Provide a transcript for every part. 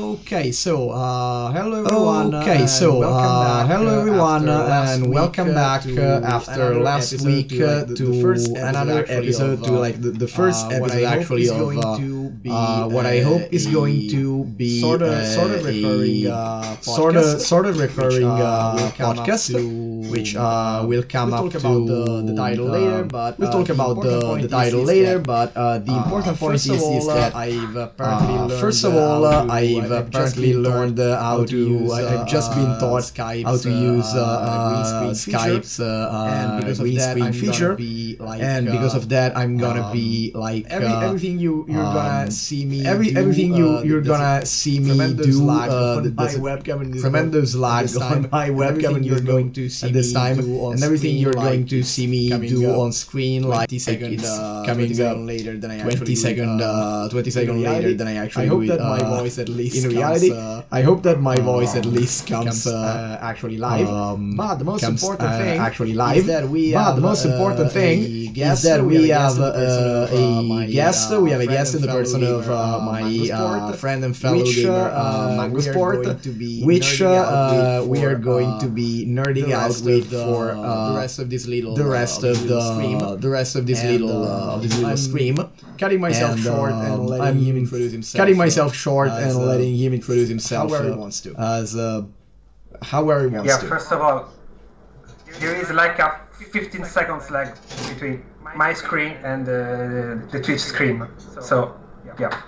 Okay, so hello everyone. And welcome back after last week to another episode, to like the first episode actually of what I hope is going to be sort of recurring podcast, which will come up to the title later. But we'll talk about the title later. But the important point is that I've apparently learned how to use. I've just been taught how to use Skype's green screen feature, and because of that, I'm gonna be like everything you're gonna see me do. Tremendous lag on my webcam, and you're going to see me do on everything you're going to see me do on screen, like 20 seconds later than I actually 20 seconds later than I actually do it. I hope that my voice at least in reality. I hope that my voice at least comes actually live. But the most important thing is that we have a guest in the person of my friend and fellow gamer Mangosport, which we are going to be nerding out with for the rest of this little stream. Cutting myself short and letting him introduce himself. However he wants to. However he wants to. Yeah, first of all, there is like a 15 seconds lag between my screen and the Twitch screen. So, yeah.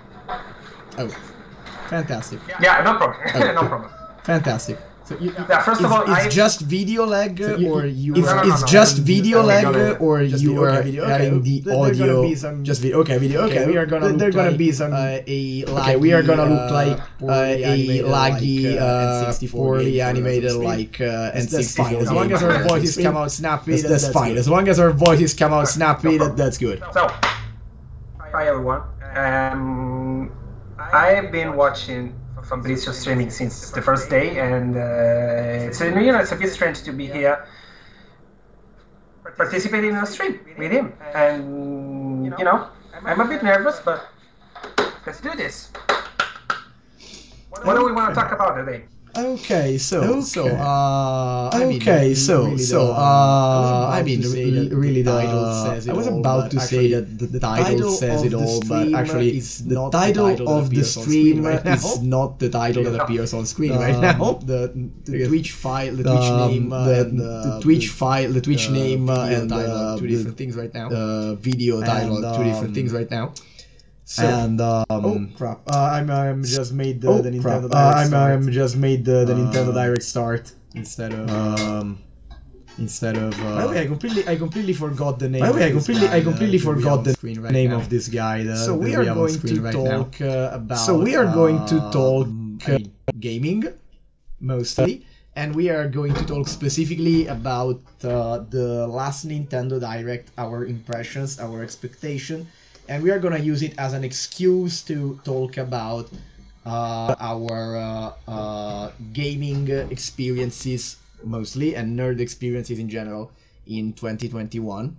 Oh, fantastic. Yeah, no problem. Oh. No problem. Fantastic. So first of all, it's just video lag, or you? It's just video lag, or you are adding the audio? Just video. Okay, video. Okay, we are gonna. There's gonna be some a laggy. Okay, we are gonna look like a laggy, poorly animated like N64. As long as our voices come out snappy, that's fine. As long as our voices come out snappy, that's good. So, hi everyone. I've been watching Fabrizio streaming since the first day, and it's a bit strange to be here participating in a stream with him, and I'm a bit nervous, but let's do this. What do we want to talk about today? Okay, I was about to say that the title says it all, but actually the title of the stream is not the title that appears on screen right now. The Twitch file, the Twitch name, the Twitch name and two different things right now. The video title, two different things right now. So, and oh crap! I'm just made the Nintendo Direct start. I'm just made the Nintendo Direct start instead of. By the way, I completely forgot the name. I completely forgot the name of this guy. So we are going to talk about. So we are going to talk gaming, mostly, and we are going to talk specifically about the last Nintendo Direct, our impressions, our expectation. And we are gonna use it as an excuse to talk about our gaming experiences mostly, and nerd experiences in general in 2021.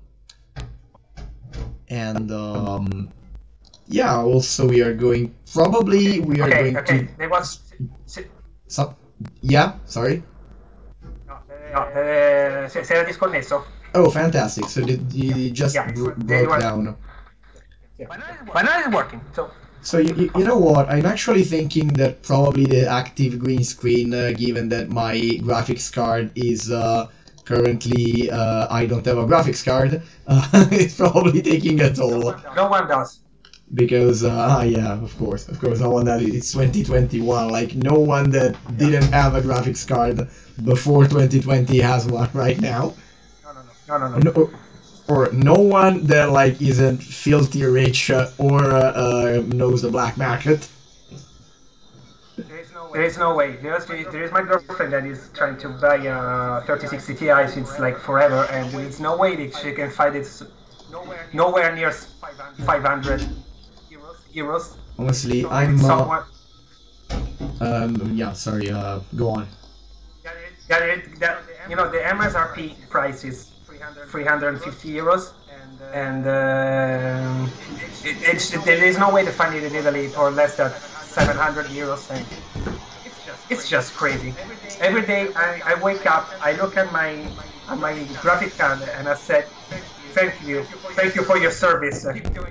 And yeah, also we are going to. There was. Yeah, sorry. Si era disconnesso. Oh, fantastic! So you just broke down. Yeah. But now it's working. So you know what? I'm actually thinking that probably the active green screen, given that my graphics card is currently I don't have a graphics card, it's probably taking a toll. No one does. Because yeah, of course, no one does. It's 2021. Like no one that didn't have a graphics card before 2020 has one right now. No. Or no one that like isn't filthy rich or knows the black market. There is no way. There is my girlfriend that is trying to buy a 3060 Ti since like forever, and there is no way that she can find it nowhere near 500 euros. Honestly, I'm. Yeah. Sorry. Go on. Yeah. The MSRP price is 350 euros, and there is no way to find it in Italy for less than 700 euros, and it's just crazy. Every day I wake up, I look at my graphic card, and I said, thank you for your service.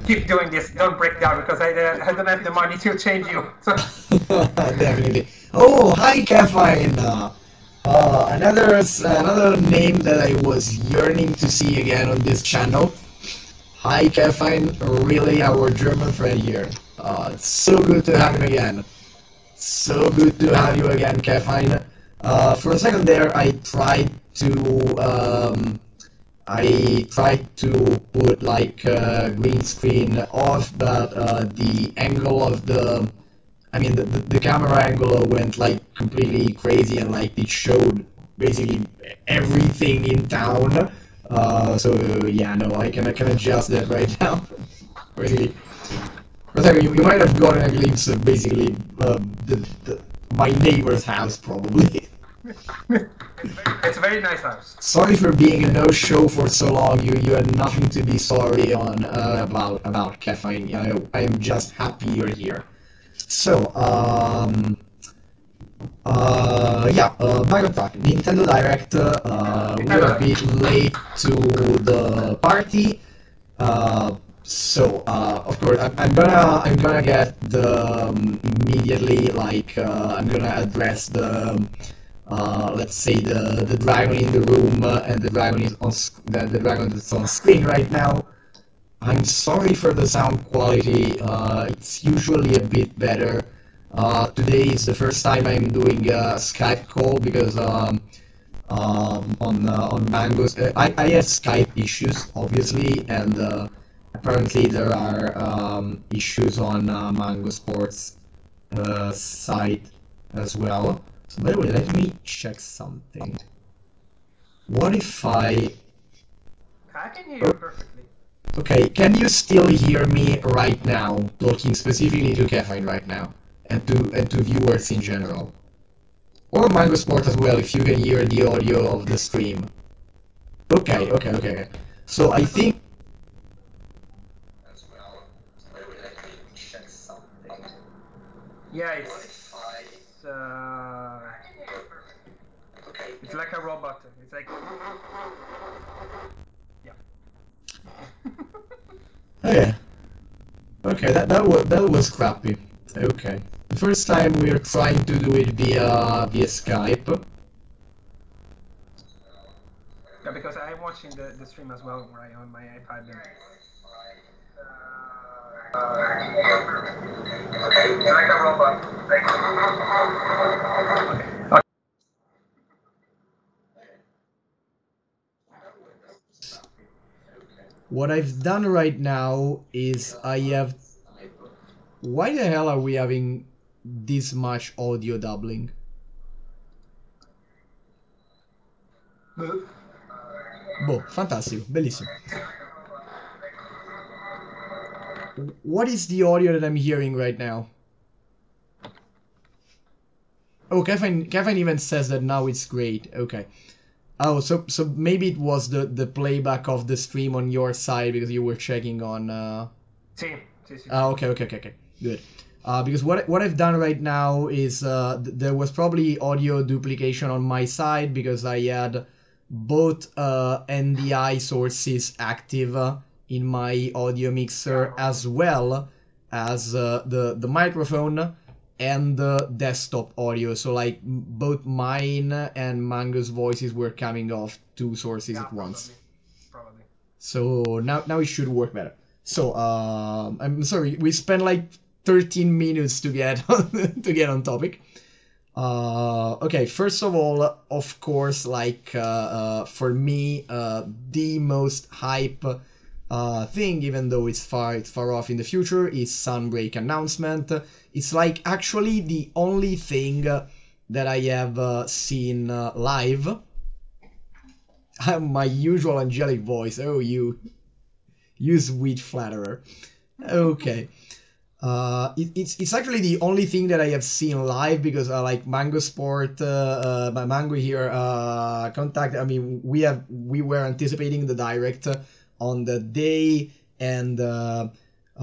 Keep doing this. Don't break down, because I don't have the money to change you. Definitely. Oh, hi, Caffeine. Another name that I was yearning to see again on this channel. Hi, Caffeine. Really, our German friend here. It's so good to have him again. So good to have you again, Caffeine. For a second there, I tried to put like green screen off, but the angle of the camera angle went like completely crazy, and like it showed basically everything in town. So yeah, no, I can adjust that right now. Basically, you might have gotten a glimpse of basically my neighbor's house, probably. It's a very nice house. Sorry for being a no-show for so long. You had nothing to be sorry on about Caffeine. I am just happy you're here. So back on track. Nintendo Direct. We're a bit late to the party. So of course I'm gonna get the immediately like I'm gonna address the let's say the dragon in the room and the dragon is on the dragon that's on screen right now. I'm sorry for the sound quality. It's usually a bit better. Today is the first time I'm doing a Skype call because on Mango's I have Skype issues obviously, and apparently there are issues on Mangosport's site as well. So by the way, let me check something. What if I can hear you perfectly. Okay, can you still hear me right now, talking specifically to Caffeine right now, and to viewers in general? Or Mangosport as well, if you can hear the audio of the stream. Okay. So I think... Yeah, it's like a robot. It's like... Okay, that was crappy. Okay, the first time we're trying to do it via Skype. Yeah, because I'm watching the stream as well, right, on my iPad. Okay, it's like a robot. Okay. What I've done right now is I have... Why the hell are we having this much audio doubling? Boh, fantastico, bellissimo. What is the audio that I'm hearing right now? Oh, Caffeine even says that now it's great. Okay. Oh, so maybe it was the playback of the stream on your side because you were checking on... Sí. Okay, good. Because what I've done right now is there was probably audio duplication on my side because I had both NDI sources active in my audio mixer as well as the microphone and the desktop audio. So like both mine and Mango's voices were coming off two sources at once. Probably. So now it should work better. So I'm sorry, we spent like 13 minutes to get on topic. Okay, first of all, of course, like for me, the most hype thing, even though it's far off in the future, is Sunbreak announcement. It's like actually the only thing that I have seen live. My usual angelic voice. Oh, you sweet flatterer. Okay. It's actually the only thing that I have seen live because like Mangosport, my Mango here contact. I mean, we were anticipating the direct on the day, and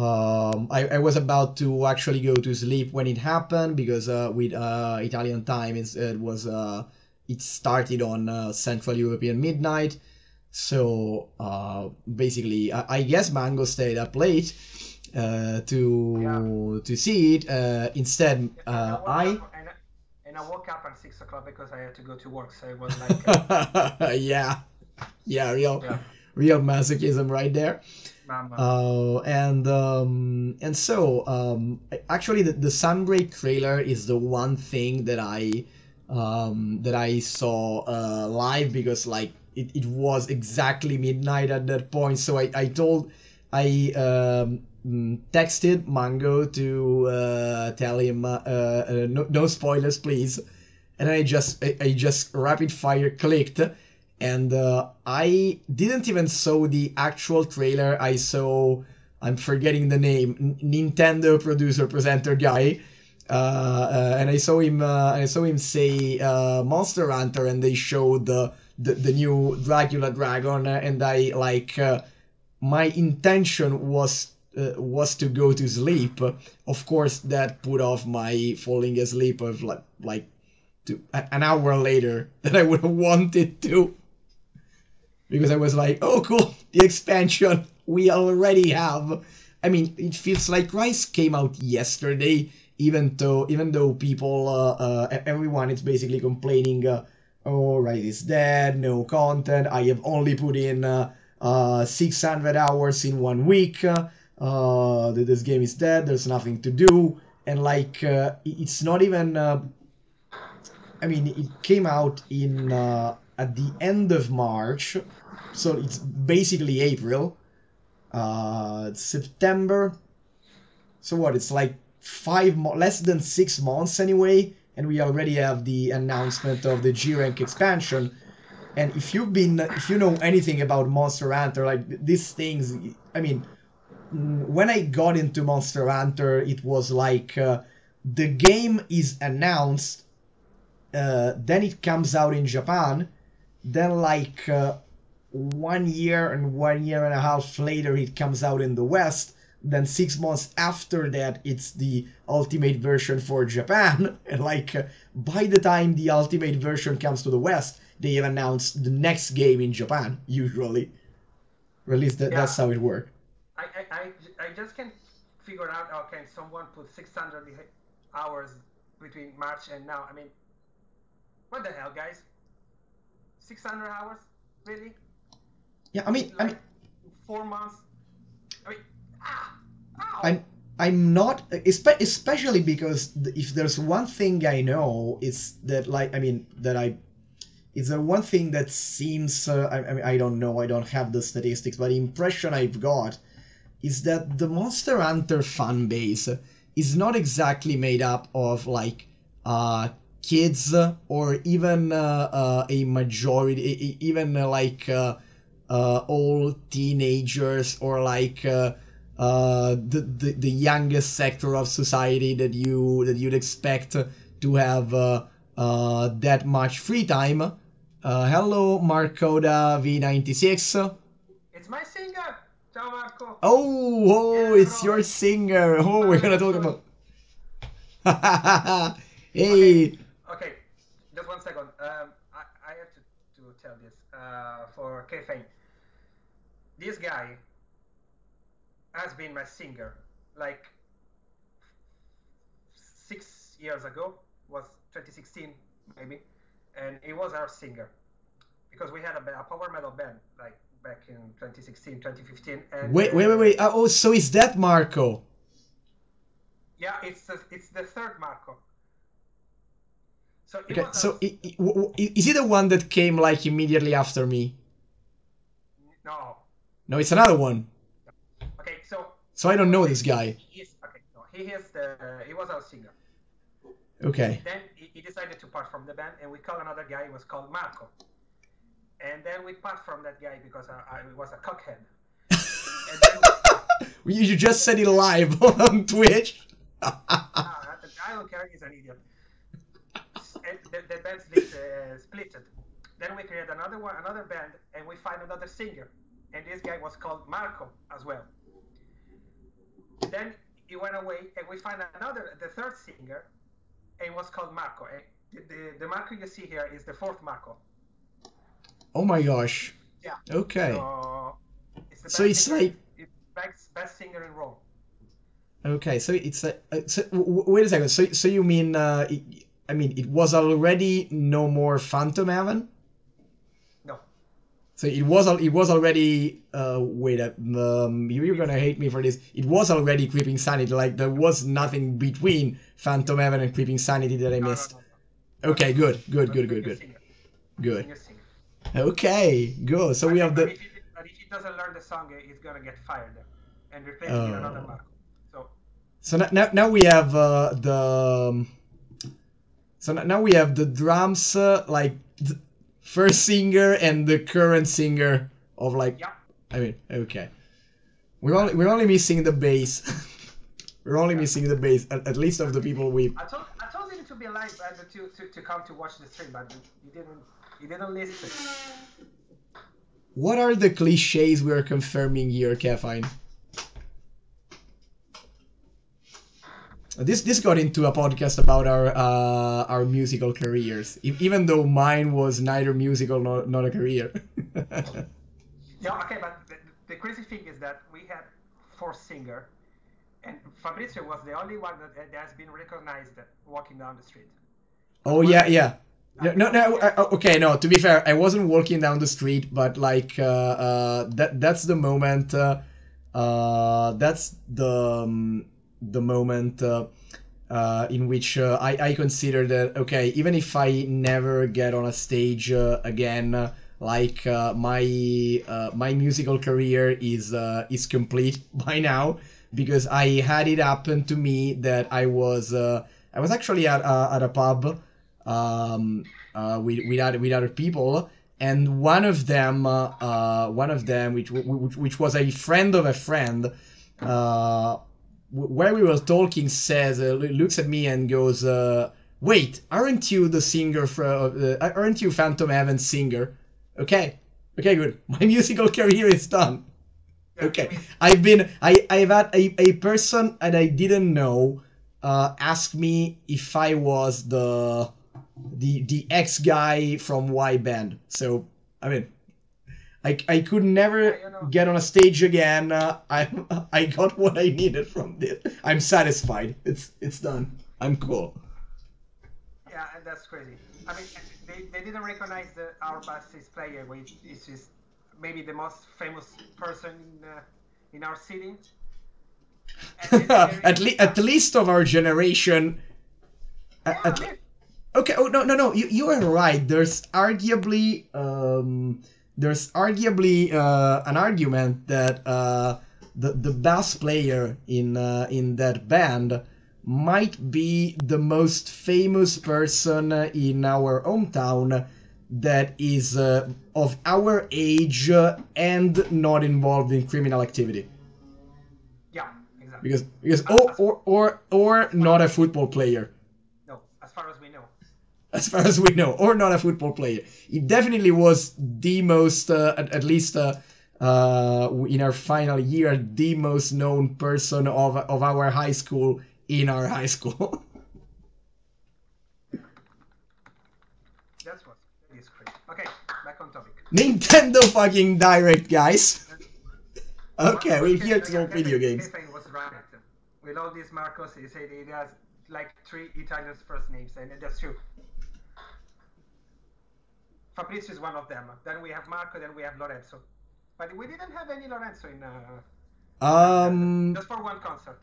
I was about to actually go to sleep when it happened because with Italian time it started on Central European midnight. So basically, I guess Mango stayed up late to see it. Instead, And I woke up at 6 o'clock because I had to go to work. So it was like yeah, real masochism right there. And so actually the Sunbreak trailer is the one thing that I saw live because like it was exactly midnight at that point. So I texted Mango to tell him no spoilers please, and I just rapid fire clicked. And I didn't even saw the actual trailer. I saw, I'm forgetting the name, Nintendo producer presenter guy, and I saw him say Monster Hunter, and they showed the new Dracula dragon, and I like my intention was to go to sleep. Of course, that put off my falling asleep of like an hour later than I would have wanted to. Because I was like, oh cool, the expansion we already have. I mean, it feels like Rise came out yesterday, even though people, everyone is basically complaining, oh, Rise is dead, no content, I have only put in 600 hours in 1 week, this game is dead, there's nothing to do, and like, it's not even, I mean, it came out in at the end of March, so it's basically April, September. So what? It's like less than 6 months anyway, and we already have the announcement of the G-Rank expansion. And if you know anything about Monster Hunter, like these things, I mean, when I got into Monster Hunter, it was like the game is announced. Then it comes out in Japan, then like 1 year and 1.5 years later it comes out in the West, then 6 months after that it's the ultimate version for Japan, and like by the time the ultimate version comes to the West, they have announced the next game in Japan, usually. Or at least that's how it works. I just can't figure out how can someone put 600 hours between March and now. I mean, what the hell, guys? 600 hours? Really? Yeah, I mean, 4 months? I mean, I'm not, especially because if there's one thing I know, it's that like, I mean, it's the one thing that seems, I mean, I don't know, I don't have the statistics, but the impression I've got is that the Monster Hunter fan base is not exactly made up of like, kids or even a majority, even like all teenagers or like the youngest sector of society that you'd expect to have that much free time. Hello, Marcoda V96. It's my singer. Ciao, Marco. Oh, it's your singer. Oh, we're gonna talk about. Hey. Okay, just 1 second. I have to tell this for K-Fame. This guy has been my singer like 6 years ago, was 2016 maybe, and he was our singer because we had a power metal band like back in 2016, 2015. And wait. Oh, so is that Marco? Yeah, it's the third Marco. So okay, so is he the one that came like immediately after me? No, it's another one. Okay, so I don't know this guy. He was our singer. Okay. Then he decided to part from the band, and we called another guy. He was called Marco. And then we part from that guy because I was a cockhead. And then you just said it live on Twitch. I don't care. He's an idiot. And the band splitted. Then we created another band, and we find another singer. And this guy was called Marco as well. then he went away, and we find the third singer, and it was called Marco. The Marco you see here is the fourth Marco. Oh my gosh. Yeah. Okay. So it's like best singer in Rome. Okay, so it's wait a second. So you mean I mean it was already no more Phantom Heaven? No. So it was already wait you're gonna hate me for this. It was already Creeping Sanity. Like there was nothing between Phantom Heaven and Creeping Sanity that I missed. No. Okay, good. Good. Okay, good. So we have the. But if he doesn't learn the song, he's gonna get fired and replaced with another Marco. So now we have the. So now we have the drums, like the first singer and the current singer of like. Yeah. I mean, okay. We're only missing the bass. We're only missing the bass, at least of the people we. I told him to be alive and to come to watch the stream, but he didn't listen. What are the cliches we're confirming here, Caffeine? This got into a podcast about our musical careers, even though mine was neither musical nor a career. Yeah, okay, but the crazy thing is that we had 4 singers, and Fabrizio was the only one that has been recognized walking down the street. Oh yeah. No. Okay, no. To be fair, I wasn't walking down the street, but like that's the moment. That's the moment in which I consider that okay, even if I never get on a stage again, like my musical career is complete by now, because I had it happen to me that I was actually at a pub with other people, and one of them which was a friend of a friend, where we were talking, says looks at me and goes, wait, aren't you the singer aren't you Phantom Heaven singer? Okay, good, my musical career is done. Okay, I've had a person that I didn't know ask me if I was the X guy from Y band. So I mean, I could never get on a stage again. I got what I needed from this. I'm satisfied. It's done. I'm cool. Yeah, and that's crazy. I mean, they didn't recognize our bassist player, which is just maybe the most famous person in our city. At least of our generation. Okay. Oh no. You are right. There's arguably an argument that the bass player in that band might be the most famous person in our hometown that is of our age and not involved in criminal activity. Yeah, exactly. Because or not a football player. No, as far as we know. As far as we know, or not a football player. It definitely was the most, at least in our final year, the most known person of our high school in our high school. That's what is crazy. Okay, back on topic. Nintendo fucking Direct, guys. Okay, we're here to talk video games. Was right. With all these Marcos, he said he has like 3 Italian first names, and that's true. Fabrizio is one of them. Then we have Marco. Then we have Lorenzo. But we didn't have any Lorenzo in. Just for one concert.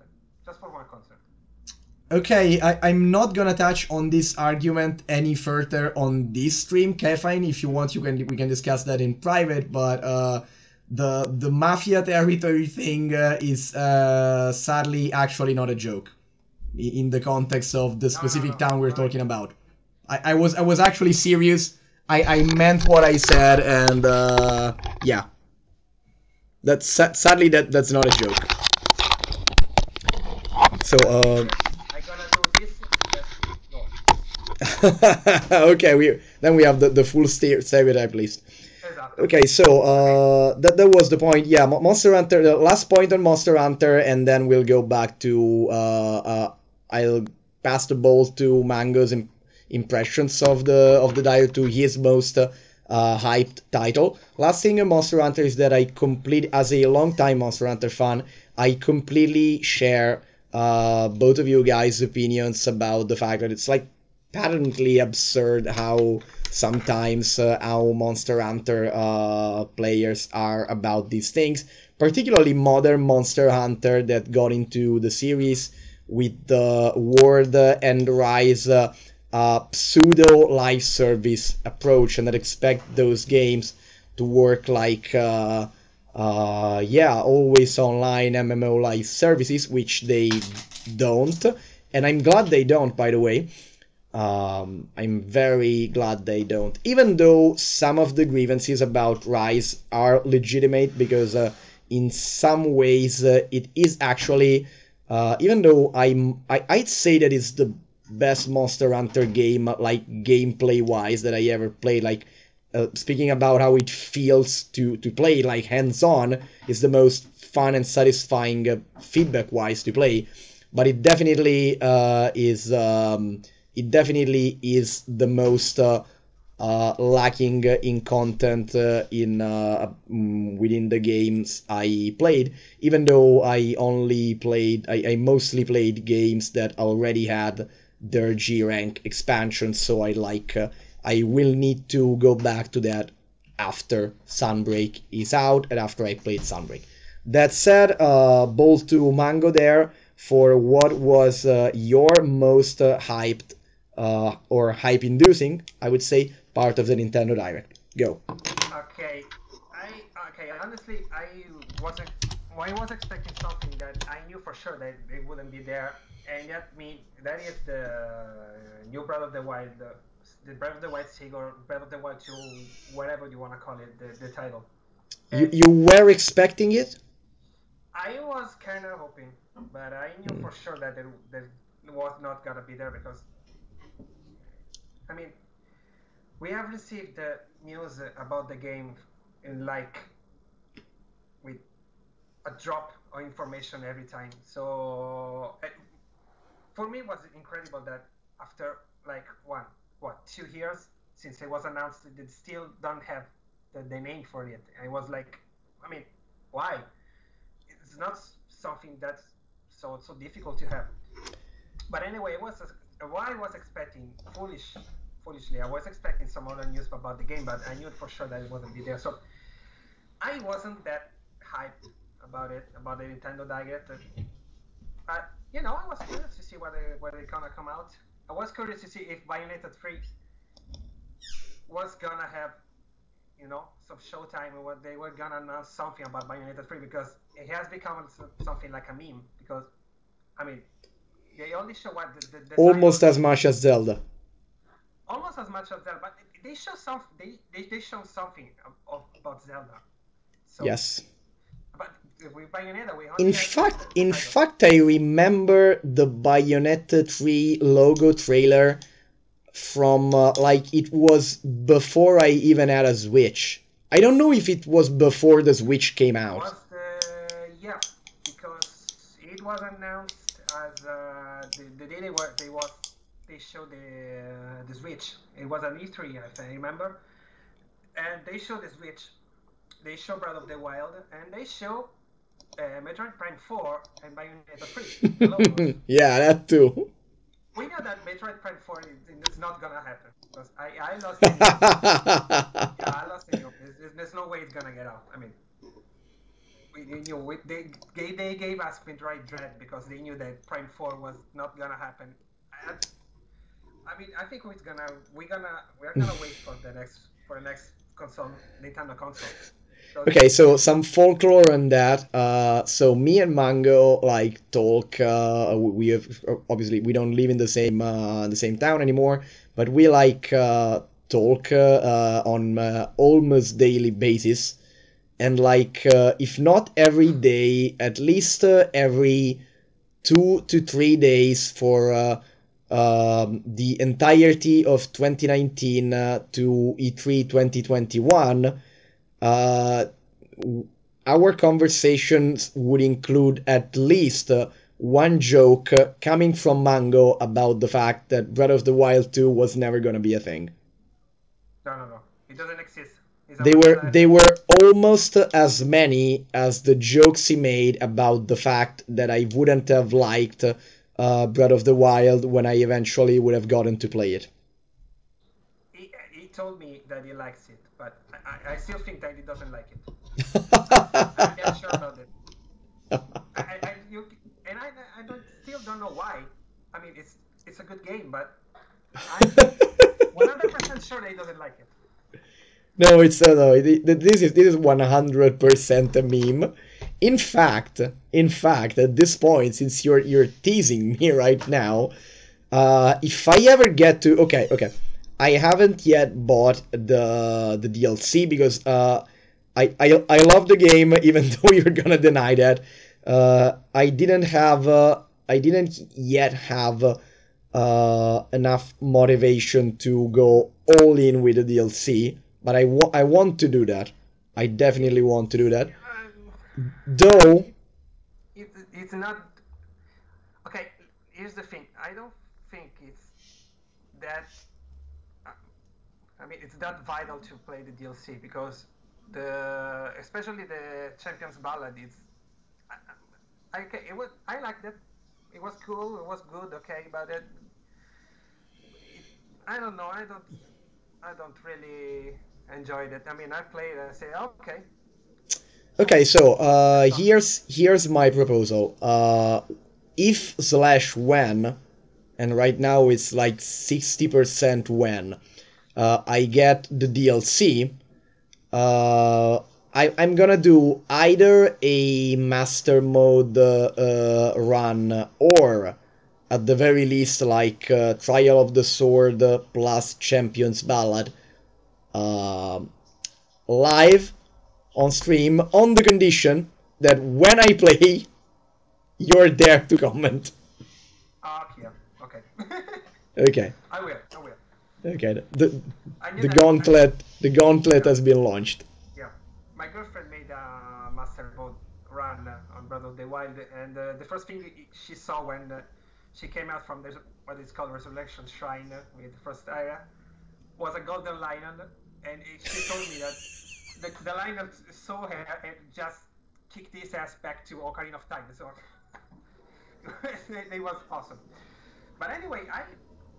Okay, I'm not gonna touch on this argument any further on this stream, Caffeine. If you want, we can discuss that in private. But the mafia territory thing is sadly actually not a joke in the context of the specific town we're talking about. I was actually serious. I meant what I said, and yeah, that's sadly that's not a joke. So I'm gonna do this. Okay, we have the full stereotype list. Okay, so that was the point. Yeah, Monster Hunter. The last point on Monster Hunter, and then we'll go back to. I'll pass the ball to Mango's impressions of the title, to his most hyped title. Last thing on Monster Hunter is that as a long-time Monster Hunter fan, I completely share both of you guys' opinions about the fact that it's like patently absurd how sometimes how Monster Hunter players are about these things, particularly modern Monster Hunter that got into the series with the World and Rise pseudo live service approach, and that expect those games to work like always online MMO live services, which they don't, and I'm glad they don't, by the way. I'm very glad they don't, even though some of the grievances about Rise are legitimate, because in some ways it is actually, even though I'd say that it's the best Monster Hunter game, like gameplay wise, that I ever played. Like speaking about how it feels to play, like hands on, is the most fun and satisfying feedback wise to play. But it definitely is. It definitely is the most lacking in content within the games I played. Even though I mostly played games that already had their G rank expansion, so I will need to go back to that after Sunbreak is out and after I played Sunbreak. That said, ball to Mango there for what was your most hyped or hype-inducing, I would say, part of the Nintendo Direct. Go. Okay. Honestly, I was expecting something that I knew for sure that it wouldn't be there, and that is the new Breath of the Wild, the Breath of the Wild SIG, or Breath of the Wild 2, whatever you want to call it, the title. You were expecting it? I was kind of hoping, but I knew for sure that it was not gonna be there, because I mean, we have received the news about the game in with a drop of information every time. So for me, it was incredible that after 2 years since it was announced, they still don't have the name for it. I was like, I mean, why? It's not something that's so difficult to have. But anyway, what I was expecting, foolishly, I was expecting some other news about the game, but I knew for sure that it wouldn't be there. So I wasn't that hyped about the Nintendo Direct. But I was curious to see what they're gonna come out. I was curious to see if Bayonetta 3 was gonna have, some showtime, or what they were gonna announce something about Bayonetta 3, because it has become something like a meme. Because I mean, they only show what the almost as much as Zelda. Almost as much as Zelda, but they show they show something about Zelda. So, yes. But with Bayonetta, we in fact, I remember the Bayonetta 3 logo trailer from it was before I even had a Switch. I don't know if it was before the Switch came out. Because it was announced as the day they showed the Switch. It was an E3, I remember, and they showed the Switch. They show Breath of the Wild, and they show Metroid Prime 4 and Bayonetta 3. Yeah, that too. We know that Metroid Prime 4 is not gonna happen, because I lost any hope. I lost any hope. There's no way it's gonna get out. I mean, they gave us Metroid Dread because they knew that Prime 4 was not gonna happen. I think we're gonna wait for the next console, Nintendo console. Okay, so some folklore on that. So me and Mango talk. We have obviously we don't live in the same town anymore, but we talk on almost daily basis, and if not every day, at least every 2 to 3 days for the entirety of 2019 to E3 2021. uh, our conversations would include at least one joke coming from Mango about the fact that Breath of the Wild 2 was never gonna be a thing. No. It doesn't exist. They were almost as many as the jokes he made about the fact that I wouldn't have liked Breath of the Wild when I eventually would have gotten to play it. He told me that he likes it, but I still think that he doesn't like it. I'm sure about it. I don't know why. I mean, it's a good game, but I'm 100% sure that he doesn't like it. No, it's no. This is 100% a meme. In fact, at this point, since you're teasing me right now, if I ever get to okay, I haven't yet bought the DLC because I love the game even though you're gonna deny that. I didn't yet have enough motivation to go all in with the DLC, but I want to do that. I definitely want to do that. Though it's not okay. Here's the thing. I don't think it's that. I mean, it's not vital to play the DLC because especially the Champions Ballad. I liked it. It was cool. It was good. Okay, but I don't know. I don't really enjoy it. I mean, I played and I say, okay. Okay, so here's my proposal. If slash when, and right now it's like 60% when, I get the DLC, I'm gonna do either a master mode run or at the very least like Trial of the Sword plus Champions Ballad live on stream on the condition that when I play, you're there to comment. Yeah. Okay. Okay. I will. Okay. The gauntlet has been launched. Yeah. My girlfriend made a master mode run on Breath of the Wild, and the first thing she saw when she came out from what is called Resurrection Shrine with the first area was a golden lion, and she told me that the lion saw her and just kicked his ass back to Ocarina of Time. So it was awesome. But anyway, I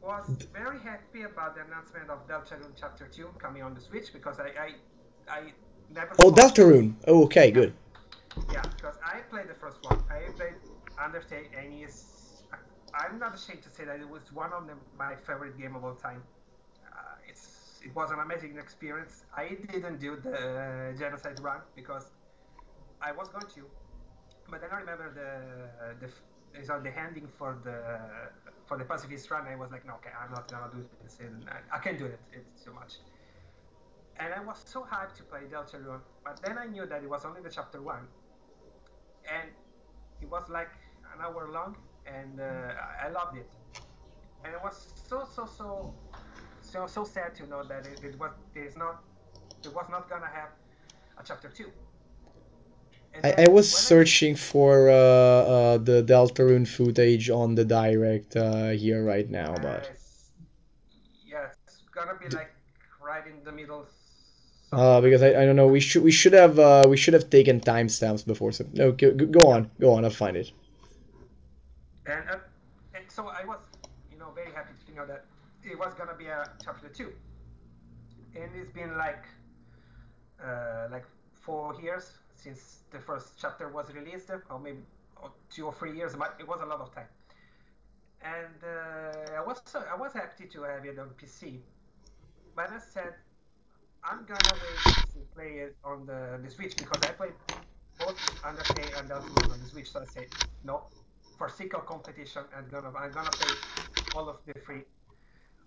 was very happy about the announcement of Deltarune Chapter 2 coming on the Switch because I never. Oh, Deltarune. Oh, okay, good. Yeah, because I played the first one. I played Undertale, and I'm not ashamed to say that it was one of my favorite game of all time. It was an amazing experience. I didn't do the Genocide run because I was going to, but then I remember the handing for the pacifist run. I was like, no, okay, I'm not gonna do this, and I can't do it. It's too much. And I was so hyped to play Deltarune, but then I knew that it was only the chapter 1, and it was like an hour long, and I loved it. And it was so sad to know that it was not gonna have a chapter 2. I was searching for the Deltarune footage on the direct here right now, but yeah, it's gonna be like right in the middle. Because I don't know, we should have taken timestamps before. So no, go on, I'll find it. And so I was, very happy to know that it was gonna be a chapter 2, and it's been like 4 years since the first chapter was released, or maybe 2 or 3 years, but it was a lot of time. And I was happy to have it on PC, but I said I'm gonna wait to play it on the Switch because I played both Undertale and Deltarune on the Switch. So I said no, for sake of competition, I'm gonna play all of the 3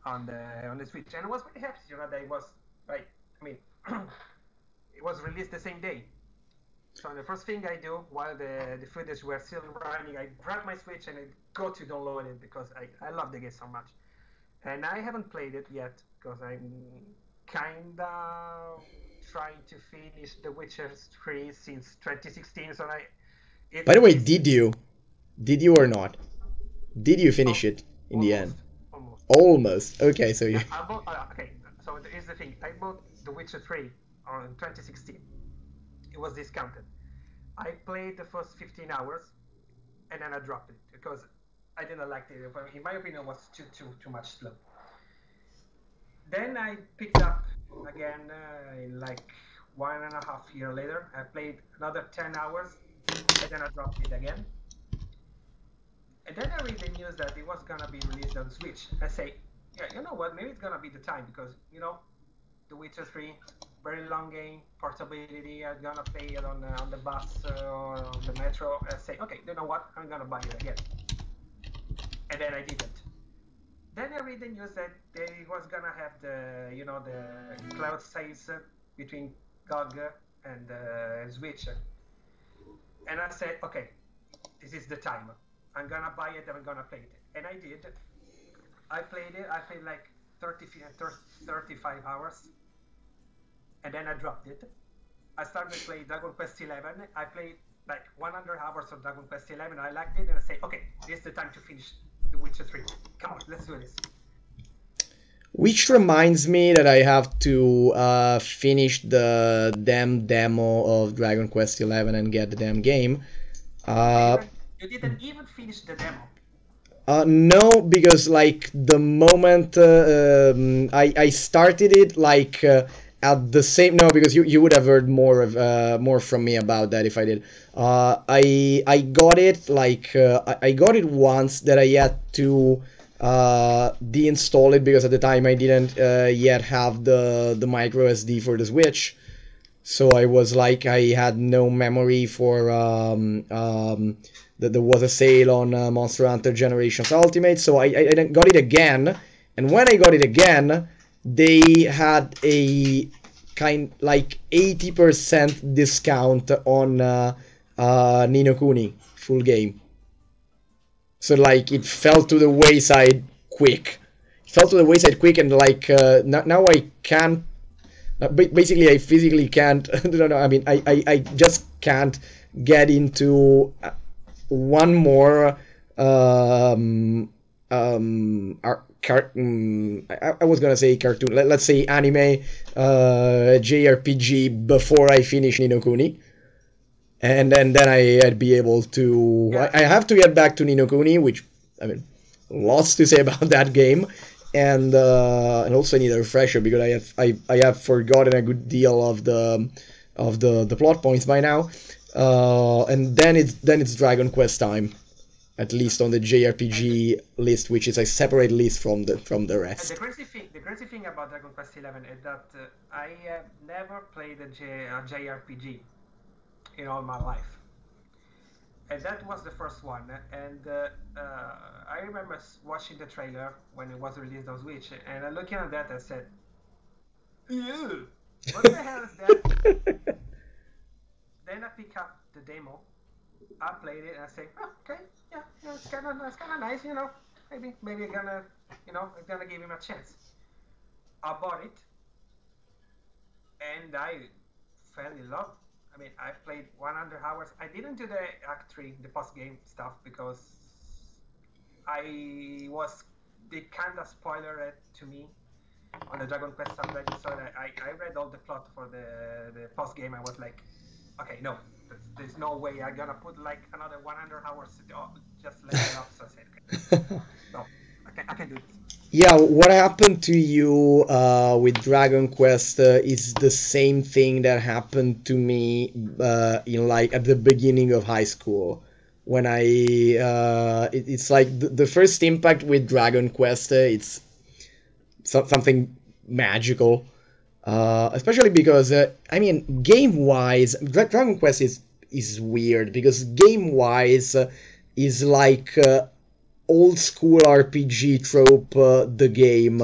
on the Switch, and I was very happy, that it was like, I mean, it was released the same day. So the first thing I do while the footage were still running, I grab my Switch and I go to download it because I love the game so much. And I haven't played it yet because I'm kinda trying to finish The Witcher 3 since 2016. So By the way, it's did you or not? Did you finish it in the end? Almost. Almost. Okay, so you. Yeah, I bought. Okay, so here's the thing. I bought The Witcher 3 on 2016. It was discounted. I played the first 15 hours, and then I dropped it because I didn't like it. In my opinion, it was too much slow. Then I picked up again in like 1.5 years later. I played another 10 hours, and then I dropped it again. And then I read the news that it was gonna be released on Switch. I say, yeah, you know what? Maybe it's gonna be the time because The Witcher 3, very long game, portability. I'm gonna play it on the bus or on the metro. I say, okay, you know what? I'm gonna buy it again. And then I didn't. Then I read the news that they was gonna have the cloud saves between GOG and Switch. And I said, okay, this is the time. I'm gonna buy it and I'm gonna play it. And I did. I played it. I played like 35 hours. And then I dropped it. I started to play Dragon Quest 11. I played like 100 hours of Dragon Quest 11. I liked it and I say, okay, this is the time to finish The Witcher 3. Come on, let's do this. Which reminds me that I have to finish the damn demo of Dragon Quest 11 and get the damn game. You didn't even finish the demo. No, because like the moment I started it like at the same because you would have heard more from me about that if I did. I got it like I got it once that I had to deinstall it because at the time I didn't yet have the micro SD for the Switch. So I was like I had no memory for that there was a sale on Monster Hunter Generations Ultimate, so I got it again, and when I got it again, they had a kind like 80% discount on Ni no Kuni full game. So like it fell to the wayside quick. It fell to the wayside quick, and like now I can't. Basically, I physically can't. No, I mean, I just can't get into one more I was gonna say cartoon. Let's say anime JRPG before I finish Ni no Kuni, and then I'd be able to. Yeah. I have to get back to Ni no Kuni, which I mean, lots to say about that game. And also I need a refresher because I have forgotten a good deal of the plot points by now, and then it's Dragon Quest time, at least on the JRPG list, which is a separate list from the rest. The crazy thing about Dragon Quest 11 is that I have never played a JRPG in all my life. And that was the first one, and I remember watching the trailer when it was released on Switch, and looking at that, I said, ew, what the hell is that? Then I pick up the demo, I played it, and I say, oh, okay, yeah, it's kind of nice, maybe I'm gonna give him a chance. I bought it, and I fell in love. I mean, I played 100 hours. I didn't do the Act 3, the post-game stuff, because they kind of spoiled it to me on the Dragon Quest subreddit, so I read all the plot for the post-game. I was like, okay, no, there's no way I'm gonna put like another 100 hours just let it off. So I said, okay, no, I can do it. Yeah, what happened to you with Dragon Quest is the same thing that happened to me in like at the beginning of high school, when it's like the first impact with Dragon Quest. It's something magical, especially because I mean, game wise, Dragon Quest is weird because game wise is like. Old school RPG trope, the game.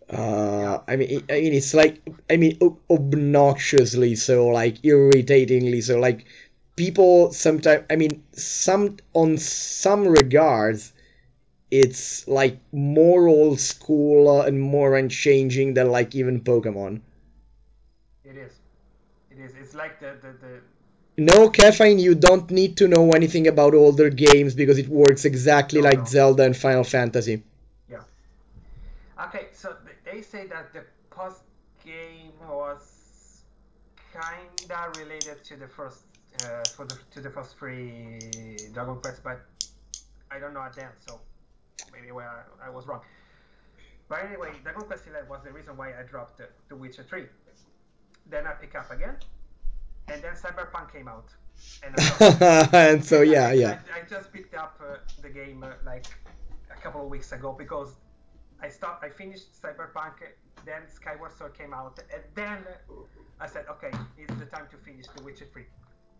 I mean, it's like, obnoxiously so, like irritatingly so. Like people sometimes, on some regards, it's like more old school and more unchanging than like even Pokemon. It is. It is. It's like the No, Caffeine, you don't need to know anything about older games because it works exactly like Zelda and Final Fantasy. Yeah. Okay, so they say that the post game was kinda related to the first to the first three Dragon Quest, but I don't know then, so maybe I was wrong. But anyway, Dragon Quest 11 was the reason why I dropped the Witcher 3. Then I pick up again, and then Cyberpunk came out, and and so yeah. I just picked up the game like a couple of weeks ago because I finished Cyberpunk, then Skyward Sword came out, and then I said, okay, it's the time to finish The Witcher 3.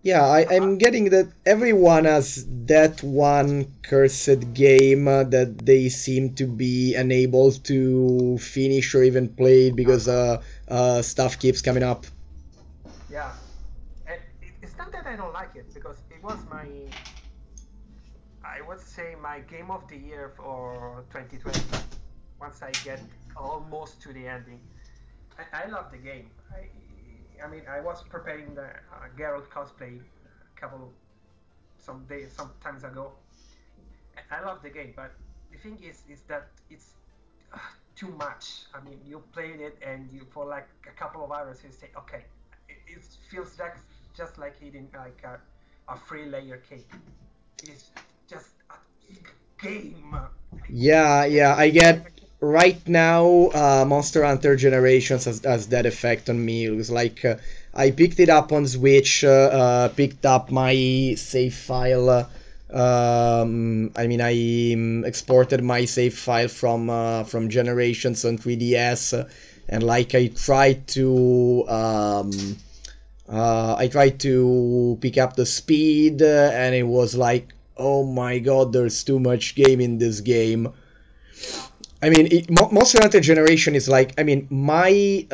Yeah, I'm getting that everyone has that one cursed game that they seem to be unable to finish or even play because stuff keeps coming up. Yeah, and it's not that I don't like it, because it was I would say my game of the year for 2020. Once I get almost to the ending, I love the game. I mean, I was preparing the Geralt cosplay some times ago. I love the game, but the thing is that it's too much. I mean, you played it and you for like a couple of hours you say, okay, it feels like just like eating like a 3-layer cake. It's just a game. Yeah, I get. Right now, Monster Hunter Generations has that effect on me. It was like I picked it up on Switch, picked up my save file. I mean, I exported my save file from Generations on 3DS, and like I tried to pick up the speed, and it was like, oh my god, there's too much game in this game. I mean, Monster Hunter Generation is like, I mean, my,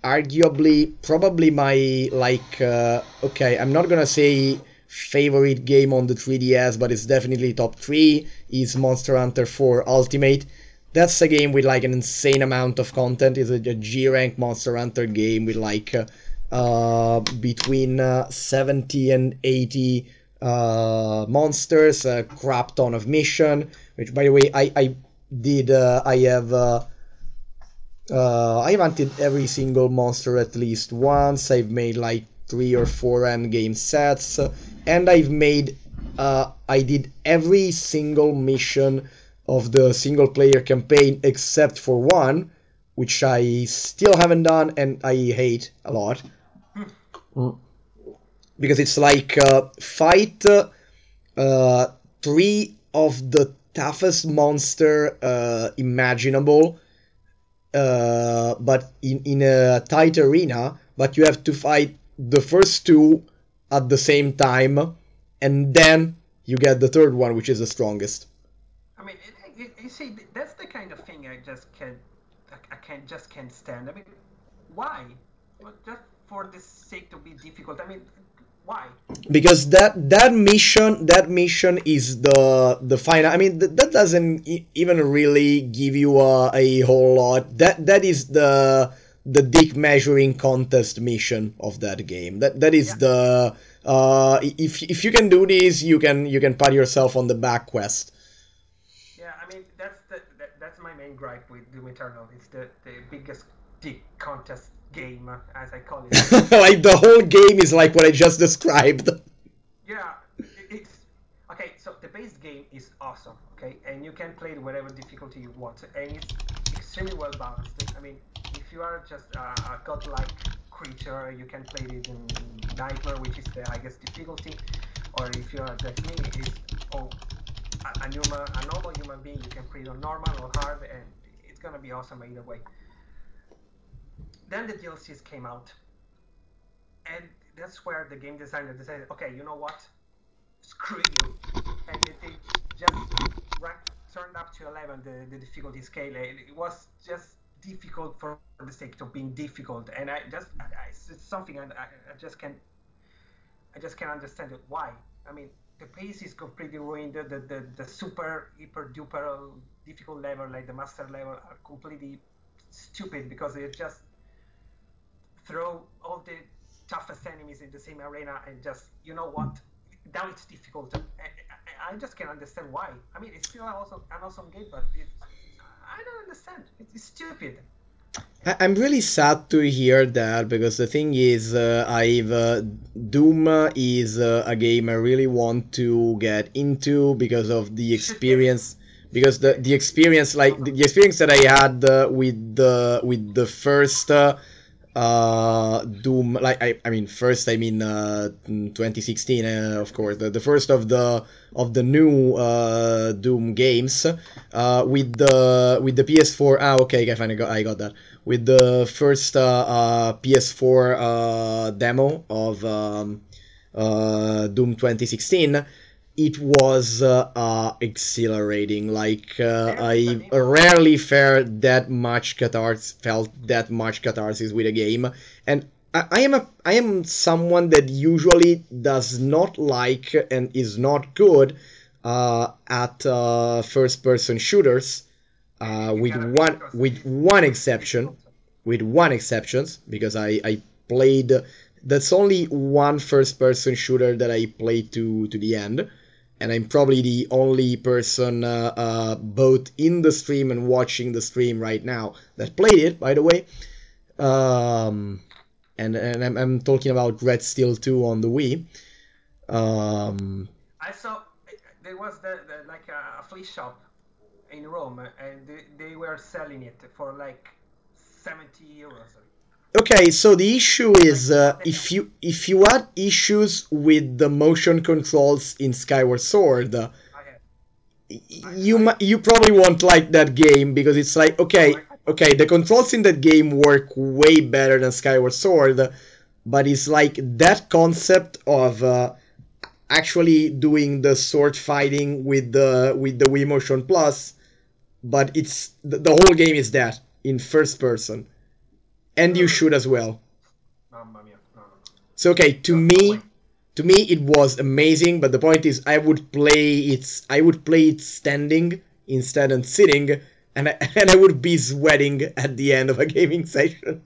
arguably, probably my, like, okay, I'm not gonna say favorite game on the 3DS, but it's definitely top 3, is Monster Hunter 4 Ultimate. That's a game with, like, an insane amount of content. It's a G-rank Monster Hunter game with, like, between 70 and 80 monsters, a crap ton of mission, which, by the way, I I've hunted every single monster at least once. I've made like 3 or 4 endgame sets, and I did every single mission of the single player campaign except for one, which I still haven't done and I hate a lot. Because it's like fight 3 of the toughest monster imaginable, but in a tight arena, but you have to fight the first 2 at the same time, and then you get the third one, which is the strongest. I mean, you see, that's the kind of thing I just can't stand. I mean, why? Well, just for the sake to be difficult. I mean, why? Because that mission is the final. I mean, that doesn't even really give you a whole lot. That is the dick measuring contest mission of that game. That is the if you can do this, you can pat yourself on the back quest. Yeah, I mean that's my main gripe with Doom Eternal. It's the biggest dick contest game, as I call it. Like the whole game is like what I just described. Yeah, it's okay. So the base game is awesome, okay, and you can play it whatever difficulty you want, and it's extremely well balanced. I mean, if you are just a godlike creature, you can play it in Nightmare, which is the highest difficulty, or if you are like me, it's a normal human being, you can play it on normal or hard, and it's gonna be awesome either way. Then the DLCs came out, and that's where the game designer decided, okay, you know what? Screw you. And they just turned up to 11 the difficulty scale. It was just difficult for the sake of being difficult, and it's something I just can't understand it. Why? I mean, the pace is completely ruined. The super hyper duper difficult level, like the master level, are completely stupid because they just throw all the toughest enemies in the same arena and just, you know what, now it's difficult. I just can't understand why. I mean, it's still also an awesome game, but I don't understand. It's stupid. I'm really sad to hear that, because the thing is, Doom is a game I really want to get into because of the experience. Because the experience, like the experience that I had with the first Doom, like I mean 2016, of course, the first of the new Doom games, with the PS4. Okay, fine, I got that. With the first PS4 demo of Doom 2016, it was exhilarating. Like I rarely felt that much catharsis with a game, and I am someone that usually does not like and is not good at first-person shooters. With one exception, because I played. That's only one first-person shooter that I played to the end, and I'm probably the only person both in the stream and watching the stream right now that played it. By the way, and I'm talking Red Steel 2 on the Wii. I saw there was like a flea shop in Rome, and they were selling it for like 70 euros. Okay, so the issue is if you had issues with the motion controls in Skyward Sword, you probably won't like that game, because it's like okay, the controls in that game work way better than Skyward Sword, but it's like that concept of actually doing the sword fighting with the Wii Motion Plus, but it's the whole game is that in first person. And you should as well. So okay, to me it was amazing, but the point is I would play it standing instead of sitting, and I would be sweating at the end of a gaming session.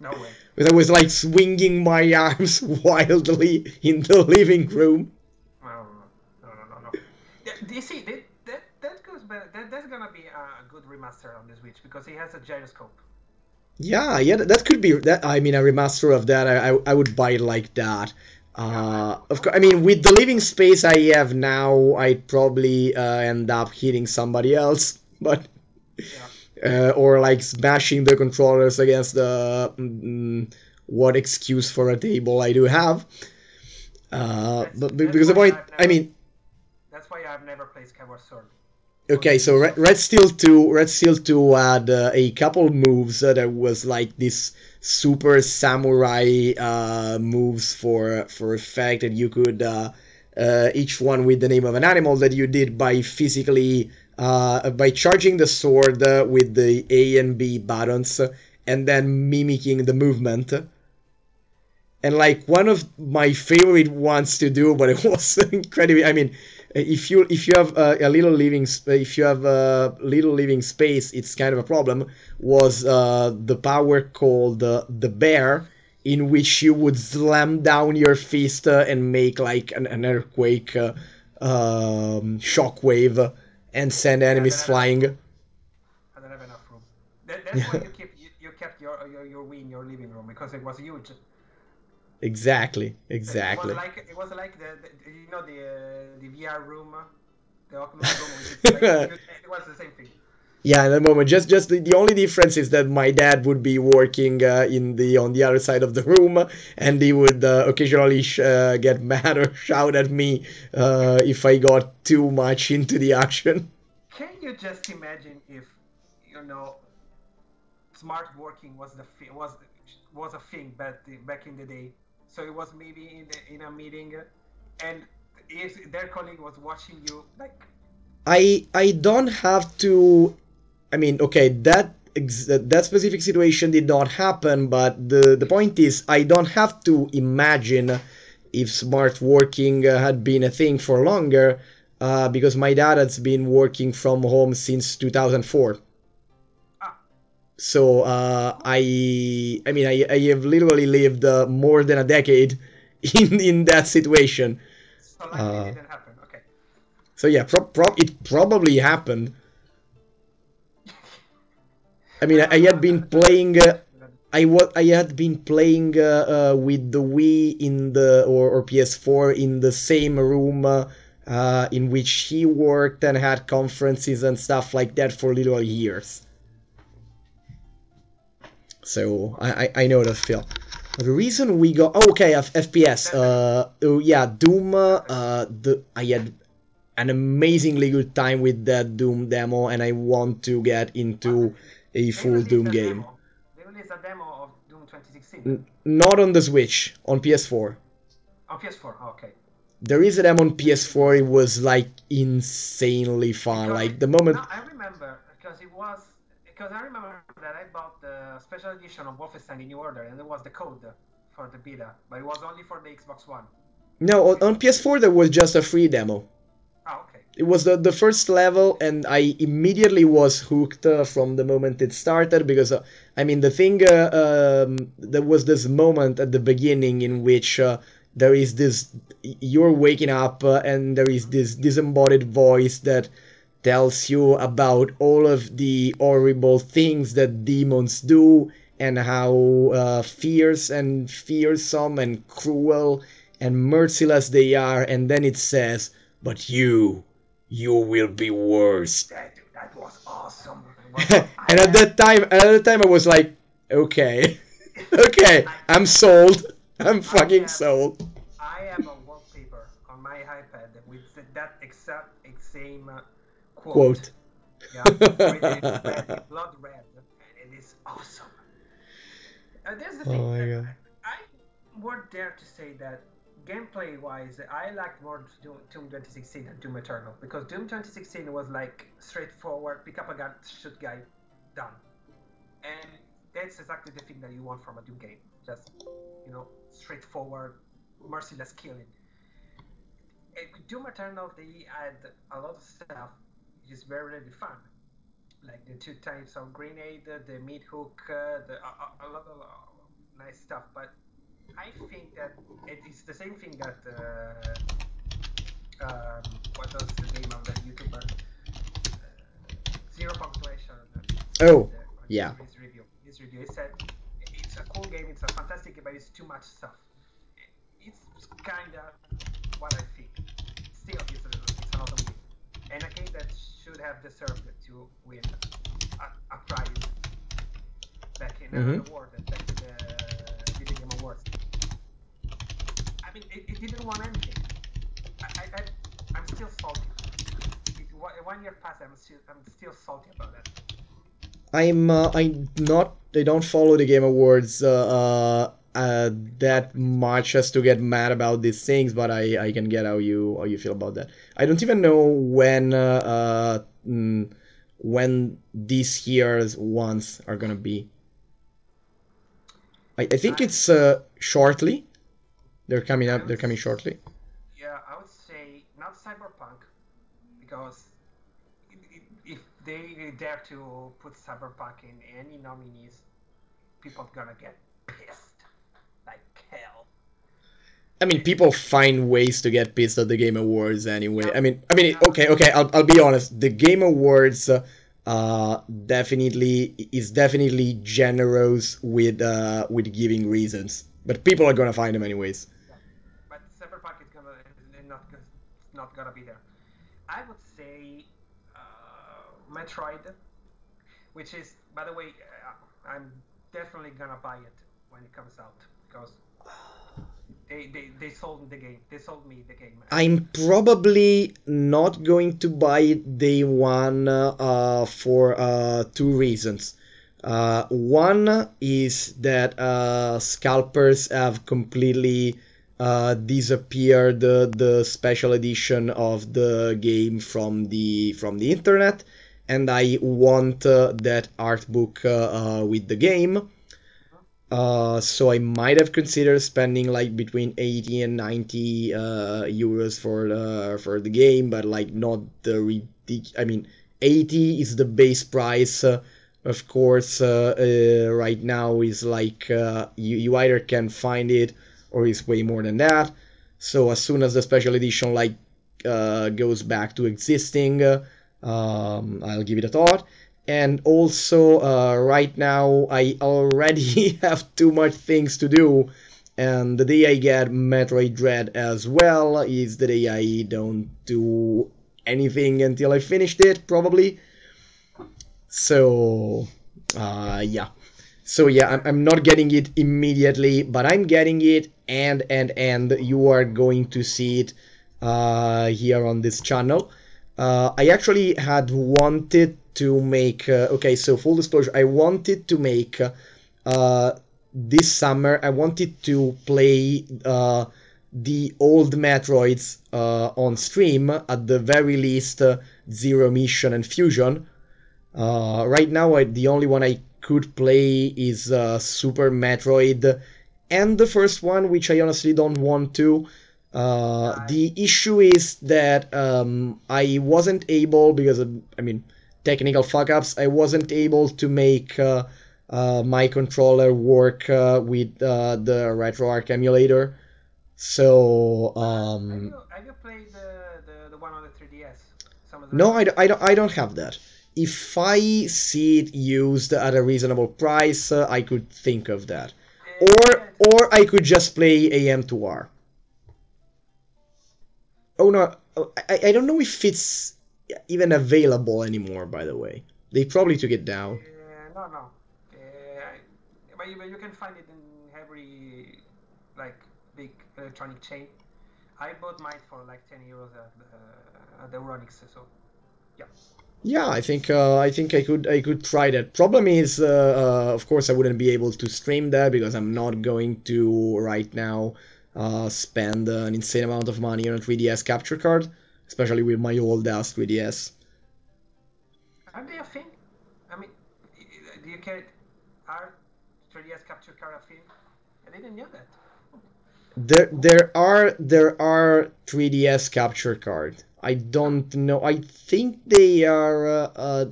No way. Because I was like swinging my arms wildly in the living room. No. Do you see that's gonna be a good remaster on the Switch, because it has a gyroscope. Yeah, that could be that. I mean, a remaster of that, I would buy it like that. Of course, I mean, with the living space I have now, I'd probably end up hitting somebody else, but or like smashing the controllers against the what excuse for a table I do have. But because the point, I mean, that's why I've never played Skyward Sword. Okay, so Red Steel 2 had a couple moves that was like this super samurai moves for effect, that you could each one with the name of an animal that you did by physically by charging the sword with the A and B buttons and then mimicking the movement. And like one of my favorite ones to do, but it was incredible. I mean, if you have a little living space, it's kind of a problem. Was the power called the bear, in which you would slam down your fist and make like an earthquake shockwave and send enemies flying. I don't have enough room. That's why you kept your Wii in your living room, because it was huge. Exactly. It was like the VR room, the Oculus room. It was the same thing. Yeah, in the moment, just the only difference is that my dad would be working on the other side of the room, and he would occasionally get mad or shout at me if I got too much into the action. Can you just imagine if smart working was a thing back in the day? So it was maybe in a meeting, and if their colleague was watching you, like. I don't have to. I mean, okay, that specific situation did not happen, but the point is, I don't have to imagine if smart working had been a thing for longer, because my dad has been working from home since 2004. So I have literally lived more than a decade in that situation. So luckily it didn't happen. Okay. So yeah, it probably happened. I mean, I had been playing. I had been playing with the Wii in the or PS4 in the same room in which he worked and had conferences and stuff like that for literally years. So I know that feel. The reason we got FPS. Yeah, Doom. I had an amazingly good time with that Doom demo, and I want to get into a full Doom game. They released a demo of Doom 2016. Not on the Switch, on PS4. On PS4, okay. There is a demo on PS4. It was like insanely fun. Because like the moment. No, I remember because I remember that I bought the special edition of Wolfenstein in New Order, and it was the code for the beta, but it was only for the Xbox One. No, on PS4 there was just a free demo. Oh, okay. It was the first level, and I immediately was hooked from the moment it started, because I mean the thing, there was this moment at the beginning in which there is this, you're waking up and there is this disembodied voice that tells you about all of the horrible things that demons do, and how fierce and fearsome and cruel and merciless they are, and then it says, but you will be worse. That was awesome. And at that time I was like, okay, okay, I'm sold. I'm fucking sold. I have a wallpaper on my iPad with that exact same quote. Yeah, red, blood red, and it is awesome. There's the thing. Oh my God. I would dare to say that gameplay-wise, I liked more Doom 2016 than Doom Eternal, because Doom 2016 was like straightforward, pick up a gun, shoot guy, done. And that's exactly the thing that you want from a Doom game. Just, straightforward, merciless killing. With Doom Eternal, they add a lot of stuff which is very, really fun. Like the 2 types of grenade, the mid hook, a lot of nice stuff. But I think that it's the same thing that what was the name of that YouTuber? Zero Punctuation. Yeah. His review. He said it's a cool game, it's a fantastic game, but it's too much stuff. It's kind of what I think. Still, it's an awesome game, and a game that should have deserved to win a prize back in the award, back in the Video Game Awards. I mean, it didn't win anything. I'm still salty. 1 year passed, I'm still salty about that. I don't follow the Game Awards that much as to get mad about these things, but I can get how you feel about that. I don't even know when this year's ones are gonna be. I think it's shortly. They're coming up. They're coming shortly. Yeah, I would say not Cyberpunk, because if they dare to put Cyberpunk in any nominees, people are gonna get pissed like hell. I mean, people find ways to get pissed at the Game Awards anyway. I mean, okay. I'll be honest. The Game Awards definitely generous with giving reasons, but people are gonna find them anyways. Yeah. But Cyberpunk is not gonna be there. I would say Metroid, which is, by the way, I'm definitely gonna buy it when it comes out, because they sold the game. They sold me the game. I'm probably not going to buy it day one for 2 reasons. One is that scalpers have completely disappeared the special edition of the game from the internet, and I want that art book with the game. So I might have considered spending like between 80 and 90 euros for the game, but like not the ridiculous. I mean, 80 is the base price. Of course, right now is like you either can find it or it's way more than that. So as soon as the special edition like goes back to existing, I'll give it a thought. And also, right now, I already have too much things to do. And the day I get Metroid Dread as well is the day I don't do anything until I finished it, probably. So, yeah. So yeah, I'm not getting it immediately, but I'm getting it, and you are going to see it here on this channel. I actually had wanted to make, okay, so full disclosure, I wanted to make this summer, I wanted to play the old Metroids on stream, at the very least Zero Mission and Fusion. Right now, the only one I could play is Super Metroid and the first one, which I honestly don't want to. The issue is that I wasn't able, because of, I mean, technical fuck-ups, I wasn't able to make my controller work with the RetroArch emulator. So, have you played the one on the 3DS? No, I don't have that. If I see it used at a reasonable price, I could think of that. Or I could just play AM2R. Oh no, I don't know if it's even available anymore, by the way. They probably took it down. No. But you can find it in every like big electronic chain. I bought mine for like 10 euros at the Ronix, so yeah. Yeah, I think I could try that. Problem is, of course, I wouldn't be able to stream that because I'm not going to right now spend an insane amount of money on a 3DS capture card, especially with my old ass 3DS. Are they a thing? I mean, do you care? Are 3DS capture card a thing? I didn't know that. There are 3DS capture card. I don't know. I think they are.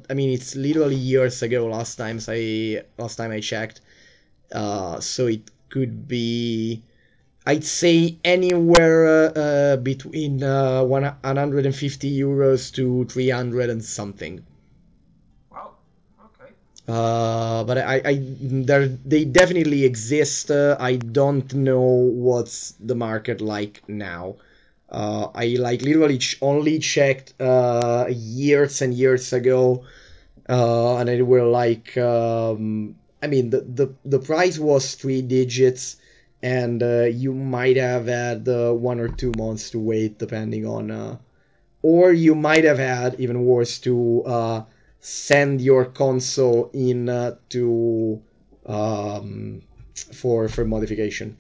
I mean, it's literally years ago. Last time I checked. So it could be. I'd say anywhere between 150 euros to 300 and something. Wow. Okay. But they definitely exist. I don't know what's the market like now. I like literally only checked years and years ago, and it were like I mean the price was 3 digits, and you might have had 1 or 2 months to wait depending on, or you might have had even worse to send your console in to for modification.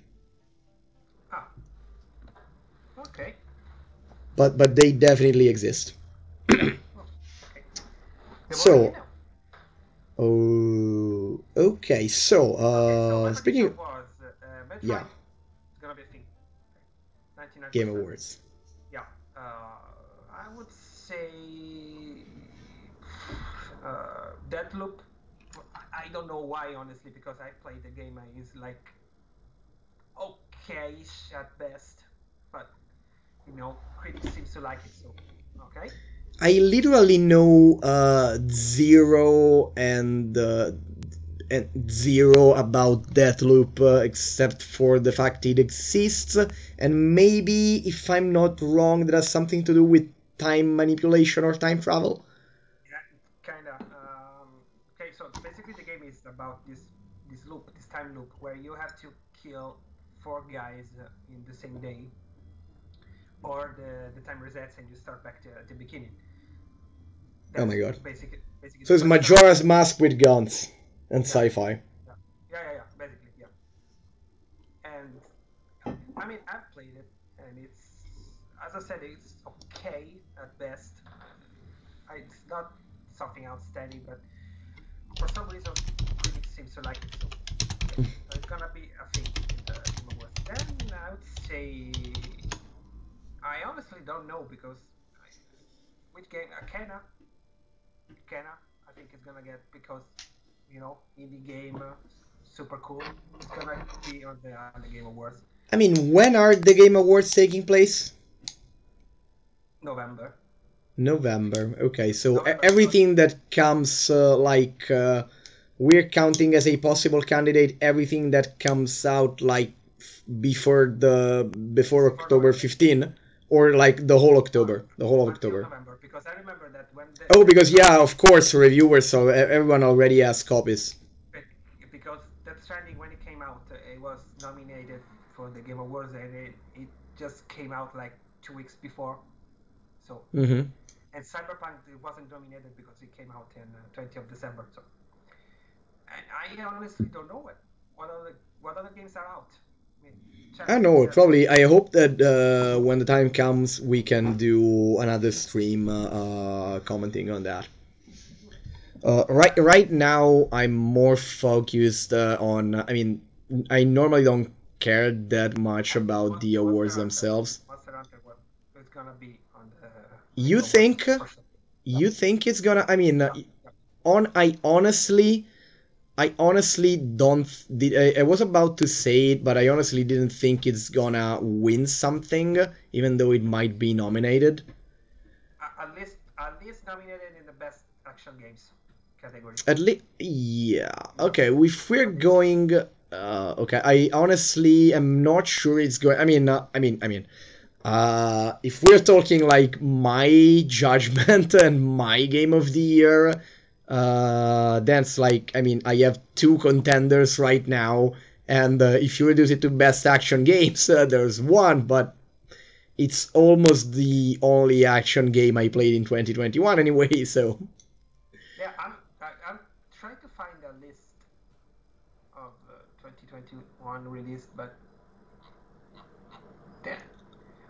Okay. But they definitely exist. Okay. So, oh, okay. So, so speaking, was, yeah, it's gonna be a thing. 99%. Game Awards. Yeah, I would say Deathloop. I don't know why, honestly, because I played the game and it's like okay-ish at best, but you know, critics seem to like it, so okay. I literally know zero and zero about Deathloop, except for the fact it exists, and maybe, if I'm not wrong, that has something to do with time manipulation or time travel. Yeah, kinda. Okay, so basically the game is about this time loop, where you have to kill 4 guys in the same day, or the time resets and you start back to the beginning. That's, oh my god. Basically so it's Majora's Mask with guns and sci-fi. Yeah, basically, yeah. And I mean, I've played it, and it's, as I said, it's okay at best. It's not something outstanding, but for some reason, critics seem to like it. So, okay. gonna be a thing in the Game Awards. Then I would say I honestly don't know because which game? Kenna. I think it's gonna get because indie game, super cool. It's gonna be on the Game Awards. I mean, when are the Game Awards taking place? November. Okay, so everything that comes we're counting as a possible candidate. Everything that comes out like before October 15, or like the whole October. November, because I remember that when. Because of course, reviewers. So everyone already has copies. Because Death Stranding, when it came out, it was nominated for the Game Awards, and it just came out like 2 weeks before. So. Mm-hmm. And Cyberpunk wasn't nominated because it came out in 20th of December. So, I honestly don't know what other games are out. I know, probably. I hope that when the time comes, we can do another stream commenting on that. Right now, I'm more focused on. I mean, I normally don't care that much about the awards themselves. It's gonna be on the. You think it's gonna? I mean, I honestly don't. I was about to say it, but I honestly didn't think it's gonna win something, even though it might be nominated. At least nominated in the best action games category. At least, yeah. Okay, if we're going, okay. I honestly am not sure it's going. I mean. If we're talking like my judgment and my game of the year. That's like, I mean, I have 2 contenders right now, and if you reduce it to best action games, there's one, but it's almost the only action game I played in 2021 anyway, so. Yeah, I'm trying to find a list of 2021 released, but. Damn.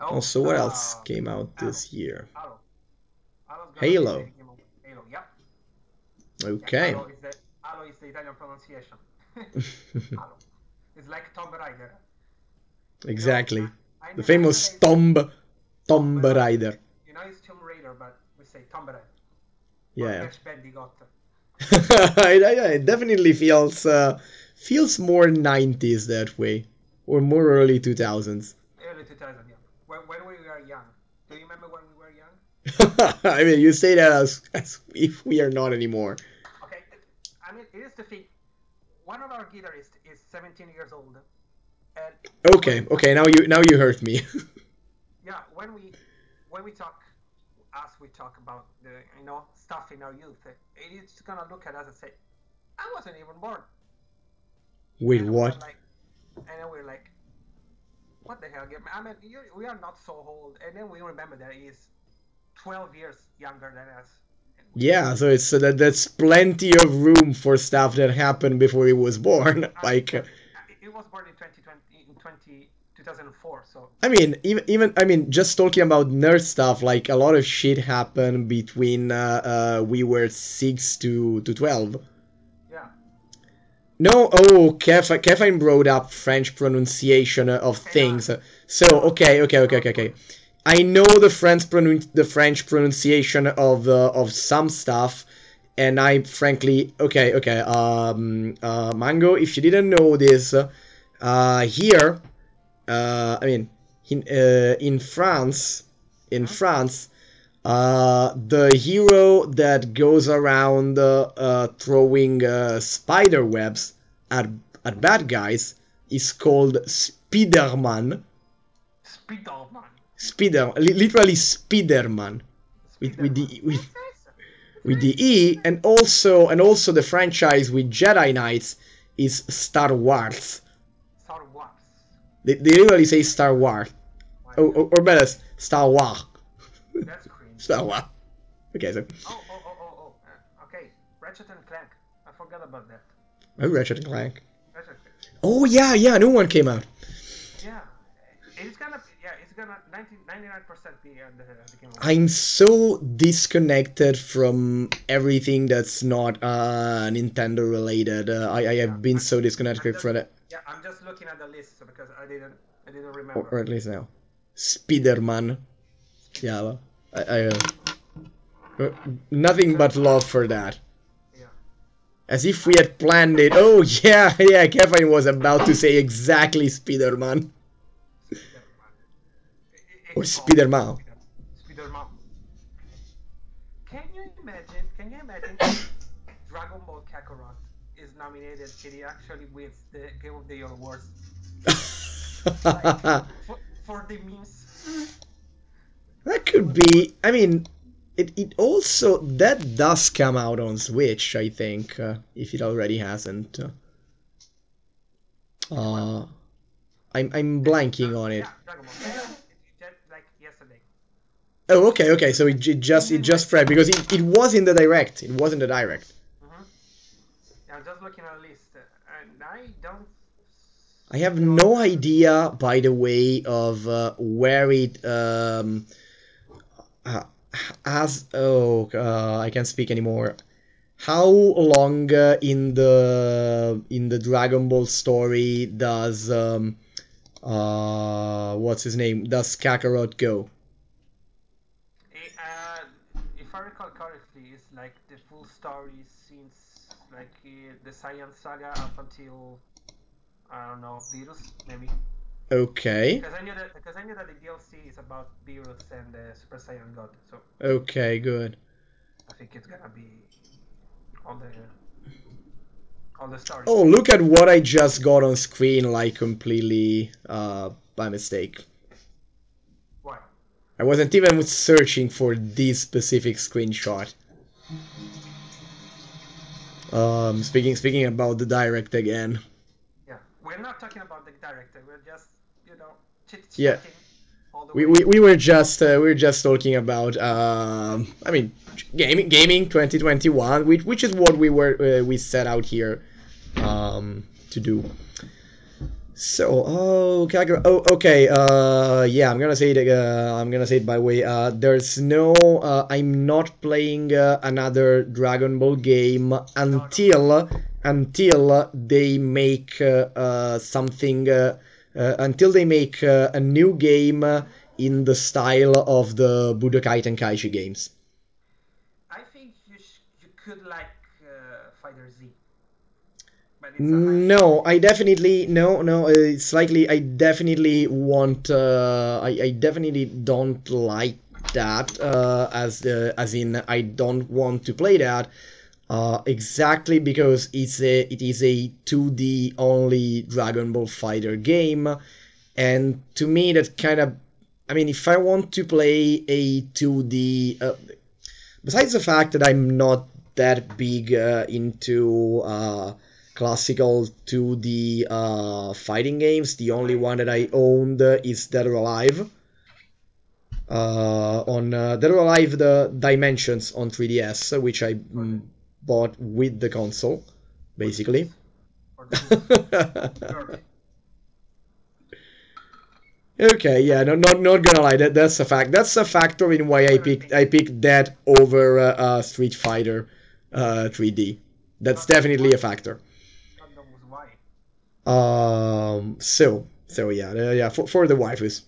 Also, what else came out this year? Halo. Yep. Okay. Yeah, Halo is the Italian pronunciation. Halo. It's like Tomb Raider. Exactly. The famous Tomb Raider. It's Tomb Raider, but we say Tomb Raider. Yeah. Bandicoot. It definitely feels more 90s that way, or more early 2000s. Early 2000, yeah. When we were young. Do you remember when we were young? I mean, you say that as if we are not anymore. Okay, I mean, it is the thing. One of our guitarists is 17 years old. And okay, now you hurt me. Yeah, when we talk about the stuff in our youth, it's gonna look at us and say, "I wasn't even born." Wait, what? And then we're like, what the hell? I mean, we are not so old, and then we remember that he's 12 years younger than us. Yeah, so it's that's plenty of room for stuff that happened before he was born. Like, he was born in 2004. So I mean, even just talking about nerd stuff, like a lot of shit happened between we were 6 to 12. Yeah. No, Kevin brought up French pronunciation of things. So okay. I know the French pronunciation of some stuff, and I frankly Mango, if you didn't know this, here, I mean, in France, the hero that goes around throwing spider webs at bad guys is called Spiderman. Literally Spiderman, with the E, and also the franchise with Jedi Knights is Star Wars. They literally say Star Wars, or better, Star Wars. That's cringe. Star Wars. Okay, so. Okay, Ratchet and Clank. I forgot about that. Oh, Ratchet and Clank. Oh yeah, new one came out. Yeah, it's gonna 99% be the Game of I'm so disconnected from everything that's not Nintendo related. I have been so disconnected from it. Yeah, I'm just looking at the list because I didn't remember. Or at least now. Spider-Man. Yeah, nothing but love for that. Yeah. As if we had planned it. Oh yeah, yeah, Kevin was about to say exactly Spider-Man. Or Spider-Man. Spider-Man. Can you imagine Dragon Ball Kakarot is nominated and he actually wins the Game of the Year awards? Like, for the memes. That could be. I mean, it also that does come out on Switch, I think, if it already hasn't. I'm blanking on it. Yeah, Dragon Ball. Just like yesterday. Oh, okay. So it just framed because it was in the direct. It was in the direct. Yeah, I'm just looking at the list, and I don't. I have no idea, by the way, of where it has. Oh, I can't speak anymore. How long in the Dragon Ball story does what's his name? Does Kakarot go? If I recall correctly, it's like the full story since like the Saiyan saga up until I don't know, Beerus maybe. Okay. Because I knew that the DLC is about Beerus and the Super Saiyan God. So. Okay, good. I think it's gonna be all the story. Oh, look at what I just got on screen, like completely by mistake. Why? I wasn't even searching for this specific screenshot. Speaking about the direct again. Yeah, we're not talking about the director. We're just chit-chatting. Yeah. We were just talking about I mean gaming 2021, which is what we set out here to do. So okay, yeah, I'm gonna say it by way. There's no I'm not playing another Dragon Ball game until they make something until they make a new game in the style of the Budokai Tenkaichi games. I think you could like Fighter Z. No, I definitely slightly. I definitely want. I definitely don't like that. As in, I don't want to play that. Exactly because it is a 2D only Dragon Ball Fighter game, and to me that kind of. I mean, if I want to play a 2D, besides the fact that I'm not that big into classical 2D fighting games. The only one that I owned is Dead or Alive. On Dead or Alive, the Dimensions on 3DS, which I bought with the console, basically. Okay, yeah, not gonna lie, that's a fact. That's a factor in why I picked that over Street Fighter 3D. That's definitely a factor. So yeah, for the waifus.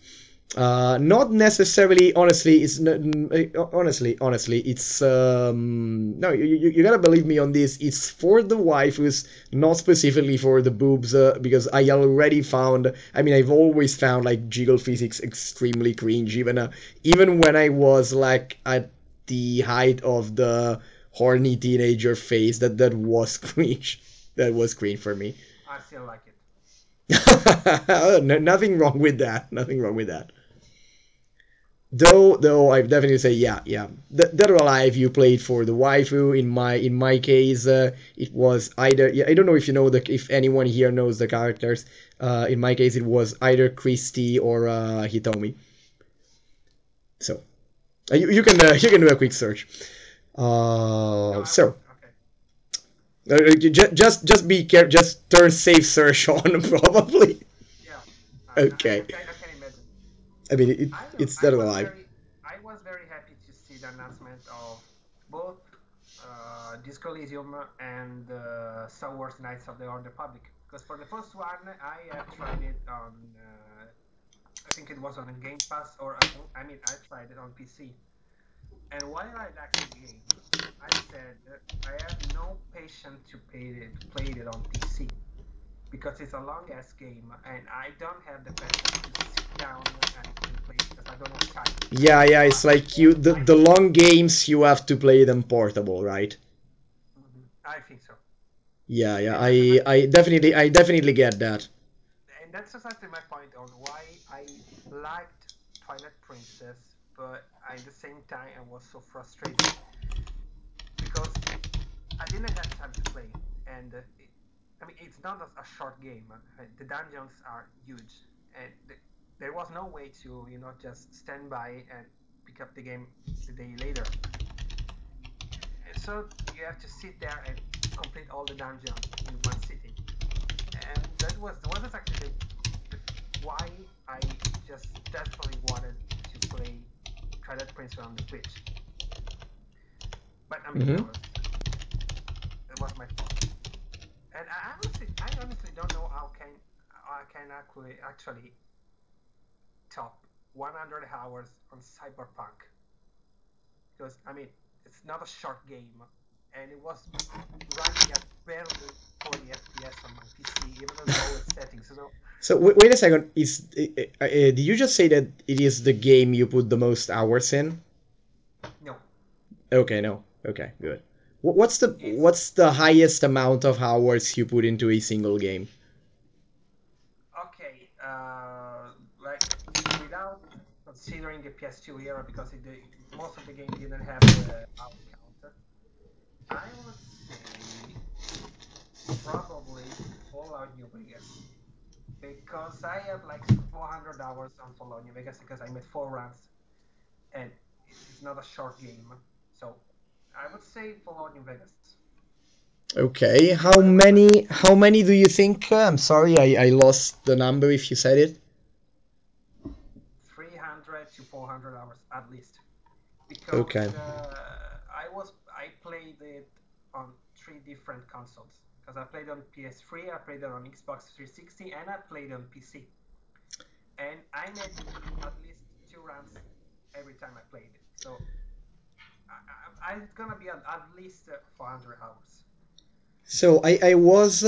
Not necessarily. Honestly, it's honestly, it's no. You gotta believe me on this. It's for the waifus, not specifically for the boobs. Because I already found. I mean, I've always found like jiggle physics extremely cringe. Even when I was like at the height of the horny teenager phase, that was cringe. That was cringe for me. I still like it. No, nothing wrong with that. Nothing wrong with that. Though I definitely say yeah. Dead or Alive, you played for the waifu. In my case, it was either. Yeah, I don't know if you know if anyone here knows the characters. In my case, it was either Christy or Hitomi. So you can do a quick search. So. Just be careful. Just turn safe search on, probably. Yeah. Okay. I can imagine. I mean, it's dead or alive. I was very happy to see the announcement of both Disco Elysium and Star Wars Knights of the Old Republic. Because for the first one, I have tried it on, I think it was on a Game Pass, or I mean, I tried it on PC. And while I liked the game, I said I have no patience to play it on PC. Because it's a long-ass game, and I don't have the patience to sit down and play it, because I don't have time. Yeah, it's like the long games, you have to play them portable, right? I think so. Yeah, I definitely get that. And that's exactly my point on why I liked Twilight Princess, but at the same time I was so frustrated because I didn't have time to play, and I mean, it's not a short game. The dungeons are huge, and there was no way to, just stand by and pick up the game the day later. And so you have to sit there and complete all the dungeons in one sitting. And that was actually why I just desperately wanted to play Twilight Princess on the Switch. But I mean, it was my fault. And I honestly don't know how I can actually top 100 hours on Cyberpunk, because I mean it's not a short game, and it was running at barely 40 FPS on my PC, even at the lowest settings. So wait a second. Did you just say that it is the game you put the most hours in? No. Okay, no. Okay, good. What's the highest amount of hours you put into a single game? Okay, like without considering the PS2 era, because most of the game didn't have the hour counter, I would say probably Fallout New Vegas, because I have like 400 hours on Fallout New Vegas because I made 4 runs, and it's not a short game, so I would say Fallout New Vegas. Okay, how many do you think? I'm sorry, I lost the number if you said it. 300 to 400 hours at least. Because okay. I played it on 3 different consoles. Because I played on PS3, I played it on Xbox 360, and I played on PC. And I made at least 2 runs every time I played it. So it's gonna be at least 400 hours. So I was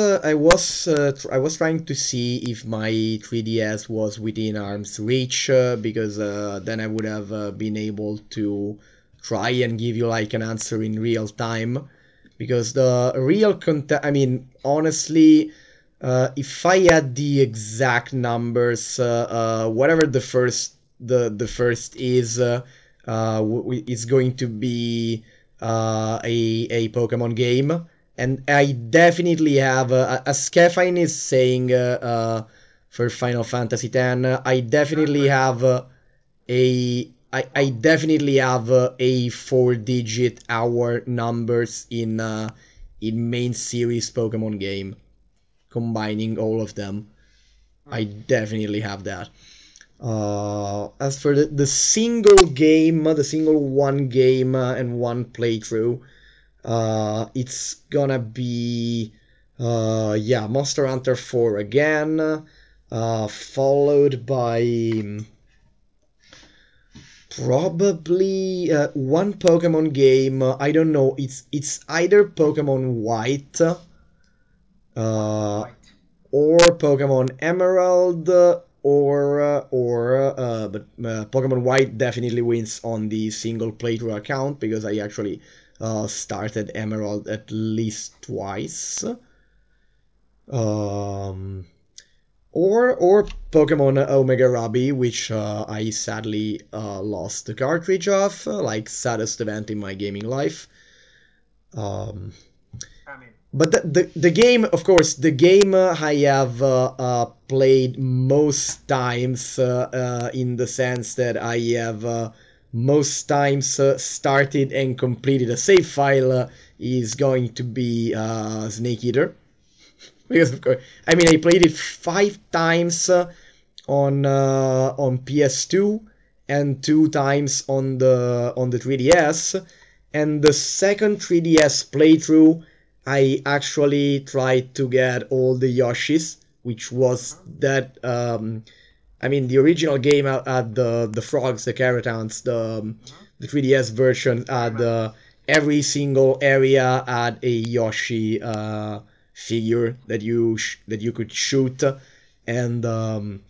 trying to see if my 3DS was within arm's reach, because then I would have been able to try and give you like an answer in real time, because the real I mean, honestly, if I had the exact numbers, whatever the first is, it's going to be a Pokemon game. And I definitely have, as Kefine is saying, for Final Fantasy X, I definitely have I definitely have a 4-digit hour numbers in main series Pokemon game, combining all of them. I definitely have that. As for the single game, the single one game and one playthrough, it's gonna be Monster Hunter 4 again, followed by probably one Pokemon game. I don't know. It's either Pokemon White, or Pokemon Emerald, but Pokemon White definitely wins on the single playthrough account, because I actually started Emerald at least twice. Or Pokemon Omega Ruby, which I sadly lost the cartridge of, like saddest event in my gaming life. But the game, of course, the game I have played most times, in the sense that I have most times started and completed a save file, is going to be Snake Eater. Because of course, I mean, I played it 5 times on PS2 and 2 times on the 3DS. And the second 3DS playthrough, I actually tried to get all the Yoshis, which was that. I mean, the original game had the frogs, the Caratons, the 3DS version had every single area had a Yoshi figure that you could shoot, and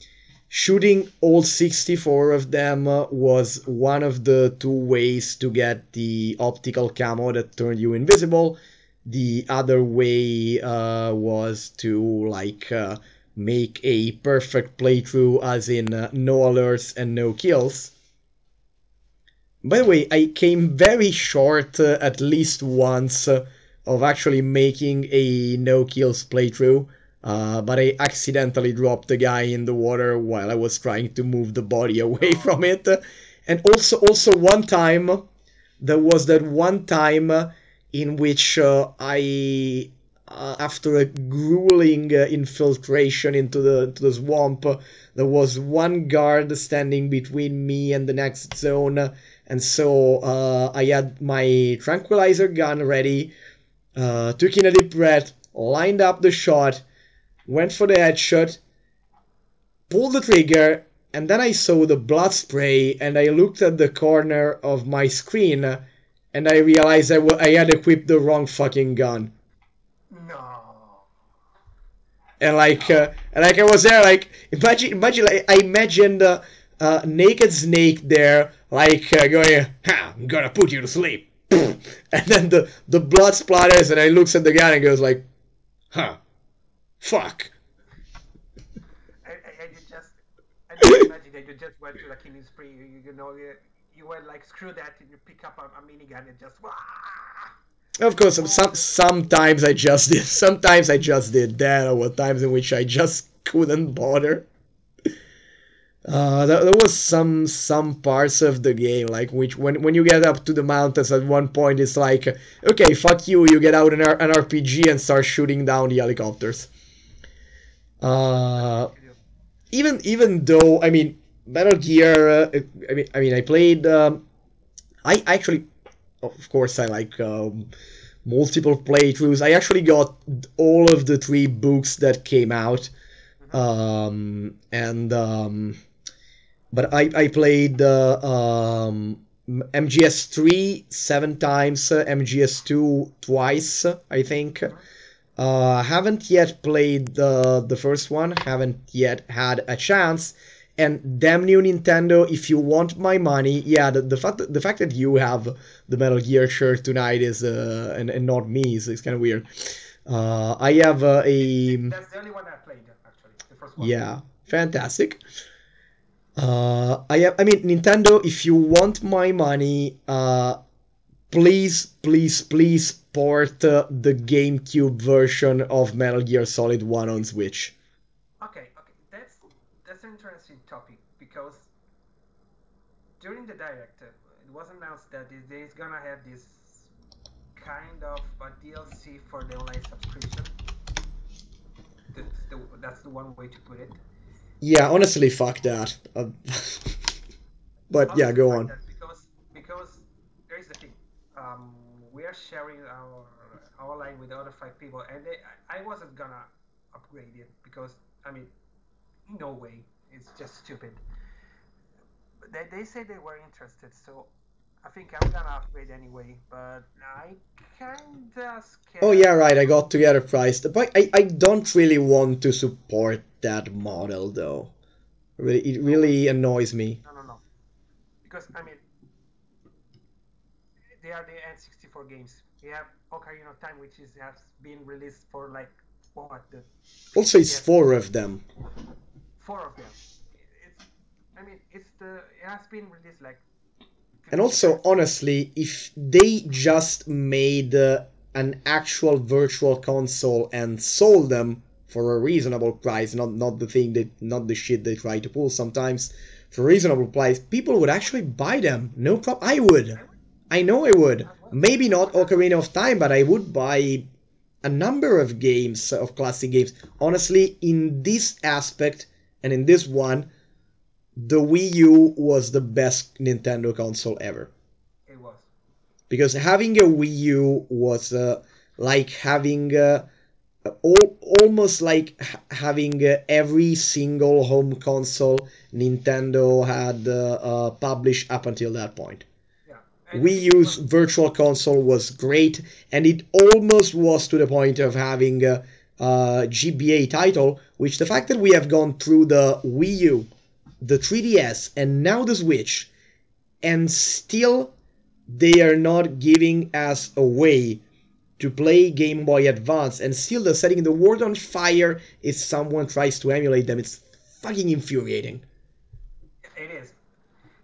shooting all 64 of them was one of the two ways to get the optical camo that turned you invisible. The other way was to make a perfect playthrough, as in no alerts and no kills. By the way, I came very short at least once of actually making a no kills playthrough, but I accidentally dropped the guy in the water while I was trying to move the body away from it. And also one time, there was that one time in which I after a grueling infiltration into the swamp, there was one guard standing between me and the next zone, and so I had my tranquilizer gun ready, took in a deep breath, lined up the shot, went for the headshot, pulled the trigger, and then I saw the blood spray, and I looked at the corner of my screen, and I realized I had equipped the wrong fucking gun. No. And I was there, imagine, I imagined Naked Snake there, going, ha, I'm gonna put you to sleep. And then the blood splatters, and I looks at the gun and goes huh, fuck. I just imagine that you just went to the killing spree, you were screw that, and you pick up a minigun and just, wah! Of course, sometimes I just did. Sometimes I just did that, or times in which I just couldn't bother. There was some parts of the game, which when you get up to the mountains, at one point it's okay, fuck you, you get out an RPG and start shooting down the helicopters. Even though, I mean, Metal Gear, I played, I actually, of course, I like multiple playthroughs. I actually got all of the 3 books that came out, but I played MGS3 7 times, MGS2 twice, I think. Haven't yet played the first one, haven't yet had a chance. And damn you, Nintendo, if you want my money, yeah, the fact that you have the Metal Gear shirt tonight is and not me is kind of weird. I have a. That's the only one I played, actually. The first one. Yeah, fantastic. I mean, Nintendo, if you want my money, please port the GameCube version of Metal Gear Solid 1 on Switch. Okay, that's an interesting topic, because during the direct, it was announced that it's gonna have this kind of a DLC for the online subscription. That's the one way to put it. Yeah, honestly, fuck that. But yeah, go on. Because here's the thing. We are sharing our line with the other 5 people, and I wasn't gonna upgrade it because, I mean, no way. It's just stupid. They said they were interested, so I think I'm gonna upgrade anyway, but I kinda scared. Oh yeah, right, I got together priced. But I don't really want to support that model, though. It really annoys me. No. Because, I mean, they are the N64 games. We have Ocarina of Time, which has been released for what? Also, it's 4 of them. 4 of them. It has been released And also, honestly, if they just made an actual virtual console and sold them for a reasonable price, not the shit they try to pull sometimes, for a reasonable price, people would actually buy them. No problem. I would. I know I would. Maybe not Ocarina of Time, but I would buy a number of games, of classic games. Honestly, in this aspect, And in this one, the Wii U was the best Nintendo console ever. It was. Because having a Wii U was like having almost like having every single home console Nintendo had published up until that point. Wii U's Virtual Console was great, and it almost was to the point of having a GBA title, which the fact that we have gone through the Wii U, the 3DS, and now the Switch, and still they are not giving us a way to play Game Boy Advance, and still they're setting the world on fire if someone tries to emulate them. It's fucking infuriating. It is.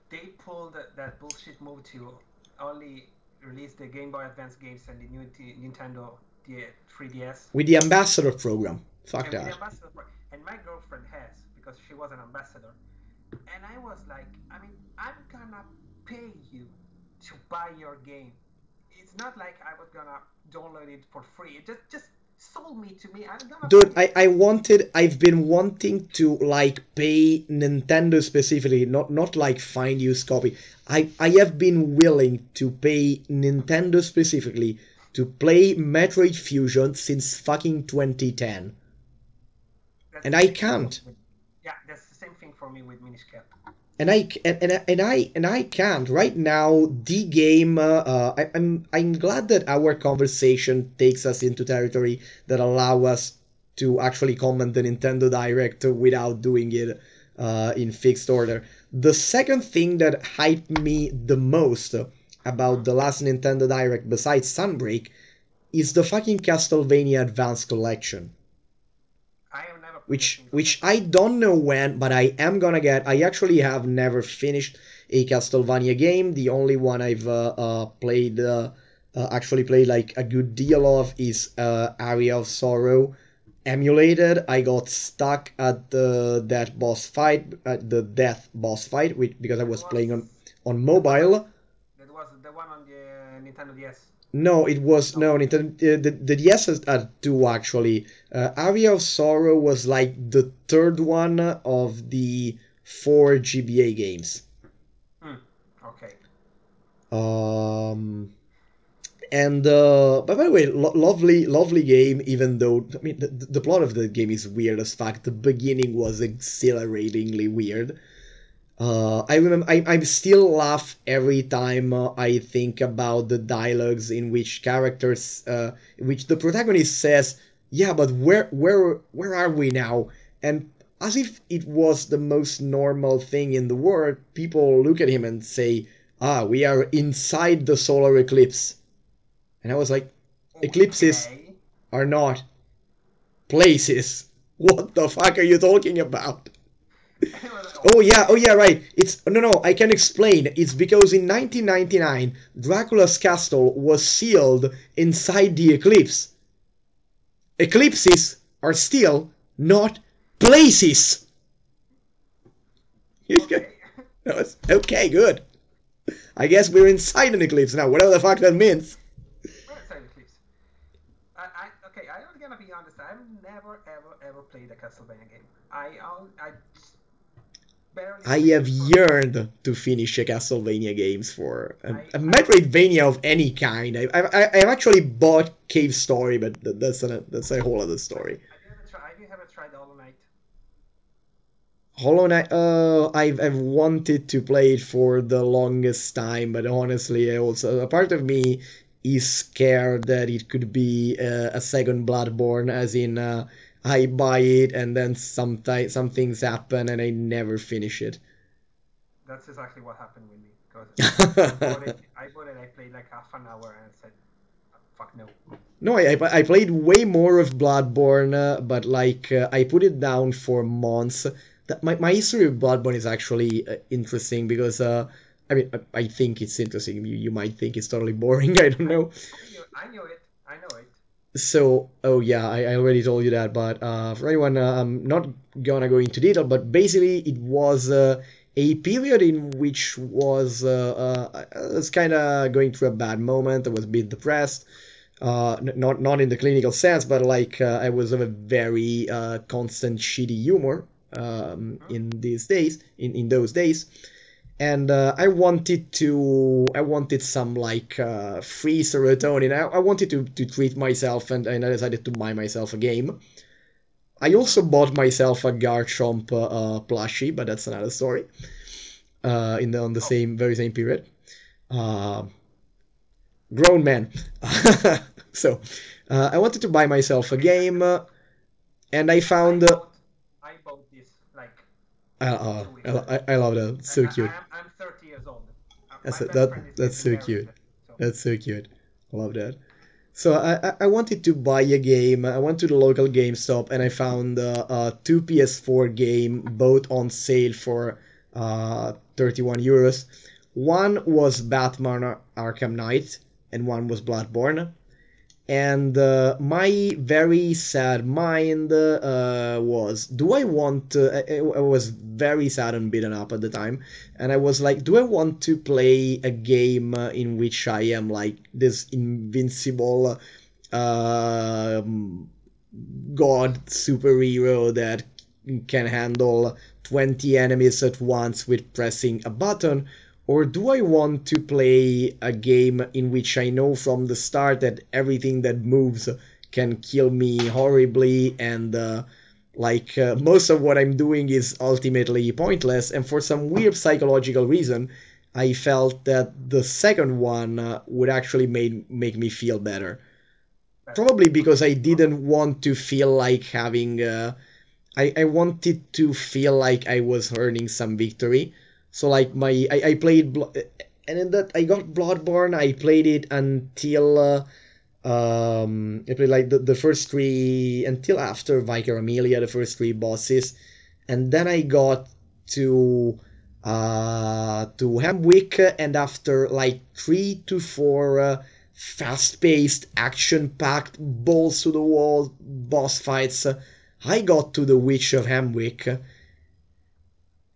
They pulled that bullshit move to only release the Game Boy Advance games and the new Nintendo 3DS. With the Ambassador program. Fuck that. And my girlfriend has, because she was an ambassador. And I was like, I mean, I'm gonna pay you to buy your game. It's not like I was gonna download it for free. It just sold me to me. I'm gonna Dude, I've been wanting to like pay Nintendo specifically, not like find used copy. I have been willing to pay Nintendo specifically to play Metroid Fusion since fucking 2010. And I can't. Yeah, that's the same thing for me with Minish Cap. And I can't right now. The game. I'm glad that our conversation takes us into territory that allow us to actually comment the Nintendo Direct without doing it in fixed order. The second thing that hyped me the most about the last Nintendo Direct, besides Sunbreak, is the fucking Castlevania Advance Collection. Which I don't know when, but I am gonna get. I actually have never finished a Castlevania game. The only one I've actually played like a good deal of is Aria of Sorrow emulated. I got stuck at the death boss fight, because I was playing on mobile. That was the one on the Nintendo DS. No, it was no Nintendo. The DS had two actually. Aria of Sorrow was like the third one of the 4 GBA games. Okay. And by the way, lovely game. Even though I mean the plot of the game is weird as fuck. The beginning was exhilaratingly weird. I remember I still laugh every time I think about the dialogues in which characters, which the protagonist says, "Yeah, but where are we now?" And as if it was the most normal thing in the world, people look at him and say, "Ah, we are inside the solar eclipse." And I was like, "Eclipses are not places. What the fuck are you talking about?" Oh yeah, right. It's no, I can explain. It's because in 1999, Dracula's castle was sealed inside the eclipse. Eclipses are still not places. Okay, good. I guess we're inside an eclipse now, whatever the fuck that means. We're inside an eclipse. I'm gonna be honest. I've never ever played a Castlevania game. I have yearned to finish a Castlevania games for a Metroidvania of any kind. I've actually bought Cave Story, but that's a whole other story. Have you ever tried Hollow Knight? Hollow Knight, I've wanted to play it for the longest time, but honestly, a part of me is scared that it could be a second Bloodborne, as in I buy it and then some things happen and I never finish it. That's exactly what happened with me. Because I bought it, I played like half an hour and I said, fuck no. No, I played way more of Bloodborne, but like I put it down for months. My history with Bloodborne is actually interesting because I mean I think it's interesting. You might think it's totally boring. I don't know. I know it. So, oh yeah, I already told you that, but for anyone, I'm not gonna go into detail, but basically it was a period in which I was kind of going through a bad moment. I was a bit depressed, not in the clinical sense, but like I was of a very constant shitty humor, in these days, in those days. And I wanted some like free serotonin. I wanted to treat myself, and I decided to buy myself a game. I also bought myself a Garchomp plushie, but that's another story. On the very same period. Grown man. So I wanted to buy myself a game, and I found. I bought this like. I love that. It's so cute. I'm 30 years old. That's so cute. That's so cute. I love that. So I wanted to buy a game. I went to the local GameStop and I found two PS4 game, both on sale for 31 euros. One was Batman Arkham Knight and one was Bloodborne. And my very sad mind was, do I want to, I was very sad and beaten up at the time, and I was like, do I want to play a game in which I am like this invincible god superhero that can handle 20 enemies at once with pressing a button? Or do I want to play a game in which I know from the start that everything that moves can kill me horribly, and most of what I'm doing is ultimately pointless? And for some weird psychological reason, I felt that the second one would actually make me feel better. Probably because I didn't want to feel like having... I wanted to feel like I was earning some victory. So like I played, and in that I got Bloodborne. I played it until I played like the first three, until after Vicar Amelia, the first three bosses, and then I got to Hamwick, and after like 3 to 4 fast-paced, action-packed, balls to the wall boss fights, I got to the Witch of Hamwick.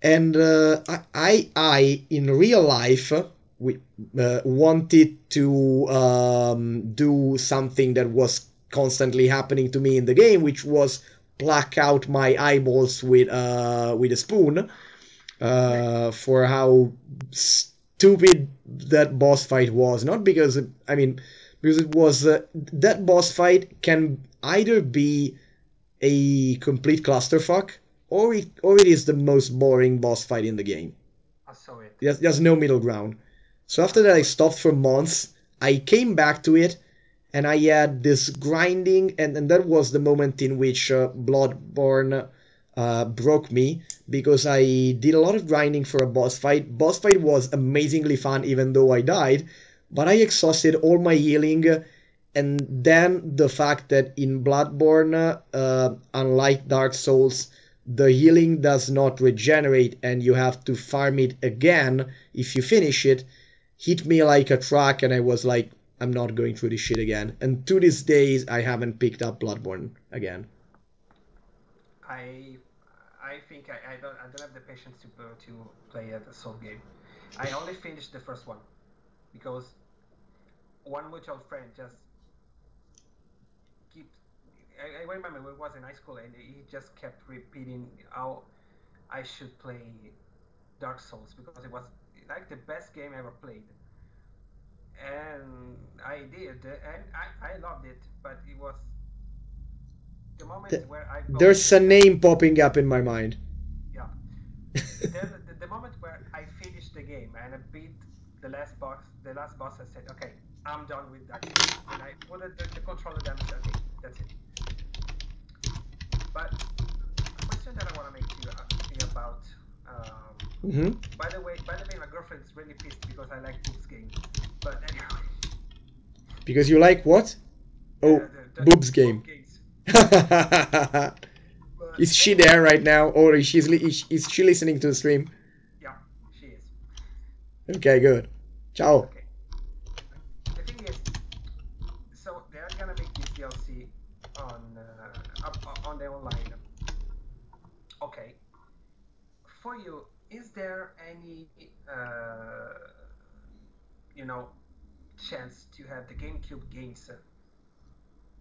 And I in real life wanted to do something that was constantly happening to me in the game, which was pluck out my eyeballs with a spoon, for how stupid that boss fight was. Not because because it was that boss fight can either be a complete clusterfuck, or it is the most boring boss fight in the game. I saw it. There's no middle ground. So after that I stopped for months. I came back to it, and I had this grinding, and that was the moment in which Bloodborne broke me, because I did a lot of grinding for a boss fight. Boss fight was amazingly fun, even though I died, but I exhausted all my healing. And then the fact that in Bloodborne, unlike Dark Souls, the healing does not regenerate and you have to farm it again if you finish it, hit me like a truck, and I was like, I'm not going through this shit again. And to this day, I haven't picked up Bloodborne again. I think I don't have the patience to play a Soul game. I only finished the first one because one mutual friend just keep. I remember when I was in high school, and he just kept repeating how I should play Dark Souls because it was like the best game I ever played. And I did, and I loved it, but it was the moment where I... There's a name popping up in my mind. Yeah. the moment where I finished the game and I beat the last boss, I said, okay, I'm done with that. And I put the controller down and said, okay, that's it. But a question that I want to make you about. By the way, my girlfriend is really pissed because I like boobs game. But anyway. Because you like what? Oh, boobs game. Is she there right now, or is she listening to the stream? Yeah, she is. Okay, good. Ciao. Okay. The thing is, so they're gonna make this DLC on the online. Okay. For you, is there any chance to have the GameCube games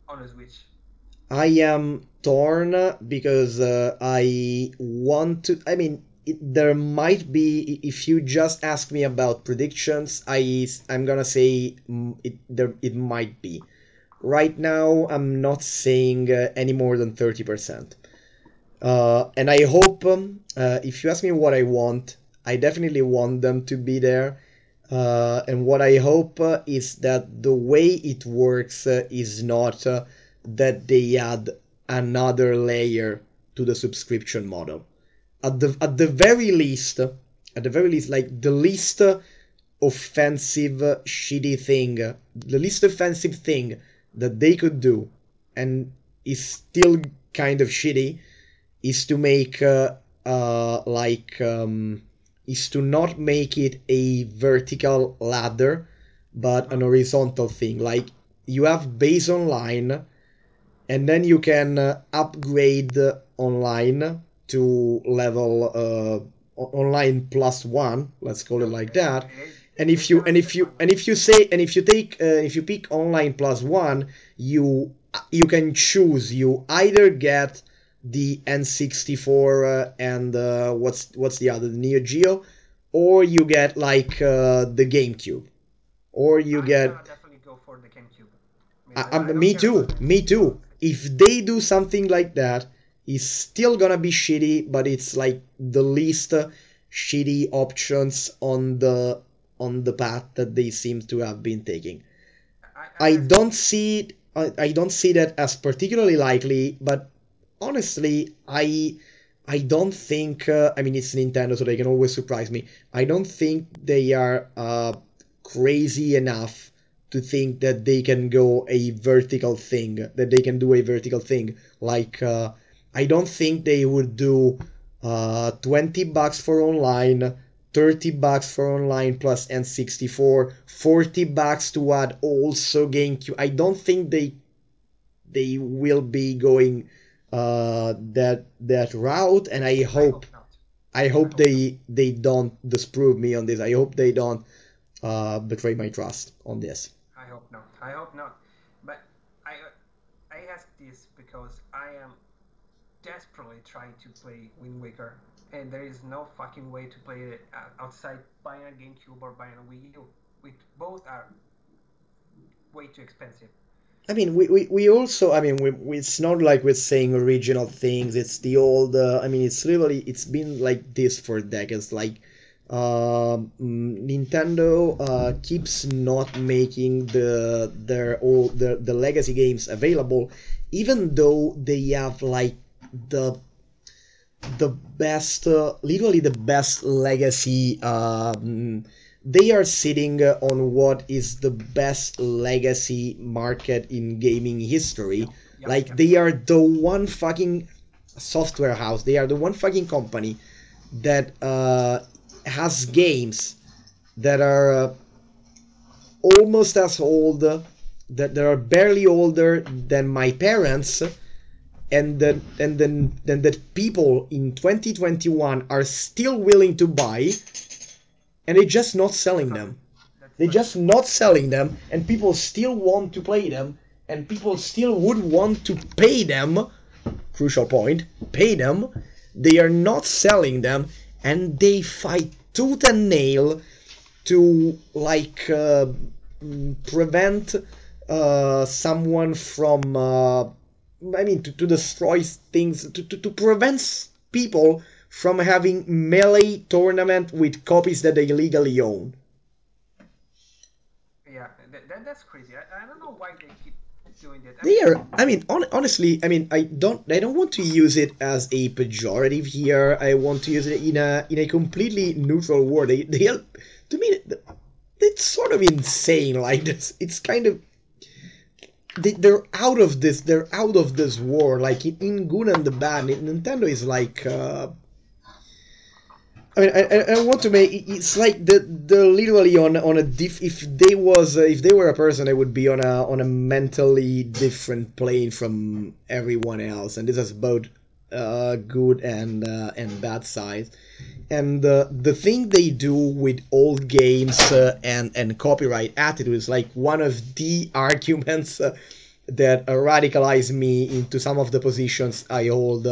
on a Switch? I am torn because I want to. I mean, there might be. If you just ask me about predictions, I'm gonna say it might be. Right now, I'm not saying any more than 30%. And I hope, if you ask me what I want, I definitely want them to be there. And what I hope is that the way it works is not that they add another layer to the subscription model. At the very least, like the least offensive, shitty thing, the least offensive thing that they could do, and is still kind of shitty, is to make is to not make it a vertical ladder, but an horizontal thing. Like you have base online, and then you can upgrade online to level online +1. Let's call it like that. And if you pick online +1, you can choose. You either get the N64 and what's the other, the Neo Geo, or you get like the GameCube, or you get. Definitely go for the GameCube. Me too. If they do something like that, it's still gonna be shitty, but it's like the least shitty options on the path that they seem to have been taking. I don't see that as particularly likely, but honestly, I don't think. I mean, it's Nintendo, so they can always surprise me. I don't think they are crazy enough to think that they can go a vertical thing. That they can do a vertical thing. Like, I don't think they would do $20 for online, $30 for online plus N64, $40 to add also GameCube. I don't think they will be going that route, and I hope they don't disprove me on this. I hope they don't betray my trust on this. I hope not. But I ask this because I am desperately trying to play Wind Waker, and there is no fucking way to play it outside buying a GameCube or buying a Wii U. Which both are way too expensive. I mean, we also, I mean, it's not like we're saying original things. It's the old, I mean, it's been like this for decades. Like, Nintendo keeps not making the legacy games available, even though they have like the best, literally the best legacy. They are sitting on what is the best legacy market in gaming history. Like, they are the one fucking software house. They are the one fucking company that has games that are almost as old, that are barely older than my parents, and that people in 2021 are still willing to buy, and they're just not selling them. They're just not selling them, and people still want to play them, and people still would want to pay them. Crucial point, pay them. They are not selling them, and they fight tooth and nail to like prevent someone from to destroy things, to prevent people from having melee tournament with copies that they legally own. Yeah, that's crazy. I don't know why they keep doing that. They are. I mean, honestly, I mean, I don't want to use it as a pejorative here. I want to use it in a completely neutral word. They are, to me, it's sort of insane. Like this, it's kind of. They're out of this. They're out of this war. Like in good and the bad, Nintendo is like. I mean, I want to make it's like they're literally on a if they were a person, they would be on a mentally different plane from everyone else, and this is both good and bad sides. And the thing they do with old games and copyright attitude is like one of the arguments that radicalized me into some of the positions I hold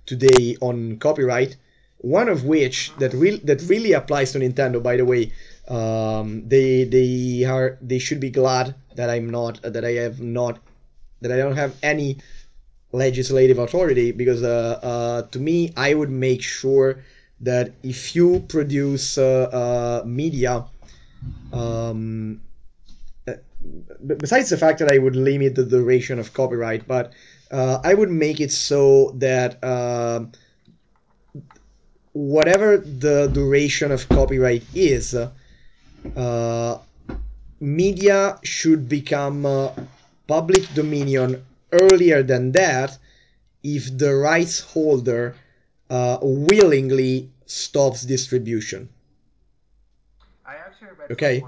today on copyright. One of which that really applies to Nintendo, by the way. They should be glad that I don't have any legislative authority, because to me, I would make sure that if you produce media, besides the fact that I would limit the duration of copyright, but I would make it so that whatever the duration of copyright is, media should become public dominion earlier than that if the rights holder willingly stops distribution. I actually read okay.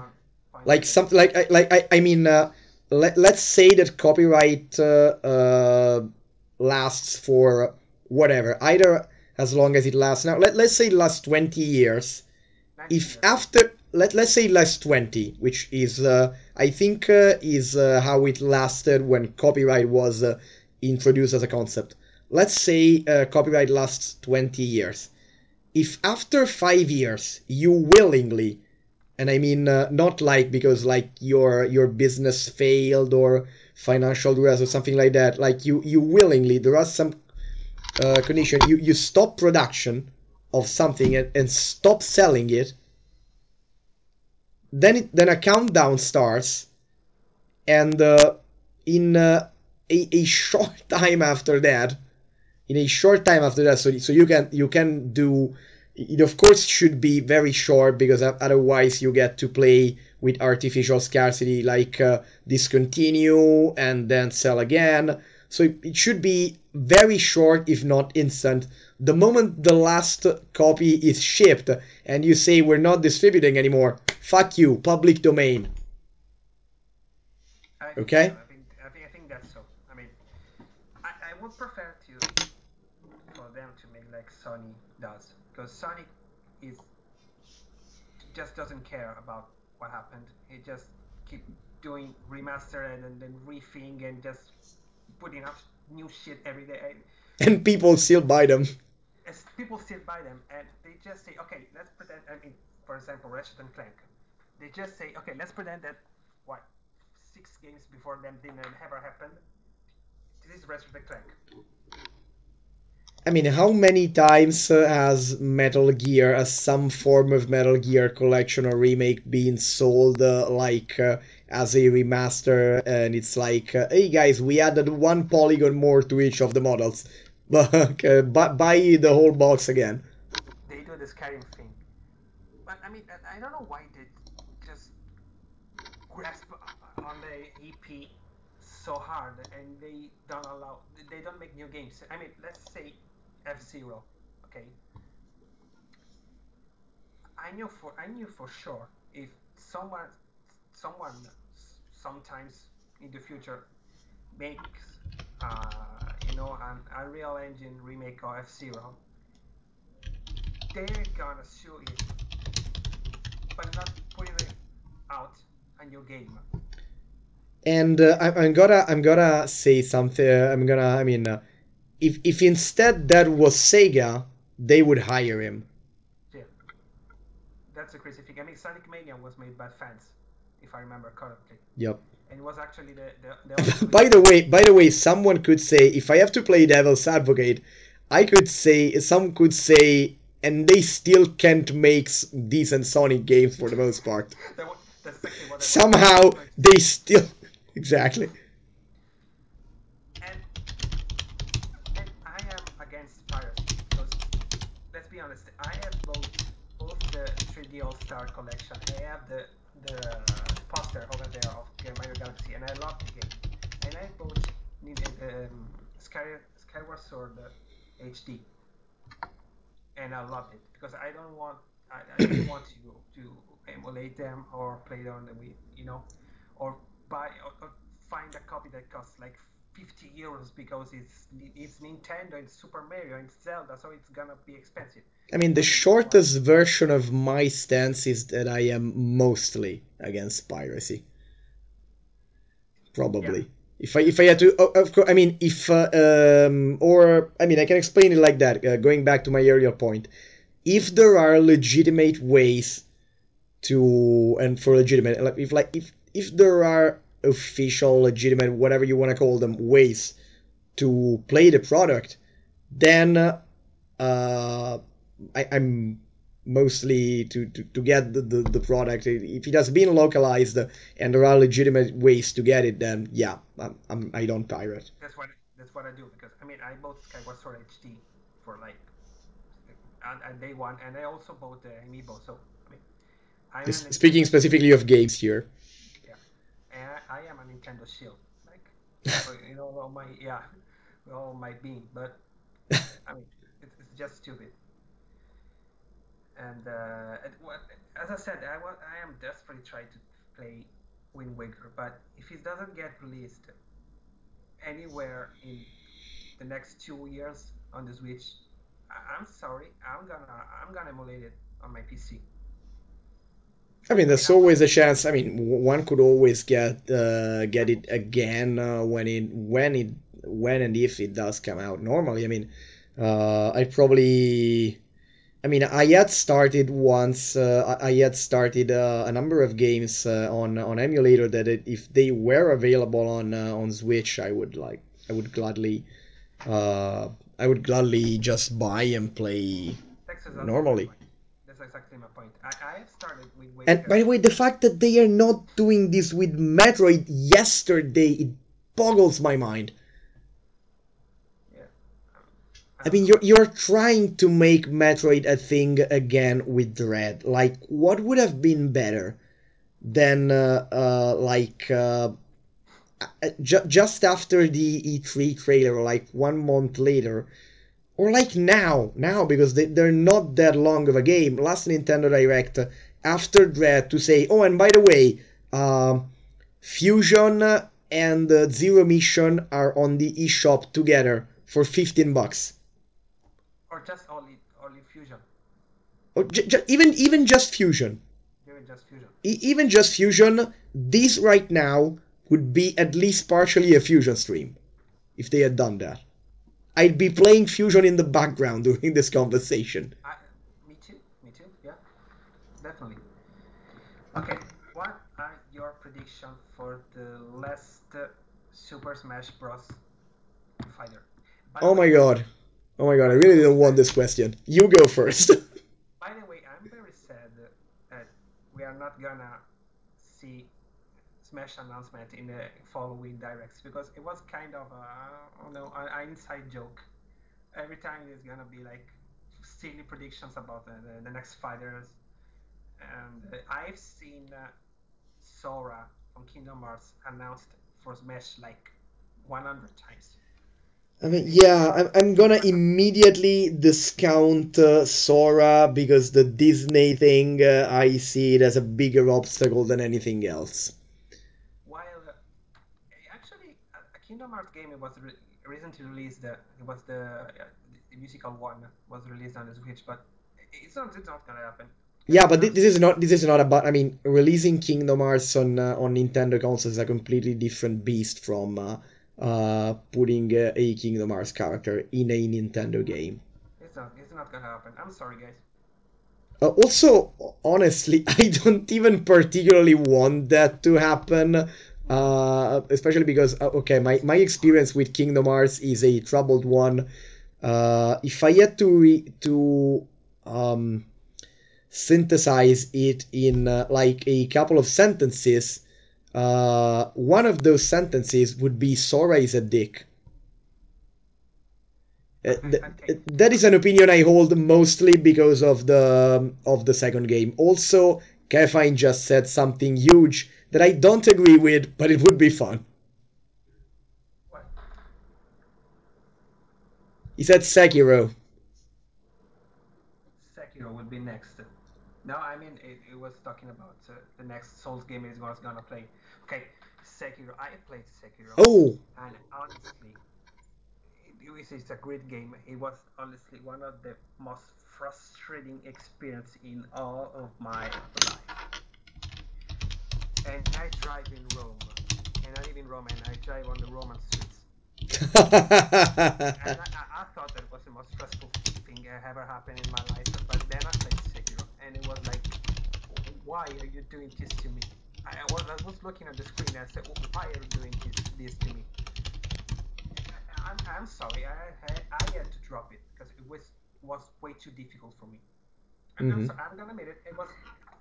Like something I mean, let's say that copyright lasts for whatever, either as long as it lasts now. Let's say it lasts 20 years. If after let's say it lasts 20, which is I think is how it lasted when copyright was introduced as a concept. Let's say copyright lasts 20 years. If after 5 years you willingly, and I mean not like because like your business failed or financial duress or something like that, like you willingly, there are some condition, you stop production of something and stop selling it, then a countdown starts, and in a short time after that, so you can do it. Of course should be very short, because otherwise you get to play with artificial scarcity, like discontinue and then sell again. So it should be very short, if not instant. The moment the last copy is shipped and you say we're not distributing anymore, fuck you, public domain. Okay? I think that's so. I mean, I would prefer for them to make like Sony does, because Sony just doesn't care about what happened. It just keep doing remastered and then rethink and just putting up new shit every day. And people still buy them. People still buy them, and they just say, okay, let's pretend. I mean, for example, Ratchet and Clank. They just say, okay, let's pretend that 6 games before them didn't ever happen. This is Ratchet and Clank. I mean, how many times has Metal Gear, as some form of Metal Gear collection or remake, been sold as a remaster, and it's like, hey guys, we added 1 polygon more to each of the models, but buy the whole box again. They do the Skyrim thing, but I mean, I don't know why they just grasp on the EP so hard, and they don't make new games. I mean, let's say F-Zero, okay. I knew for sure if someone sometimes in the future makes an Unreal Engine remake of F-Zero, they're gonna sue it, but not putting it out a new game. And I'm gonna say something. If instead that was Sega, they would hire him. Yeah, that's a crazy thing. I mean, Sonic Mania was made by fans, if I remember correctly. Yep. And it was actually the by the way, someone could say, if I have to play devil's advocate, some could say, and they still can't make decent Sonic games for the most part. That's exactly what somehow they still exactly. And I am against piracy, because let's be honest, I have both the 3D All-Star collection. I have the poster over there of Mario Galaxy, and I love the game. And I both needed Skyward Sword HD, and I loved it, because I don't want to emulate them or play them on the Wii, or buy or find a copy that costs like 50 euros because it's Nintendo, it's Super Mario, it's Zelda, so it's gonna be expensive. I mean, the shortest version of my stance is that I am mostly against piracy. Probably. If I had to, of course, I mean, if or I mean, I can explain it like that. Going back to my earlier point, if there are legitimate ways to, and for legitimate, if there are official, legitimate, whatever you want to call them, ways to play the product, then I'm mostly to get the product. If it has been localized and there are legitimate ways to get it, then yeah, I don't pirate. That's what I do, because I mean I bought Skyward Sword HD for like on day one, and I also bought the Amiibo. So I mean, Speaking specifically of games here. Yeah, and I am a Nintendo shield, like you know, all my being, but I mean it's just stupid. And as I said, I am desperately trying to play Wind Waker, but if it doesn't get released anywhere in the next 2 years on the Switch, I'm sorry, I'm gonna emulate it on my PC. I mean, there's always a chance. I mean, one could always get it again when and if it does come out. Normally, I mean, I probably. I mean, I had started once. I had started a number of games on emulator that if they were available on Switch, I would gladly just buy and play normally. That's exactly my point. I have started with. And by the way, the fact that they are not doing this with Metroid yesterday, it boggles my mind. I mean, you're trying to make Metroid a thing again with Dread. Like, what would have been better than just after the E3 trailer, like 1 month later, or like now because they're not that long of a game. Last Nintendo Direct after Dread to say, oh, and by the way, Fusion and Zero Mission are on the eShop together for $15. Or just only Fusion. Or even just Fusion. Even just Fusion. This right now would be at least partially a Fusion stream, if they had done that. I'd be playing Fusion in the background during this conversation. Me too. Yeah, definitely. Okay, what are your predictions for the last Super Smash Bros. Fighter? Oh my god, I really don't want this question. You go first. By the way, I'm very sad that we are not gonna see Smash announcement in the following directs, because it was kind of an inside joke. Every time there's gonna be like silly predictions about the next fighters, and I've seen Sora from Kingdom Hearts announced for Smash like 100 times. I mean, yeah, I'm gonna immediately discount Sora because the Disney thing, I see it as a bigger obstacle than anything else. While actually a Kingdom Hearts game, it was recently released. It was the musical one was released on the Switch, but it's not gonna happen. Yeah, but this is not about. I mean, releasing Kingdom Hearts on Nintendo consoles is a completely different beast from putting a Kingdom Hearts character in a Nintendo game. It's not gonna happen. I'm sorry, guys. Also, honestly, I don't even particularly want that to happen. Especially because, okay, my experience with Kingdom Hearts is a troubled one. If I had to synthesize it in like a couple of sentences, one of those sentences would be Sora is a dick. That is an opinion I hold mostly because of the second game. Also, Kevin just said something huge that I don't agree with, but it would be fun. What? He said Sekiro. Sekiro would be next. No, I mean it was talking about the next Souls game is was gonna play. Okay, Sekiro. I played Sekiro. Oh. And honestly, it's a great game. It was honestly one of the most frustrating experience in all of my life. And I drive in Rome and I live in Rome, and I drive on the Roman streets. And I thought that was the most stressful thing ever happened in my life. But then I played Sekiro, and it was like, why are you doing this to me? I was looking at the screen and I said, why are you doing this to me? I'm sorry, I had to drop it because it was way too difficult for me. I'm gonna admit it. It was.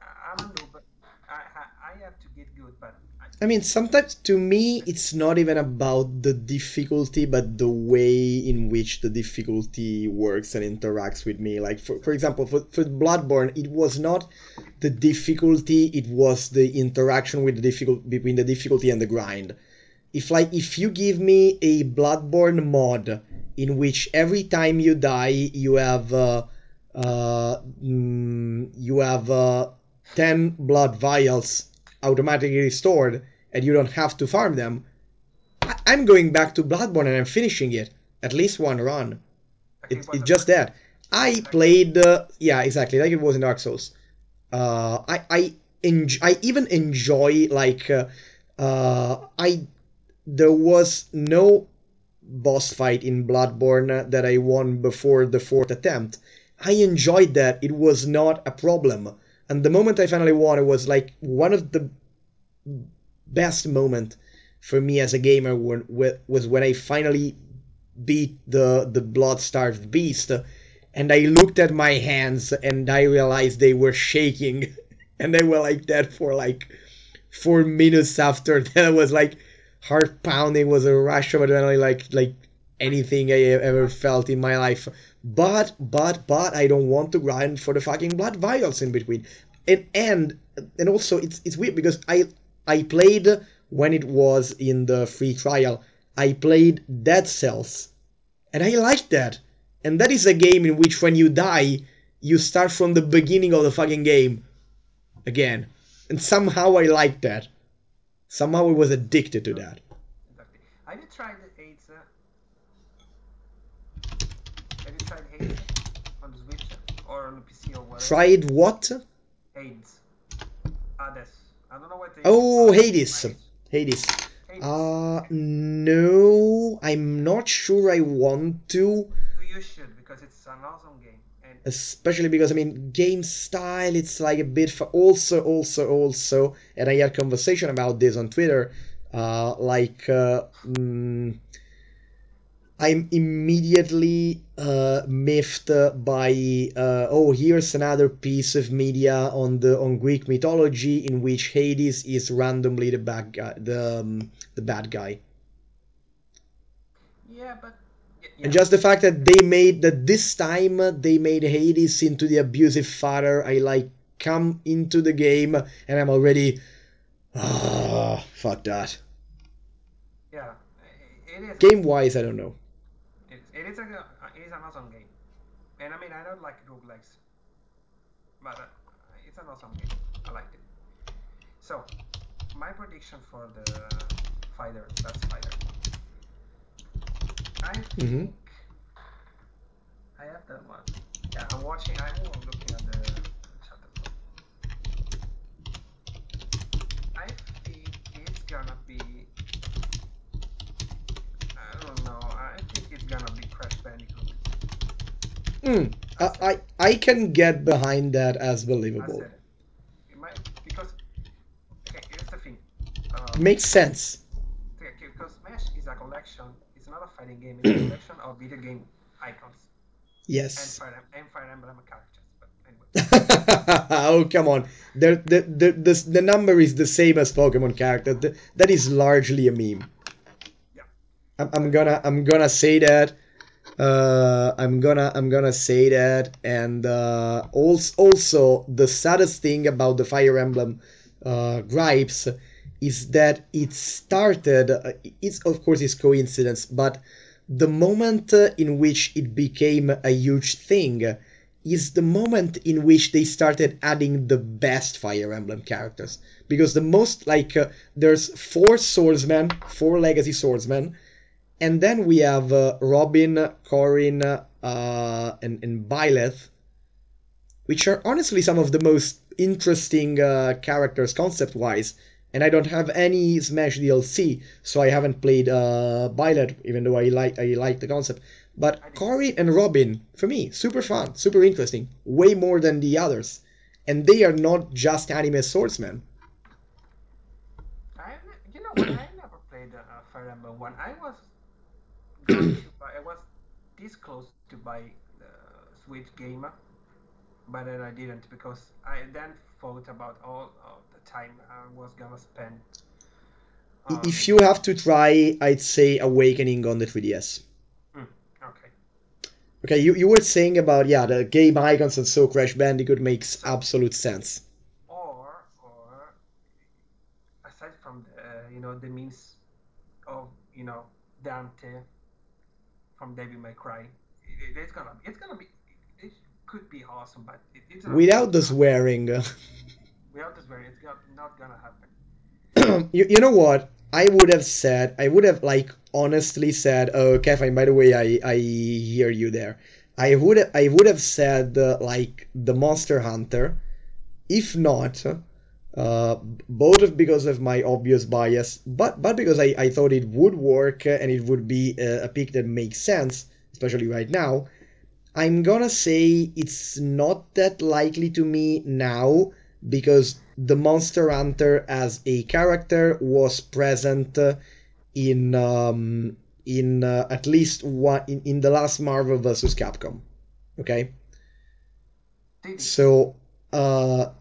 I'm a noob, but I have to get good. But I mean, sometimes to me, it's not even about the difficulty, but the way in which the difficulty works and interacts with me. Like, for example, for Bloodborne, it was not the difficulty, it was the interaction with between the difficulty and the grind. If you give me a Bloodborne mod in which every time you die you have 10 blood vials automatically restored and you don't have to farm them, I'm going back to Bloodborne and I'm finishing it. At least one run. It's just that. I played... yeah, exactly, like it was in Dark Souls. I even enjoy, like... there was no boss fight in Bloodborne that I won before the 4th attempt. I enjoyed that. It was not a problem. And the moment I finally won, it was like one of the best moments for me as a gamer was when I finally beat the blood-starved beast. And I looked at my hands and I realized they were shaking. And they were like that for like 4 minutes after that. I was like... heart pounding, was a rush of adrenaline like anything I ever felt in my life. But I don't want to grind for the fucking blood vials in between. And also it's weird because I played when it was in the free trial. I played Dead Cells. And I liked that. And that is a game in which when you die, you start from the beginning of the fucking game again. And somehow I liked that. Somehow I was addicted to that. Exactly. Have you tried Hades? Have you tried Hades on the Switch or on the PC or whatever? Tried what? Hades. Hades. I don't know what they Oh, Hades. Hades. No, I'm not sure I want to. You should, because it's an awesome game. And especially because, I mean, game style, it's like a bit... Also, and I had conversation about this on Twitter, I'm immediately miffed by, here's another piece of media on Greek mythology in which Hades is randomly the bad guy, the bad guy. Yeah, but... Yeah. And just the fact that this time they made Hades into the abusive father, I like come into the game and I'm already, fuck that. Yeah, it is. Game wise, I don't know. It is an awesome game, and I mean I don't like roguelikes, but it's an awesome game. I liked it. So, my prediction for the last fighter. I think I have that one. Yeah, I'm looking at the chapter. I think it's gonna be... I don't know. I think it's gonna be Crash Bandicoot. I can get behind that as believable. It might, because... Okay, here's the thing. Makes sense. Because Smash is a collection. It's not a fighting game. It's a collection of video game icons. Yes. And Fire Emblem characters. But anyway. Oh, come on. The number is the same as Pokemon character. That is largely a meme. Yeah. I'm gonna say that. I'm gonna say that. And also the saddest thing about the Fire Emblem gripes is that it started, of course it's coincidence, but the moment in which it became a huge thing is the moment in which they started adding the best Fire Emblem characters. Because the most, there's 4 swordsmen, 4 legacy swordsmen, and then we have Robin, Corrin, and Byleth, which are honestly some of the most interesting characters concept-wise. and I don't have any Smash DLC, so I haven't played Violet, even though I like the concept. But Cory and Robin, for me, super fun, super interesting, way more than the others, and they are not just anime swordsmen. You know what? I never played Fire Emblem 1. I was going to buy. I was this close to buy the Switch game, but then I didn't because I then thought about all of the time I was gonna spend. If you have to try, I'd say Awakening on the 3DS. Okay. Okay, you were saying about, yeah, the game icons, and so Crash Bandicoot makes absolute sense. Or aside from the means of Dante from Devil May Cry, it's gonna be it could be awesome, but it's without the swearing. Without the swearing, it's not gonna happen. You know what? I would have like honestly said, oh, Kevin, by the way, I hear you there. I would have said like the Monster Hunter, if not, both because of my obvious bias, but because I thought it would work and it would be a pick that makes sense, especially right now. I'm gonna say it's not that likely to me now because the Monster Hunter as a character was present in at least one in the last Marvel vs. Capcom. Okay, so Monster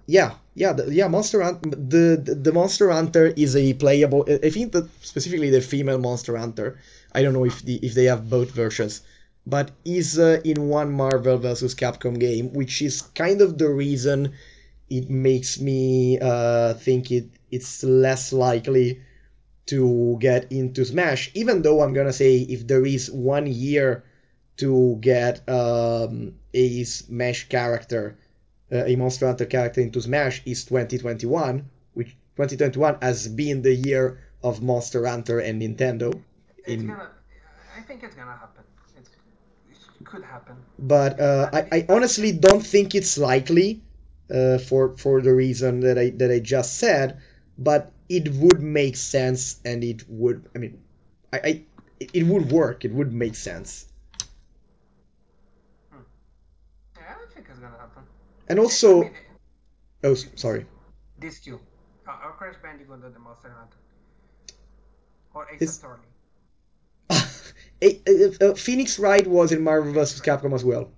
Hunter. The Monster Hunter is a playable. I think that specifically the female Monster Hunter. I don't know if they have both versions, but is in one Marvel vs. Capcom game, which is kind of the reason it makes me think it's less likely to get into Smash. Even though I'm gonna say if there is 1 year to get a Smash character, a Monster Hunter character into Smash, is 2021, which 2021 has been the year of Monster Hunter and Nintendo. I think it's gonna happen. It could happen. But I honestly don't think it's likely for the reason that I just said. But it would make sense, and it would. I mean, it would work. It would make sense. Yeah, I think it's gonna happen. And also, sorry. These two, or Crash Bandicoot or the Monster Hunter, or Ace Attorney. Phoenix Wright was in Marvel vs. Capcom as well.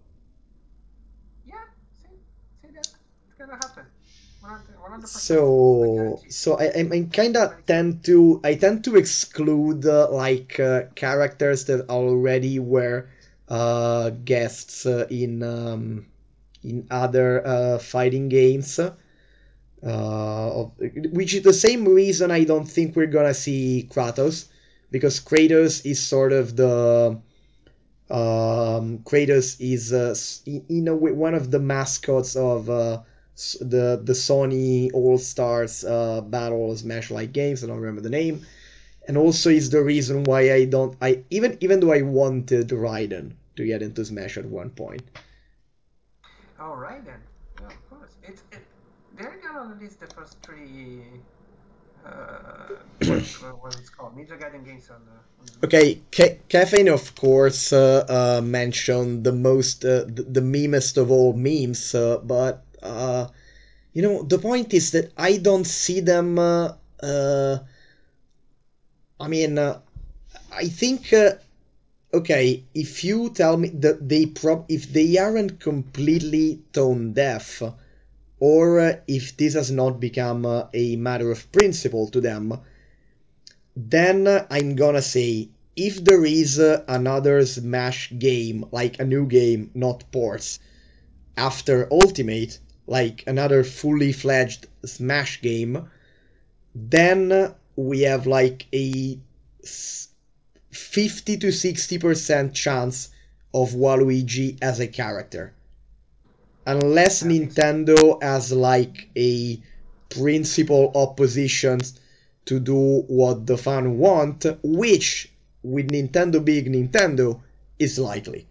Yeah, see that? It's gonna happen. 100%. So I kind of tend to exclude characters that already were guests in other fighting games, which is the same reason I don't think we're gonna see Kratos, because Kratos is sort of the Kratos is in a way one of the mascots of the Sony All Stars Battle Smash like games. I don't remember the name, and also is the reason why even though I wanted Raiden to get into Smash at one point. Oh, Raiden, yeah, of course. They're gonna release the first 3. What it's called? Ninja Gaiden games on the... Okay, Caffeine of course mentioned the memest of all memes, but the point is that I don't see them. I think okay, if you tell me that if they aren't completely tone deaf, or if this has not become a matter of principle to them, then I'm gonna say if there is another Smash game, like a new game, not ports, after Ultimate, like another fully fledged Smash game, then we have like a 50 to 60% chance of Waluigi as a character. Unless Nintendo has like a principal opposition to do what the fan want, which with Nintendo being Nintendo is likely.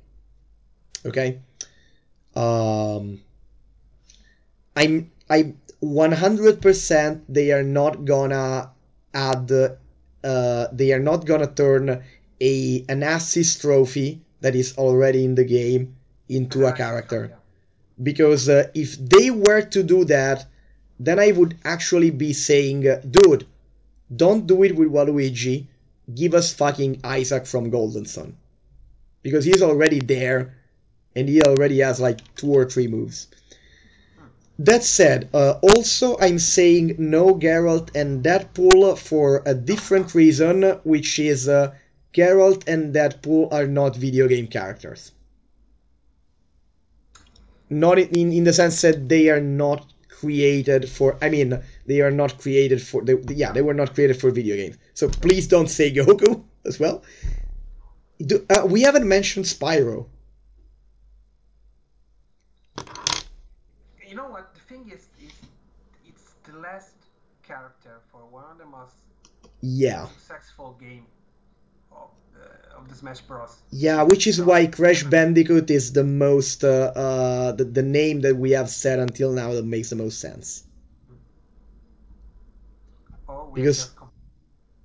Okay? I'm I 100% they are not gonna add they are not gonna turn an assist trophy that is already in the game into a character. Because if they were to do that, then I would actually be saying, dude, don't do it with Waluigi, give us fucking Isaac from Golden Sun. Because he's already there, and he already has like 2 or 3 moves. That said, also I'm saying no Geralt and Deadpool for a different reason, which is Geralt and Deadpool are not video game characters. Not in the sense that they are not created for, I mean, they are not created for, they were not created for video games. So please don't say Goku as well. We haven't mentioned Spyro. You know what, the thing is it's the last character for one of the most successful game of the Smash Bros. Yeah, which is why Crash Bandicoot is the most the name that we have said until now that makes the most sense. Because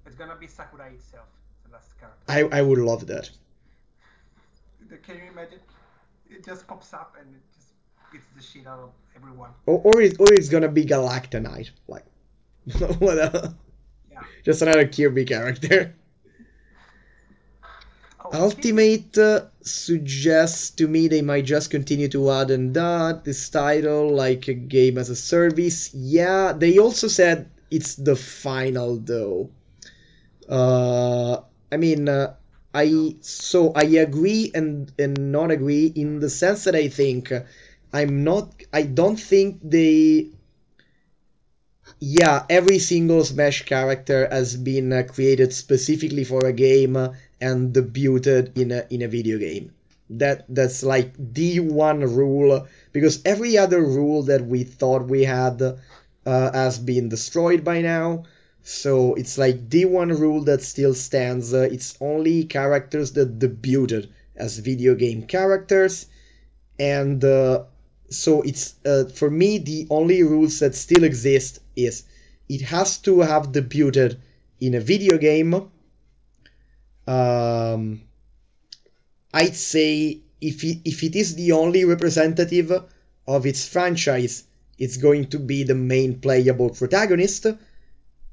it's gonna be Sakurai itself, the last character. I would love that. Can you imagine? It just pops up and it just beats the shit out of everyone. Or it's gonna be Galactonite, like whatever. Yeah. Just another Kirby character. Ultimate suggests to me they might just continue to add and that this title like a game as a service. Yeah, they also said it's the final though. I mean, I agree and not agree in the sense that I think I don't think they. Yeah, every single Smash character has been created specifically for a game and debuted in a video game. That's like the one rule, because every other rule that we thought we had has been destroyed by now. So it's like the one rule that still stands. It's only characters that debuted as video game characters, and so it's for me the only rules that still exist is it has to have debuted in a video game. I'd say if it is the only representative of its franchise, it's going to be the main playable protagonist,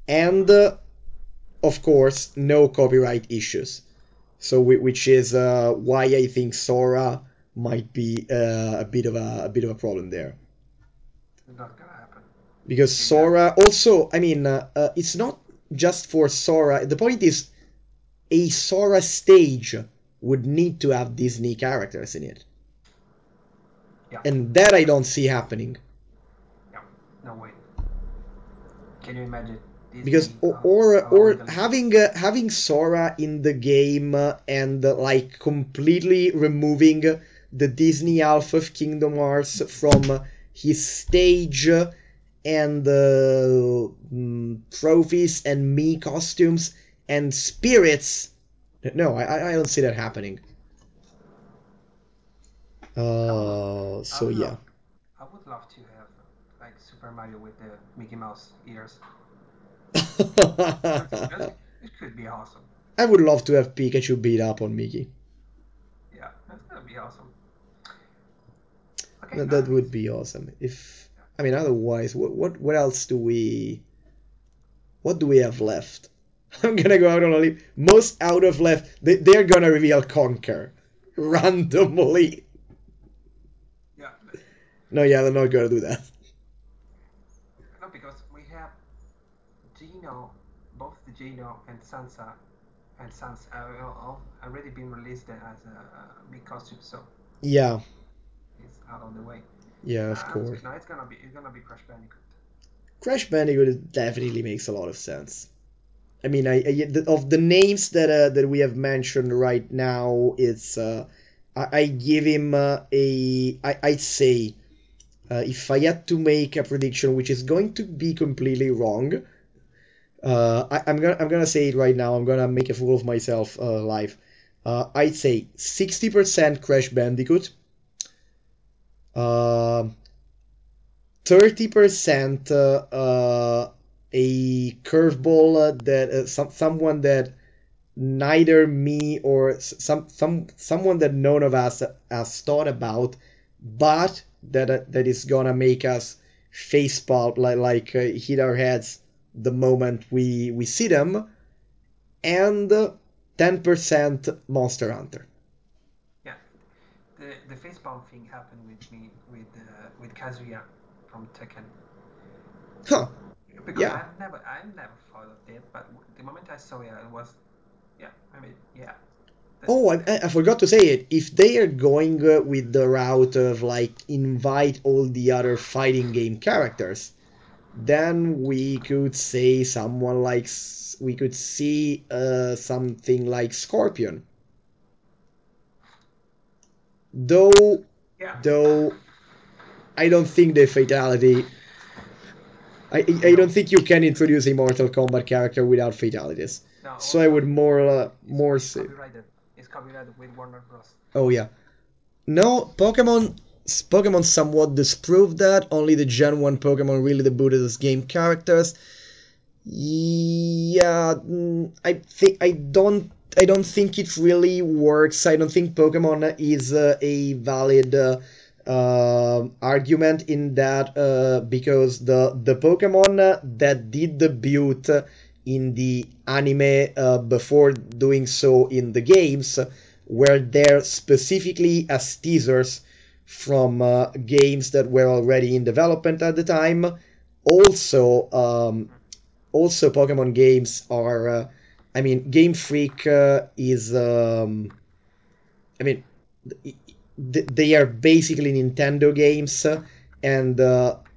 and of course no copyright issues. So which is why I think Sora might be a bit of a problem there. Not gonna happen. Because Sora also, I mean, it's not just for Sora. The point is, a Sora stage would need to have Disney characters in it. Yeah. And that I don't see happening. Yeah, no way. Can you imagine? Disney, because or having Sora in the game and like completely removing the Disney Alpha of Kingdom Hearts from his stage and trophies and Mii costumes and spirits. No, I don't see that happening. So yeah. I would love to have like Super Mario with the Mickey Mouse ears. It could be awesome. I would love to have Pikachu beat up on Mickey. Yeah, that's gonna be awesome. Okay, that would be awesome. If I mean, otherwise, what else do we? What do we have left? I'm gonna go out on a limb. Most out of left. They're gonna reveal Conker randomly. Yeah. No, yeah, they're not gonna do that. No, because we have Gino, both the Gino and Sansa, and Sans already been released as a big costume, so yeah, it's out on the way. Yeah, of course. No, it's gonna be Crash Bandicoot. Crash Bandicoot definitely makes a lot of sense. I mean, of the names that we have mentioned right now, it's I give him I'd say if I had to make a prediction, which is going to be completely wrong, I'm gonna say it right now. I'm gonna make a fool of myself live. I'd say 60% Crash Bandicoot, 30% a curveball that someone that neither me or someone that none of us has thought about, but that is gonna make us facepalm, like hit our heads the moment we see them, and 10% Monster Hunter. Yeah, the facepalm thing happened with me with Kazuya from Tekken. Huh. Because yeah. I never thought of it, but the moment I saw it, it was, yeah. I mean, yeah. Oh, I forgot to say it. If they are going with the route of like invite all the other fighting game characters, then we could say someone like we could see something like Scorpion. Though I don't think the fatality. I don't think you can introduce a Mortal Kombat character without fatalities. No, so I would more say. It's copyrighted with Warner Bros. Oh yeah. No, Pokemon somewhat disproved that. Only the Gen 1 Pokemon really debuted as game characters. Yeah, I don't think it really works. I don't think Pokemon is a valid argument in that because the Pokemon that did debut in the anime before doing so in the games were there specifically as teasers from games that were already in development at the time. Also, Pokemon games are. I mean, Game Freak is. I mean, they are basically Nintendo games, and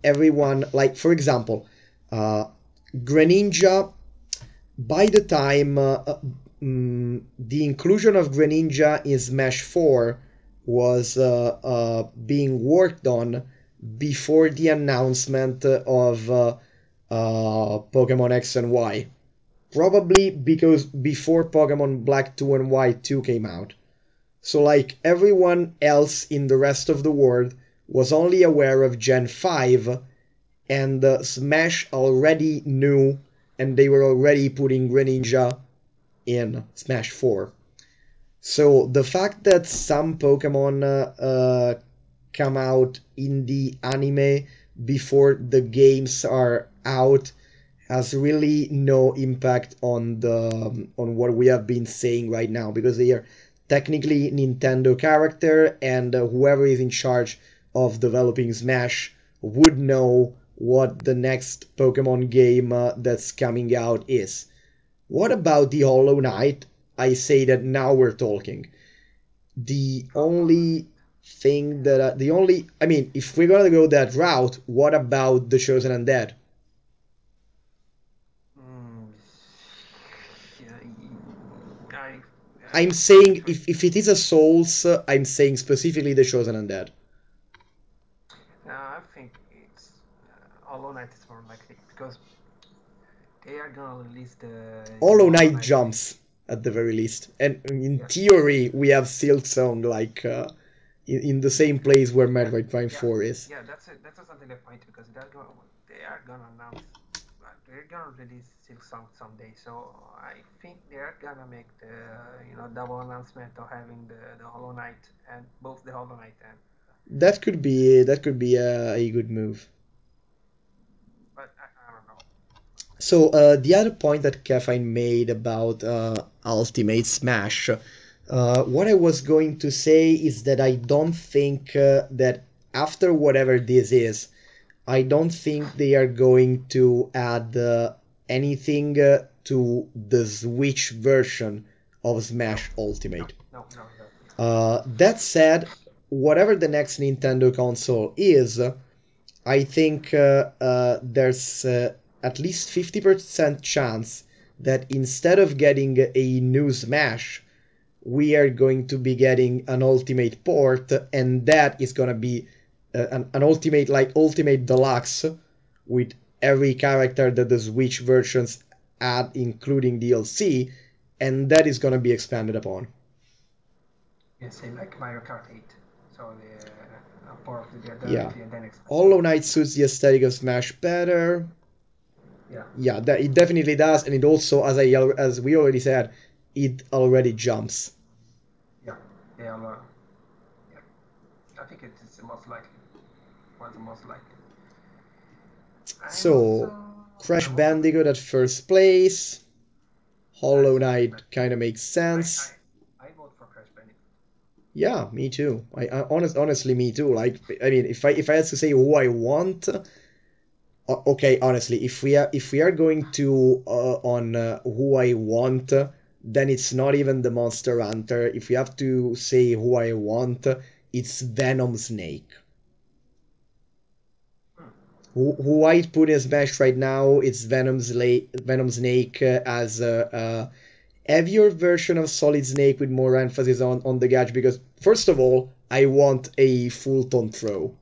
everyone, like, for example, Greninja. By the time the inclusion of Greninja in Smash 4 was being worked on before the announcement of Pokemon X and Y. Probably because before Pokemon Black 2 and White 2 came out. So, like, everyone else in the rest of the world was only aware of Gen 5, and Smash already knew, and they were already putting Greninja in Smash 4. So the fact that some Pokemon come out in the anime before the games are out has really no impact on what we have been saying right now, because they are technically Nintendo character, and whoever is in charge of developing Smash would know what the next Pokemon game that's coming out is. What about the Hollow Knight? I say that now we're talking. The only thing that I mean, if we're gonna go that route, what about the Chosen Undead? I'm saying if it is a Souls, I'm saying specifically the Chosen Undead. I think it's Hollow Knight is more likely because they are gonna release the Hollow Knight jumps at the very least, and in theory we have Silksong like in the same place where Metroid Prime 4 is. Yeah, that's something they point because they are gonna announce. They're gonna release Silksong someday, so I think they're gonna make the double announcement of having the Hollow Knight and both the Hollow Knight and. That could be a good move. But I don't know. So the other point that Caffeine made about Ultimate Smash, what I was going to say is that I don't think that after whatever this is, I don't think they are going to add anything to the Switch version of Smash Ultimate. No. That said, whatever the next Nintendo console is, I think there's at least 50% chance that instead of getting a new Smash, we are going to be getting an Ultimate port, and that is going to be an Ultimate, like Ultimate Deluxe, with every character that the Switch versions add, including DLC, and that is going to be expanded upon. Yeah, same like Mario Kart 8. So part of the reality and then expand. Hollow Knight suits the aesthetic of Smash better. Yeah, it definitely does, and it also, as we already said, it already jumps. Yeah. I think it's the most likely. One of the most likely. So, Crash Bandicoot at first place. Hollow Knight kind of makes sense. I vote for Crash Bandicoot. Yeah, me too. Honestly, me too. Like, I mean, if I had to say who I want, okay, honestly, if we are going to on who I want, then it's not even the Monster Hunter. If we have to say who I want, it's Venom Snake. Who I'd put in Smash right now, it's Venom Snake as a heavier version of Solid Snake with more emphasis on the gadget, because first of all, I want a full-ton throw.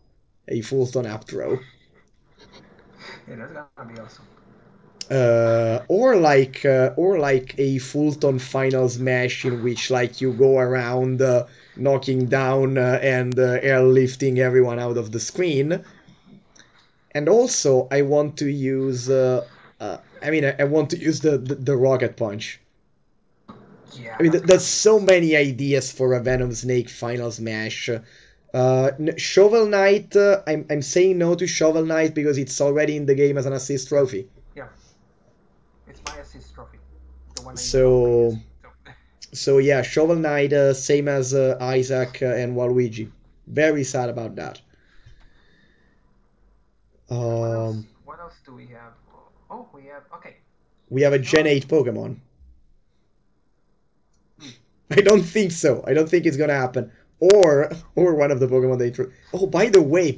A full-ton up throw. Yeah, that's gonna be awesome. Or like a full-ton final smash in which like you go around knocking down and airlifting everyone out of the screen. And also, I want to use. I want to use the rocket punch. Yeah. I mean, there's so many ideas for a Venom Snake final smash. Shovel Knight. I'm saying no to Shovel Knight because it's already in the game as an assist trophy. Yeah. It's my assist trophy. The one So yeah, Shovel Knight, same as Isaac and Waluigi. Very sad about that. What else do we have? Oh, we have... Okay. We have a Gen 8 Pokemon. I don't think so. I don't think it's gonna happen. Or one of the Pokemon they... Oh, by the way,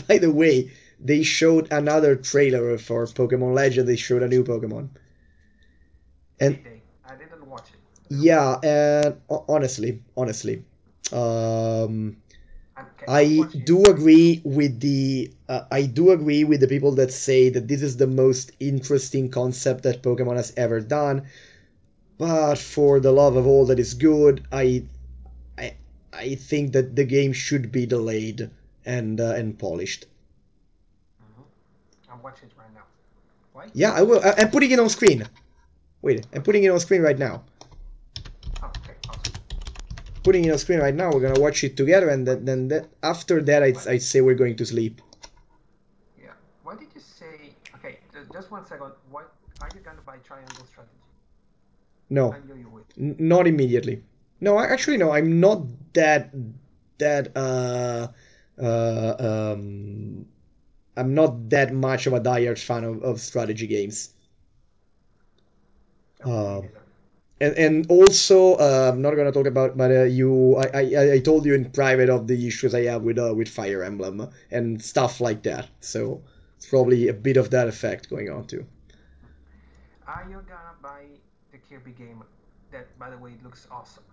they showed another trailer for Pokemon Legend. They showed a new Pokemon. And I didn't watch it. Yeah, and honestly, I do agree with the people that say that this is the most interesting concept that Pokemon has ever done. But for the love of all that is good, I think that the game should be delayed and polished. I'm watching it right now. Why? Yeah, I will. I'm putting it on screen. Wait, I'm putting it on screen right now. Putting it on screen right now. We're gonna watch it together, and then after that, I'd say we're going to sleep. Yeah. Why did you say? Okay, just 1 second. What are you gonna buy Triangle Strategy? No, I knew you would. Not immediately. No, actually, no. I'm not I'm not that much of a diehard fan of strategy games. And also, I'm not gonna talk about, but I told you in private of the issues I have with Fire Emblem and stuff like that. So it's probably a bit of that effect going on too. Are you gonna buy the Kirby game? That, by the way, it looks awesome.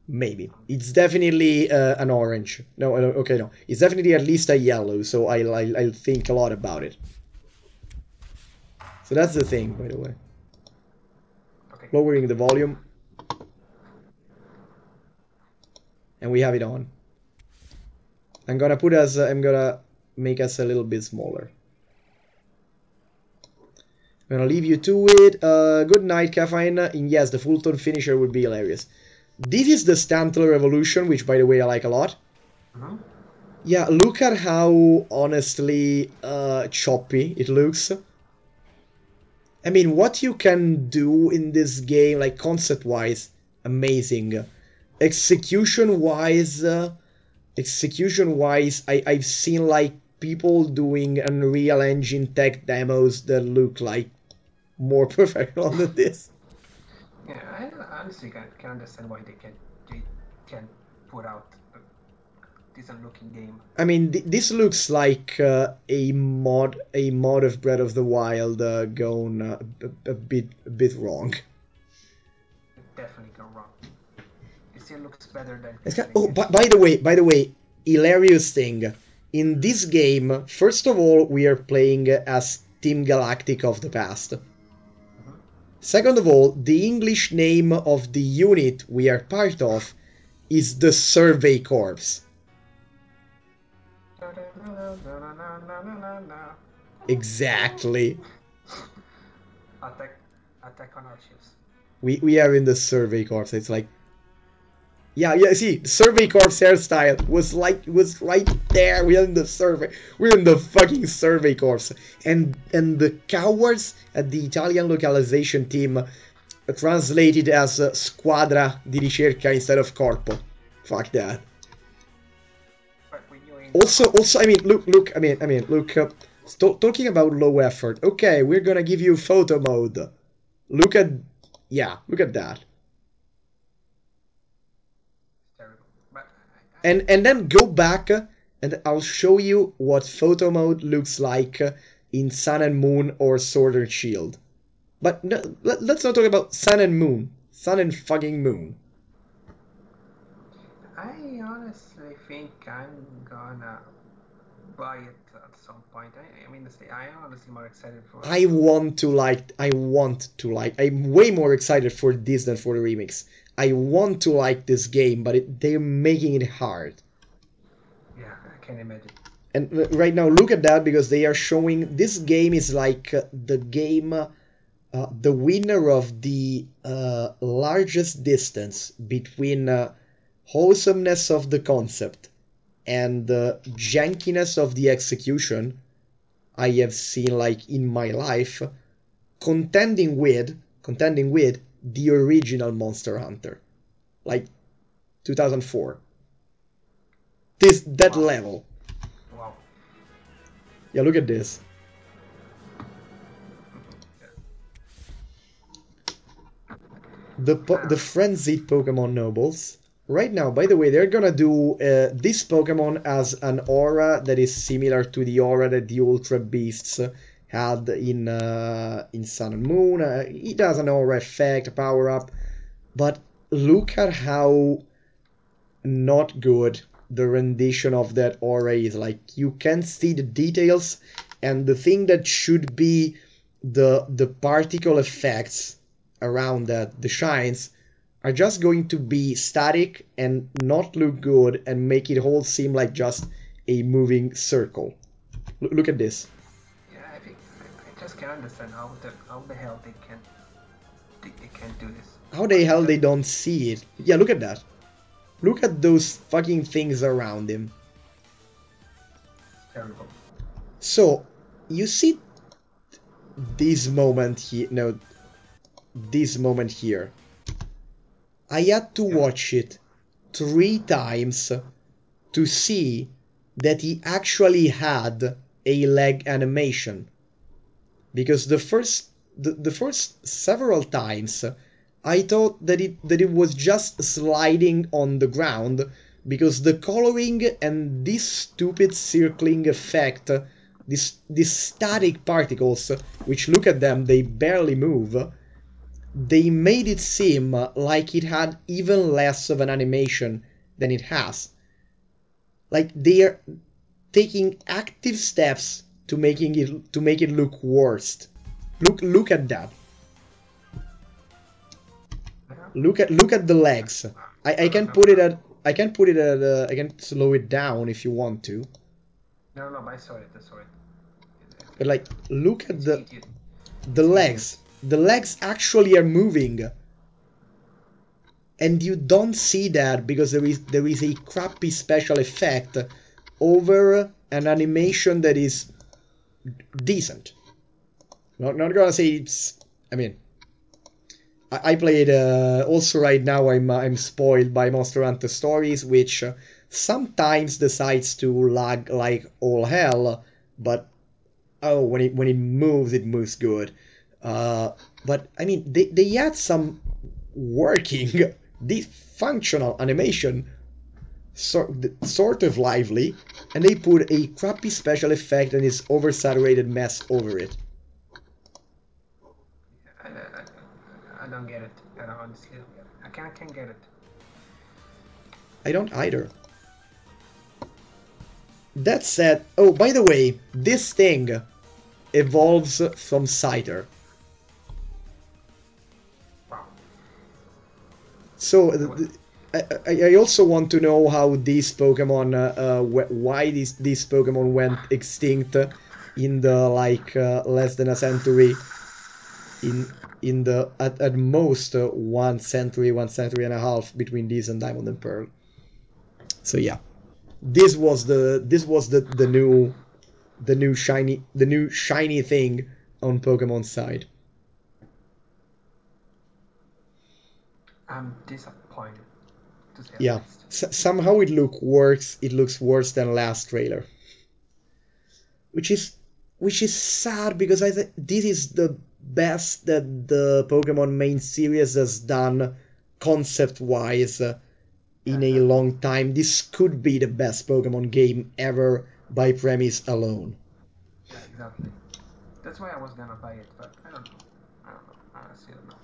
Maybe it's definitely an orange. No, okay, no, it's definitely at least a yellow. So I'll think a lot about it. So that's the thing, by the way. Okay. Lowering the volume. And we have it on. I'm gonna make us a little bit smaller. I'm gonna leave you to it. Good night, Caffeine. And yes, the full-tone finisher would be hilarious. This is the Stantler evolution, which, by the way, I like a lot. Yeah, look at how, honestly, choppy it looks. I mean, what you can do in this game, like, concept-wise, amazing. Execution-wise, I've seen, like, people doing Unreal Engine tech demos that look like more professional than this. Yeah, I honestly can understand why they can put out a decent-looking game. I mean, this looks like a mod of Breath of the Wild gone a bit wrong. Definitely gone wrong. It still looks better than. Oh, by the way, hilarious thing. In this game, first of all, we are playing as Team Galactic of the past. Second of all, the English name of the unit we are part of is the Survey Corps. Exactly. Attack on archives. We are in the Survey Corps. It's like, yeah. See, Survey Corps hairstyle was right there. We're in the survey. We're in the fucking Survey Corps, and the cowards at the Italian localization team translated as Squadra di Ricerca instead of Corpo. Fuck that. Also, I mean, look. Talking about low effort. Okay, we're gonna give you photo mode. Look at that. And then go back, and I'll show you what photo mode looks like in Sun and Moon or Sword and Shield. But no, let's not talk about Sun and Moon. Sun and fucking Moon. I honestly think I'm gonna buy it at some point. I mean, I'm honestly more excited for it. I'm way more excited for this than for the remix. I want to like this game, but they're making it hard. Yeah, I can imagine. And right now, look at that, because they are showing this game is like the game, the winner of the largest distance between wholesomeness of the concept and the jankiness of the execution I have seen like in my life, contending with the original Monster Hunter, like 2004. That level. Wow. Yeah, look at this. The frenzied Pokemon nobles. Right now, by the way, they're gonna do this Pokemon as an aura that is similar to the aura that the Ultra Beasts had in Sun and Moon. It has an aura effect, a power up, but look at how not good the rendition of that aura is. Like, you can see the details, and the thing that should be the particle effects around that, the shines, are just going to be static and not look good and make it all seem like just a moving circle. Look at this. Yeah, I just can't understand how the hell they can't do this. How the hell they don't see it? Yeah, look at that. Look at those fucking things around him. Terrible. So, you see this moment here? No, this moment here. I had to watch it 3 times to see that he actually had a leg animation. Because the first several times I thought that it was just sliding on the ground, because the coloring and this stupid circling effect, these static particles, which, look at them, they barely move, they made it seem like it had even less of an animation than it has. Like, they are taking active steps to make it look worse. Look at that. Look at the legs. I can put it at I can slow it down if you want to. No, I saw it. But like, look at the legs. The legs actually are moving, and you don't see that because there is a crappy special effect over an animation that is decent. Not gonna say it's. I mean, I played also right now. I'm spoiled by Monster Hunter Stories, which sometimes decides to lag like all hell, but when it moves good. But I mean, they had some working, functional animation, sort of lively, and they put a crappy special effect and this oversaturated mess over it. I don't get it. I don't honestly. I can't get it. I don't either. That said, oh, by the way, this thing evolves from Scyther. So, I also want to know how these Pokemon, why these Pokemon went extinct in the less than a century, in the at most 1 century, 1 century and a half between these and Diamond and Pearl. So yeah, this was the new shiny thing on Pokemon's side. I'm disappointed. Yeah, somehow it looks worse than last trailer, which is sad because I think this is the best that the Pokemon main series has done concept wise in a long time. This could be the best Pokemon game ever by premise alone. Yeah, exactly. That's why I was gonna buy it, but I don't know. I still don't know.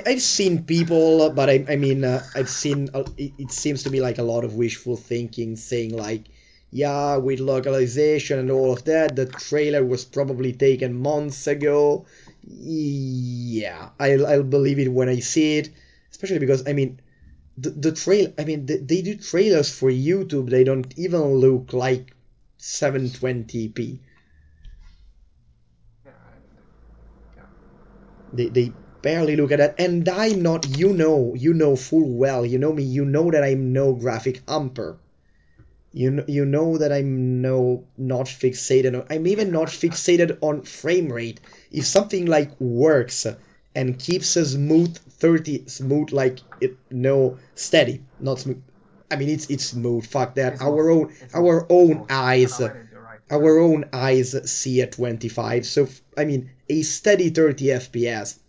I've seen people, but I mean, I've seen, it seems to be like a lot of wishful thinking, saying like, yeah, with localization and all of that, the trailer was probably taken months ago. Yeah, I'll believe it when I see it, especially because, I mean, the trail, I mean, they do trailers for YouTube, they don't even look like 720p. Yeah. They barely look at that, and I'm not, you know full well, you know me, you know that I'm no graphic humper. You know that I'm not fixated on, I'm even not fixated on frame rate. If something like works and keeps a smooth like it, no, steady, not smooth. I mean it's smooth. Fuck that. Our own eyes see at 25. So I mean a steady 30 FPS.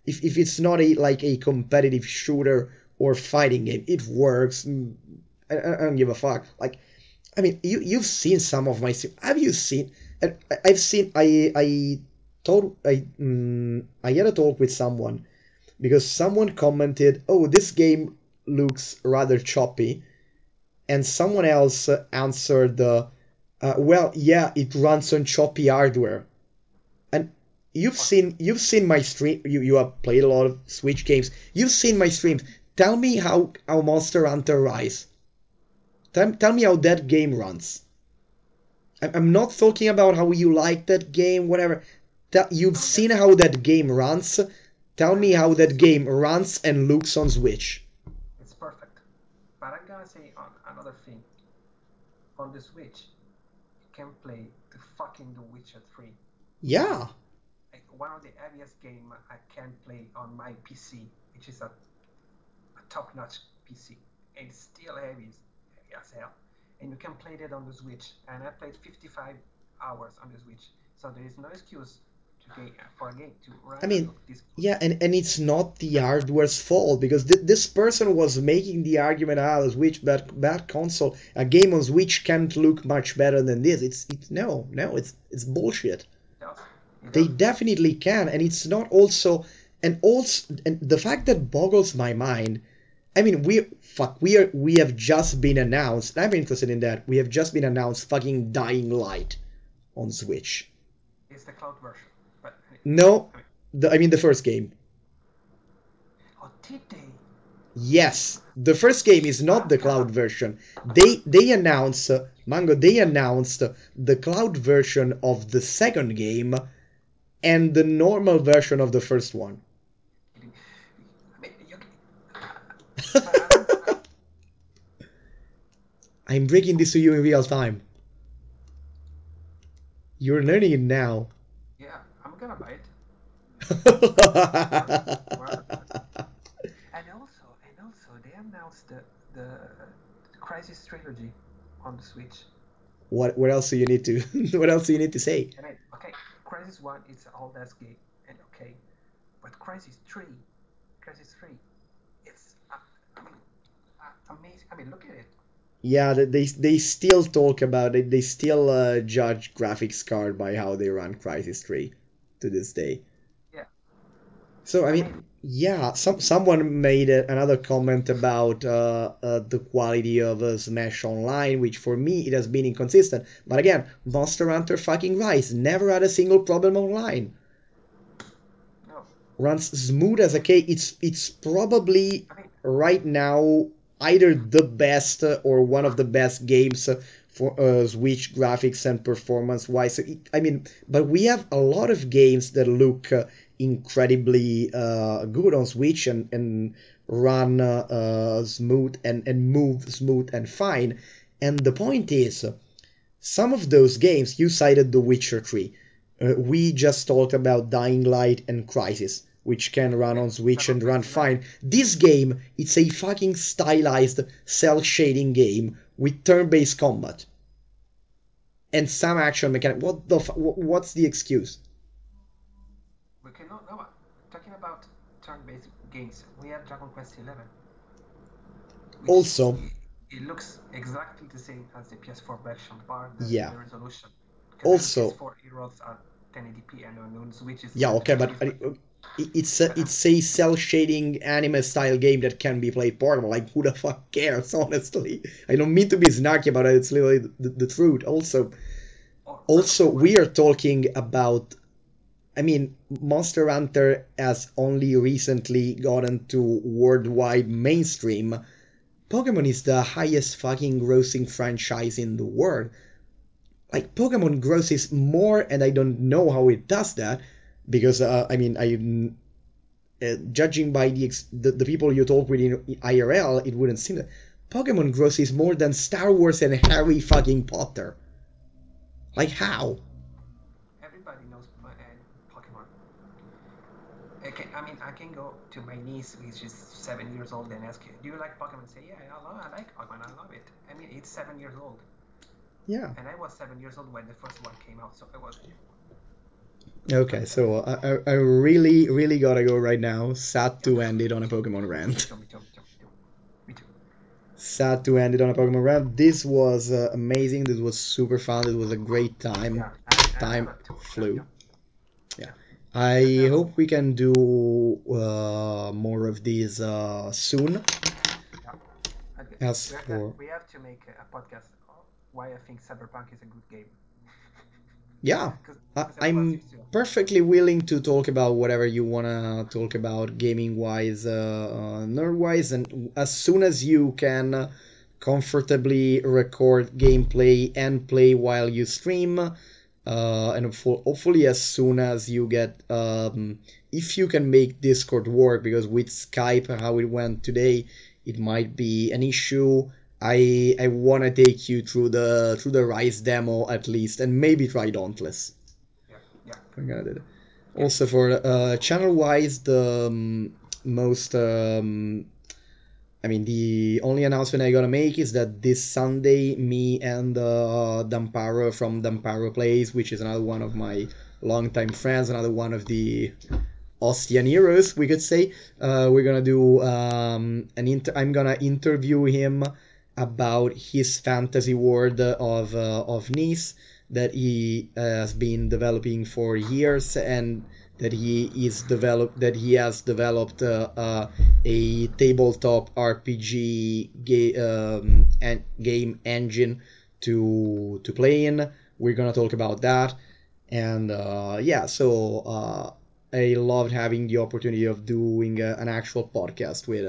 If it's not a competitive shooter or fighting game, it works. I don't give a fuck. Like, I mean, you've seen some of my. Have you seen? I've seen. I had a talk with someone because someone commented, "Oh, this game looks rather choppy," and someone else answered, "Well, yeah, it runs on choppy hardware." And you've seen my stream. You have played a lot of Switch games. You've seen my streams. Tell me how Monster Hunter Rise. Tell me how that game runs. I'm not talking about how you like that game, whatever. You've seen how that game runs. Tell me how that game runs and looks on Switch. It's perfect. But I'm gonna say another thing. On the Switch, you can play the fucking The Witcher 3. Yeah. Like one of the heaviest game I can play on my PC, which is a top-notch PC. And it's still heavy as hell. And you can play that on the Switch. And I played 55 hours on the Switch. So there is no excuse for a game to run. I mean, yeah, and it's not the hardware's fault because this person was making the argument, the Switch bad console. A game on Switch can't look much better than this. It's bullshit. They definitely can, and it's not also, and the fact that boggles my mind. I mean, we have just been announced. I'm interested in that. We have just been announced fucking Dying Light on Switch. It's the cloud version. But no, I mean the first game. Oh, did they? Yes, the first game is not the cloud version. They announced Mango. They announced the cloud version of the second game and the normal version of the first one. I'm breaking this to you in real time. You're learning it now. Yeah, I'm gonna buy it. And also, they announced the Crisis trilogy on the Switch. What else do you need to? What else do you need to say? Okay, Crisis 1 it's an old ass game, and okay, but Crisis 3, it's amazing. I mean, look at it. Yeah, they still talk about it. They still judge graphics card by how they run Crisis 3 to this day. Yeah. So I mean, yeah, someone made another comment about the quality of Smash Online, which for me it has been inconsistent. But again, Monster Hunter fucking Rise never had a single problem online. No. Runs smooth as a cake. It's probably right now either the best or one of the best games for Switch graphics and performance wise. I mean, but we have a lot of games that look incredibly good on Switch and run smooth and move smooth and fine. And the point is, some of those games, you cited The Witcher 3. We just talked about Dying Light and Crysis, which can run on Switch and run fine. This game, it's a fucking stylized cel-shading game with turn-based combat and some action mechanic. What's the excuse? We cannot. No, talking about turn-based games, we have Dragon Quest XI. Also, it looks exactly the same as the PS4 version, bar the resolution. Also, PS4 heroes are 1080p and on Switch is okay, but it's a cell shading anime style game that can be played portable. Like, who the fuck cares? Honestly, I don't mean to be snarky about it. It's literally the truth. Also, we are talking about. I mean, Monster Hunter has only recently gotten to worldwide mainstream. Pokemon is the highest fucking grossing franchise in the world. Like, Pokemon grosses more, and I don't know how it does that, because, judging by the people you talk with in IRL, it wouldn't seem that. Pokemon grosses more than Star Wars and Harry fucking Potter. Like, how? Everybody knows Pokemon. I can go to my niece, which is 7 years old, and ask her, do you like Pokemon? Say, yeah, I like Pokemon, I love it. I mean, it's 7 years old. Yeah. And I was 7 years old when the first one came out, so I was. Okay, so I really, really gotta go right now. Sad to end it on a Pokemon rant. Me too. Sad to end it on a Pokemon rant. This was amazing. This was super fun. It was a great time. Yeah, time flew. Yeah. I hope we can do more of these soon. Yeah. We have to make a podcast why I think Cyberpunk is a good game. Yeah, I'm perfectly willing to talk about whatever you want to talk about gaming-wise, nerd-wise, and as soon as you can comfortably record gameplay and play while you stream, and hopefully as soon as you get, if you can make Discord work, because with Skype, how it went today, it might be an issue. I want to take you through the Rise demo at least, and maybe try Dauntless. Yeah. I'm gonna do that. Also, for channel wise, the most the only announcement I gotta make is that this Sunday, me and Damparo from Damparo Plays, which is another one of my longtime friends, another one of the Ostian heroes, we could say, we're gonna do I'm gonna interview him about his fantasy world of Nice that he has been developing for years, and that he has developed a tabletop RPG game engine to play in. We're gonna talk about that, and so I loved having the opportunity of doing an actual podcast with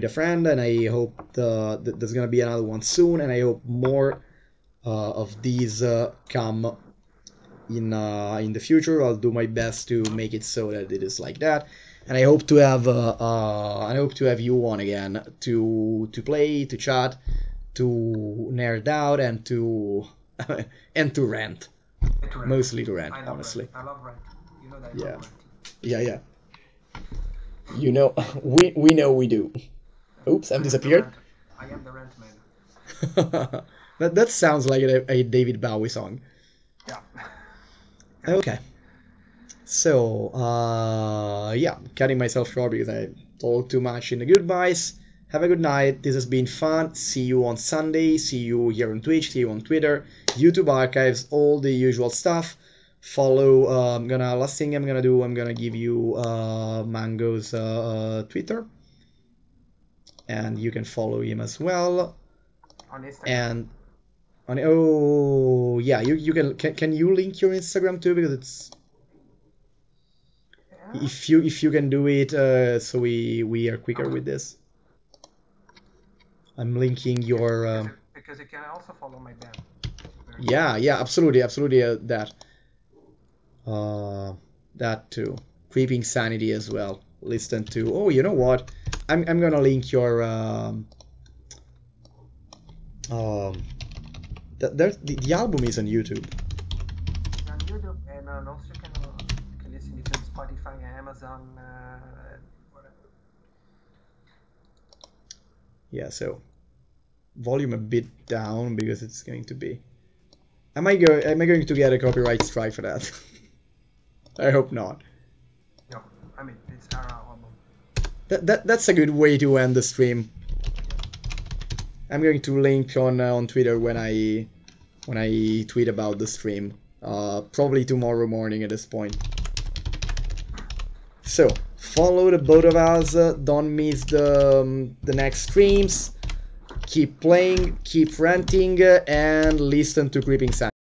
a friend, and I hope there's gonna be another one soon, and I hope more of these come in the future. I'll do my best to make it so that it is like that, and I hope to have you on again to play, to chat, to nerd out, and to and to rant. Mostly to rant, honestly. I love rant. You know that. Yeah. Yeah. You know, we know we do. Oops, I've disappeared. I am the rant man. that sounds like a David Bowie song. Yeah. Okay. So, cutting myself short because I talked too much in the goodbyes. Have a good night. This has been fun. See you on Sunday. See you here on Twitch. See you on Twitter, YouTube archives, all the usual stuff. Follow. Last thing I'm gonna give you Mango's Twitter, and you can follow him as well. On Instagram. And you can you link your Instagram too, because it's if you can do it, so we are quicker with this. I'm linking your. Because you can also follow my band. Yeah, absolutely, that. That too. Creeping Sanity as well. Listen to. Oh, you know what? I'm gonna link your. The album is on YouTube. It's on YouTube, and also you can listen to Spotify, Amazon, whatever. Yeah, so volume a bit down because it's going to be. Am I going to get a copyright strike for that? I hope not. No, I mean it's our album. That's a good way to end the stream. I'm going to link on Twitter when I tweet about the stream. Probably tomorrow morning at this point. So follow the both of us. Don't miss the next streams. Keep playing, keep ranting, and listen to Creeping Sanity.